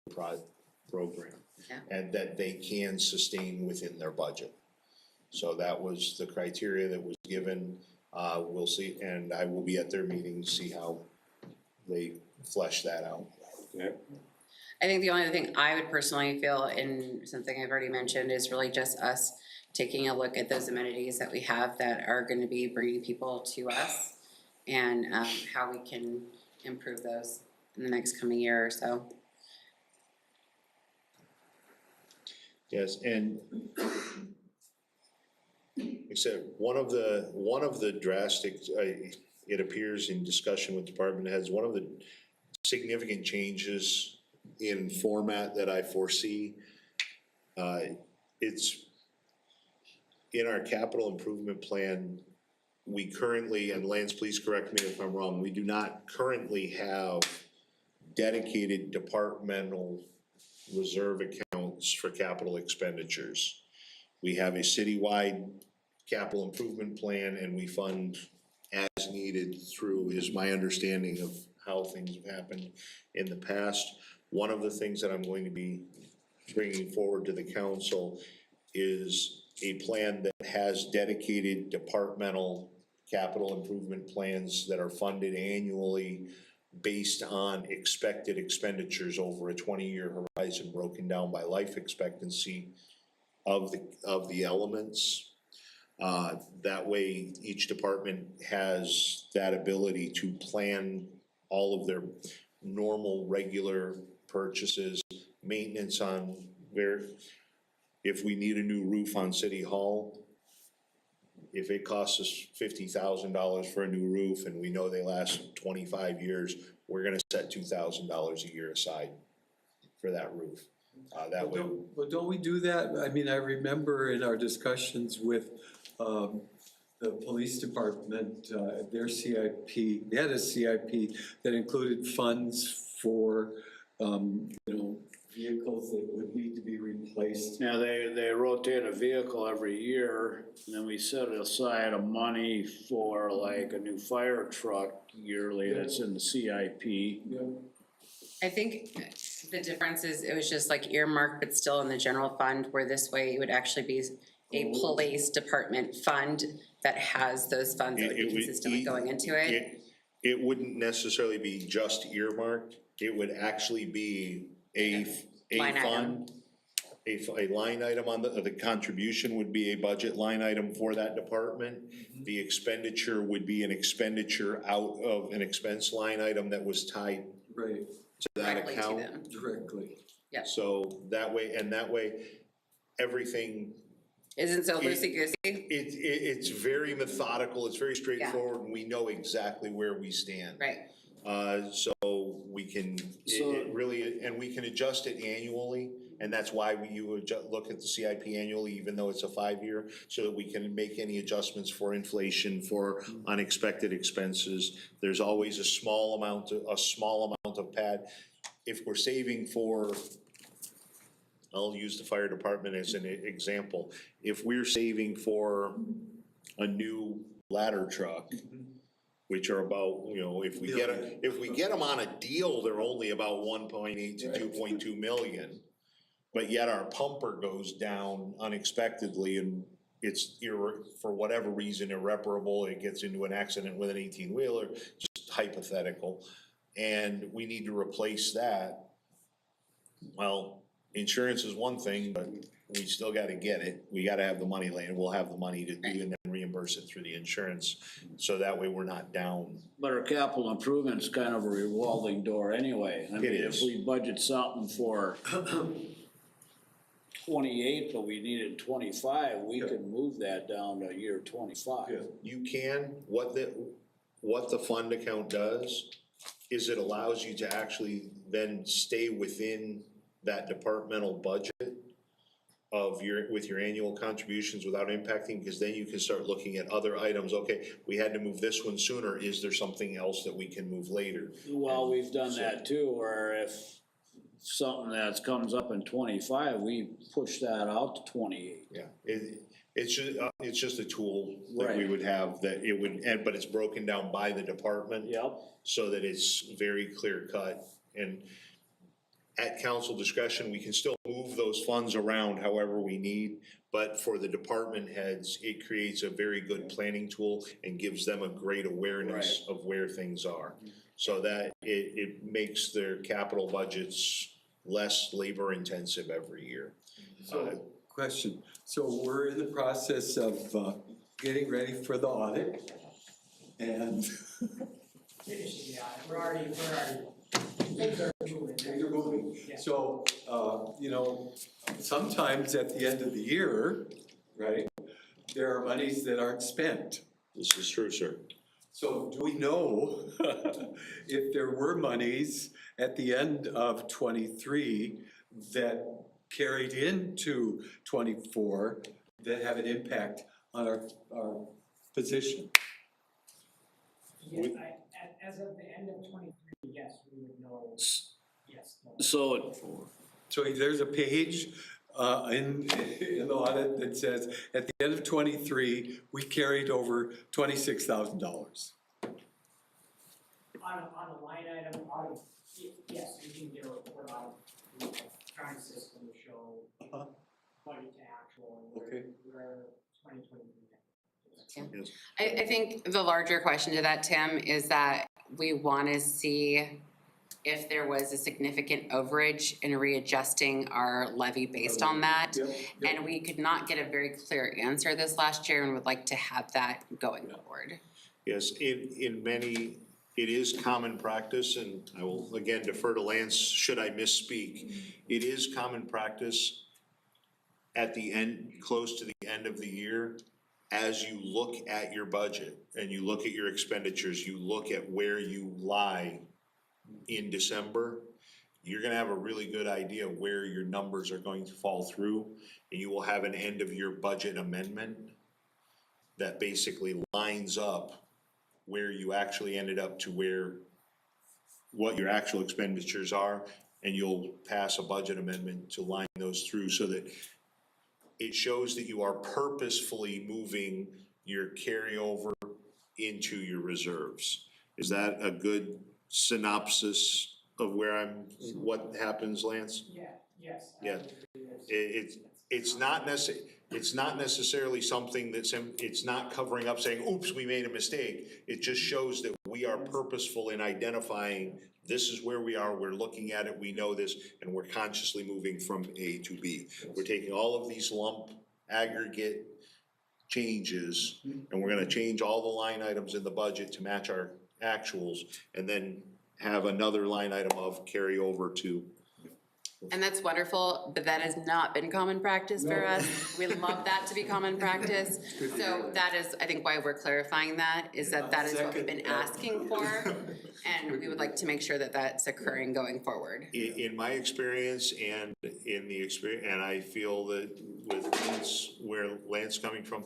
program, and that they can sustain within their budget. So that was the criteria that was given. We'll see, and I will be at their meeting to see how they flesh that out. Okay. I think the only other thing I would personally feel, and something I've already mentioned, is really just us taking a look at those amenities that we have that are gonna be bringing people to us, and how we can improve those in the next coming year or so. Yes, and like I said, one of the drastic, it appears in discussion with department heads, one of the significant changes in format that I foresee, it's in our capital improvement plan. We currently, and Lance, please correct me if I'm wrong, we do not currently have dedicated departmental reserve accounts for capital expenditures. We have a citywide capital improvement plan, and we fund as needed through, is my understanding of how things have happened in the past. One of the things that I'm going to be bringing forward to the council is a plan that has dedicated departmental capital improvement plans that are funded annually based on expected expenditures over a 20-year horizon, broken down by life expectancy of the elements. That way, each department has that ability to plan all of their normal, regular purchases, maintenance on if we need a new roof on City Hall, if it costs us $50,000 for a new roof and we know they last 25 years, we're gonna set $2,000 a year aside for that roof. That way, But don't we do that? I mean, I remember in our discussions with the police department, their CIP, they had a CIP that included funds for, vehicles that would need to be replaced. Yeah, they rotate a vehicle every year, and then we set aside a money for like a new fire truck yearly that's in the CIP. I think the difference is it was just like earmarked, but still in the general fund, where this way it would actually be a police department fund that has those funds that would be consistently going into it. it wouldn't necessarily be just earmarked, it would actually be a Line item. fund. A line item on the contribution would be a budget line item for that department. The expenditure would be an expenditure out of an expense line item that was tied Right. to that Directly to account. them. Directly. Yeah. So that way, everything, Isn't so loosey-goosey. it's very methodical, it's very straightforward, and we know exactly where we stand. Right. So we can, it really, and we can adjust it annually, and that's why you would look at the CIP annually, even though it's a 5-year, so that we can make any adjustments for inflation, for unexpected expenses. There's always a small amount of pad. If we're saving for, I'll use the fire department as an example. If we're saving for a new ladder truck, which are about, if we get them on a deal, they're only about 1.8 to 2.2 million. But yet our pumper goes down unexpectedly and it's for whatever reason irreparable, it gets into an accident with an 18-wheeler, just hypothetical. And we need to replace that. Well, insurance is one thing, but we still gotta get it. We gotta have the money later. We'll have the money to do and then reimburse it through the insurance. So that way we're not down. But our capital improvement's kind of a revolving door anyway. I mean, if we budget something for 28, but we needed 25, we can move that down to year 25. You can, what the fund account does is it allows you to actually then stay within that departmental budget with your annual contributions without impacting, because then you can start looking at other items. Okay, we had to move this one sooner. Is there something else that we can move later? Well, we've done that too, where if something that comes up in 25, we push that out to 28. Yeah, it's just a tool that we would have that it would, but it's broken down by the department. Yep. So that it's very clear cut, and at council discretion, we can still move those funds around however we need, but for the department heads, it creates a very good planning tool and gives them a great awareness of where things are. So that it makes their capital budgets less labor intensive every year. So, question, so we're in the process of getting ready for the audit, and Finishing the audit, we're already, things are moving. things are moving. So, sometimes at the end of the year, right, there are monies that aren't spent. This is true, sir. So do we know if there were monies at the end of 23 that carried into 24 that have an impact on our position? Yes, as of the end of 23, yes, we would know, yes. No. So there's a page in the audit that says, at the end of 23, we carried over $26,000. On a line item, yes, we can get a report out of the accounting system to show budget to actual and where 2023. Yeah. I think the larger question to that, Tim, is that we want to see if there was a significant overage in readjusting our levy based on that. And we could not get a very clear answer this last year and would like to have that going forward. Yes, in many, it is common practice, and I will again defer to Lance should I misspeak. It is common practice at the end, close to the end of the year, as you look at your budget and you look at your expenditures, you look at where you lie in December, you're gonna have a really good idea where your numbers are going to fall through, and you will have an end of year budget amendment that basically lines up where you actually ended up to what your actual expenditures are, and you'll pass a budget amendment to line those through so that it shows that you are purposefully moving your carryover into your reserves. Is that a good synopsis of what happens, Lance? Yeah, yes. Yeah. It's not necessarily something it's not covering up saying, oops, we made a mistake. It just shows that we are purposeful in identifying, this is where we are, we're looking at it, we know this, and we're consciously moving from A to B. We're taking all of these lump aggregate changes, and we're gonna change all the line items in the budget to match our actuals, and then have another line item of carryover to. And that's wonderful, but that has not been common practice for us. We love that to be common practice. So that is, I think, why we're clarifying that, is that is what we've been asking for. And we would like to make sure that that's occurring going forward. In my experience and in the experience, and I feel that with where Lance coming from,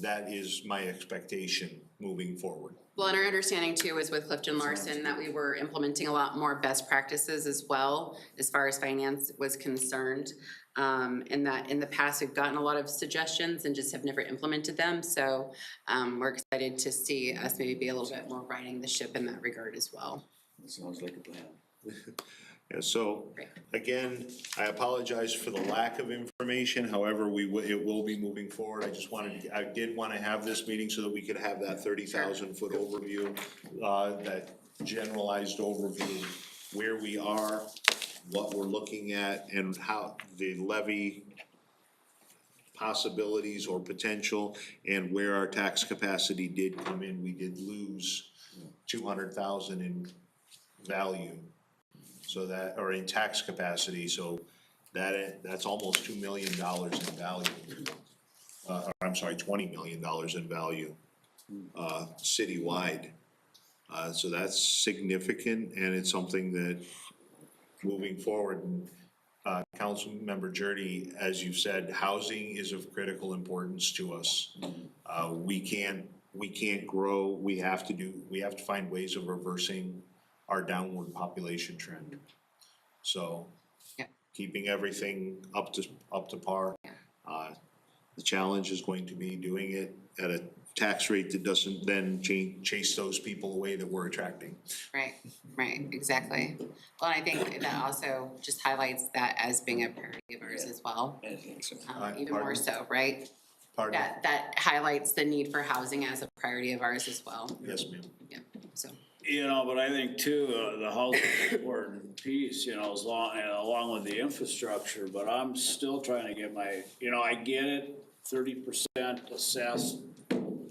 that is my expectation moving forward. Well, and our understanding too is with Clifton Larson that we were implementing a lot more best practices as well, as far as finance was concerned. And that in the past, we've gotten a lot of suggestions and just have never implemented them. So we're excited to see us maybe be a little bit more riding the ship in that regard as well. Sounds like a plan. Yeah, so, again, I apologize for the lack of information, however, it will be moving forward. I did wanna have this meeting so that we could have that 30,000-foot overview, that generalized overview, where we are, what we're looking at, and how the levy possibilities or potential, and where our tax capacity did come in. We did lose 200,000 in value. So that, or in tax capacity, so that's almost $2 million in value. I'm sorry, $20 million in value, citywide. So that's significant, and it's something that moving forward, Councilmember Jurdy, as you've said, housing is of critical importance to us. We can't grow, we have to find ways of reversing our downward population trend. So, keeping everything up to par. The challenge is going to be doing it at a tax rate that doesn't then chase those people away that we're attracting. Right, exactly. Well, I think that also just highlights that as being a priority of ours as well. Even more so, right? Pardon? That highlights the need for housing as a priority of ours as well. Yes, ma'am. Yeah, so. You know, but I think too, the housing is an important piece, you know, along with the infrastructure, but I'm still trying to get I get it, 30% assessed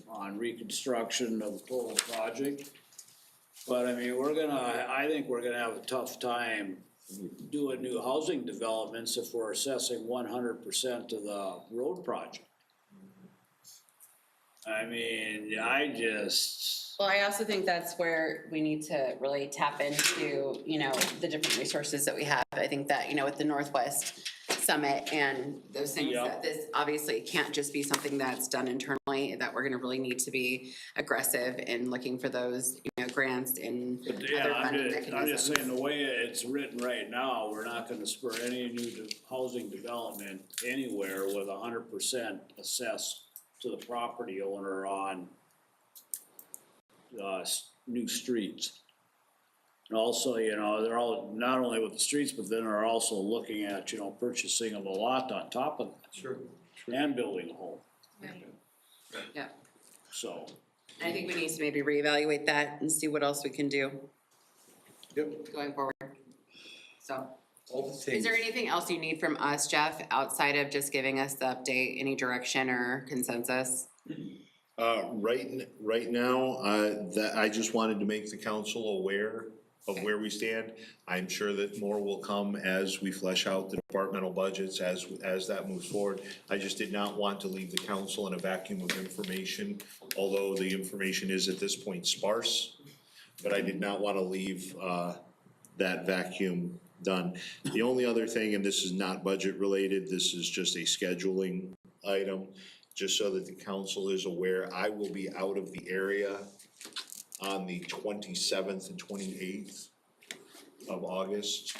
on reconstruction of the total project. But I mean, I think we're gonna have a tough time doing new housing developments if we're assessing 100% of the road project. I mean, Well, I also think that's where we need to really tap into, the different resources that we have. I think that, with the Northwest Summit and those things, that this obviously can't just be something that's done internally, that we're gonna really need to be aggressive in looking for those, grants and other funding mechanisms. I'm just saying, the way it's written right now, we're not gonna spur any new housing development anywhere with 100% assessed to the property owner on new streets. And also, they're all, not only with the streets, but then are also looking at, purchasing of a lot on top of that. Sure. And building a home, Yeah, so. I think we need to maybe reevaluate that and see what else we can do. Yep. Going forward. So, All the is things. there anything else you need from us, Jeff, outside of just giving us the update, any direction or consensus? Right now, that I just wanted to make the council aware of where we stand. I'm sure that more will come as we flesh out the departmental budgets as that moves forward. I just did not want to leave the council in a vacuum of information, although the information is at this point sparse. But I did not want to leave that vacuum done. The only other thing, and this is not budget related, this is just a scheduling item, just so that the council is aware, I will be out of the area on the 27th and 28th of August.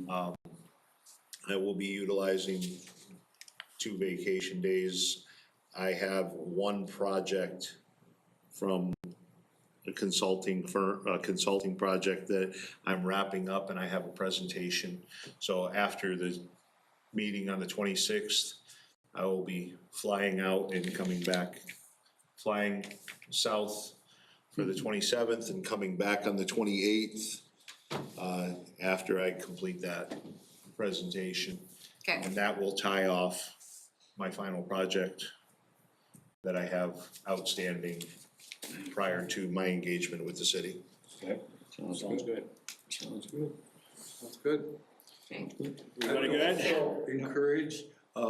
I will be utilizing 2 vacation days. I have one project from a consulting firm, a consulting project that I'm wrapping up, and I have a presentation. So after the meeting on the 26th, I will be flying out and coming back, flying south for the 27th and coming back on the 28th, after I complete that presentation. Okay. And that will tie off my final project that I have outstanding prior to my engagement with the city. Sounds good. Sounds good. That's good. Everybody good? Also encourage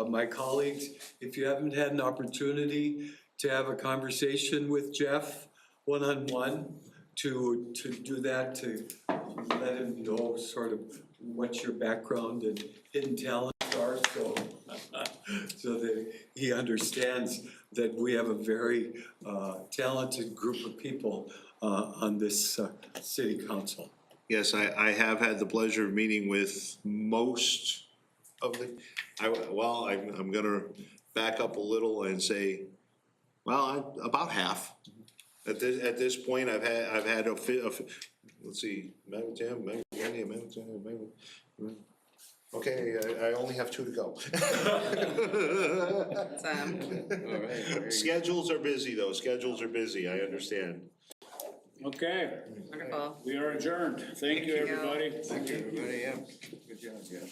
my colleagues, if you haven't had an opportunity to have a conversation with Jeff one-on-one, to do that, to let him know sort of what your background and hidden talents are, so that he understands that we have a very talented group of people on this city council. Yes, I have had the pleasure of meeting with most of the, I'm gonna back up a little and say, about half. At this point, I've had let's see, okay, I only have 2 to go. Schedules are busy, though, schedules are busy, I understand. Okay, Wonderful. we are adjourned. Thank you, everybody. Thank you, everybody, yeah. Good job, yeah.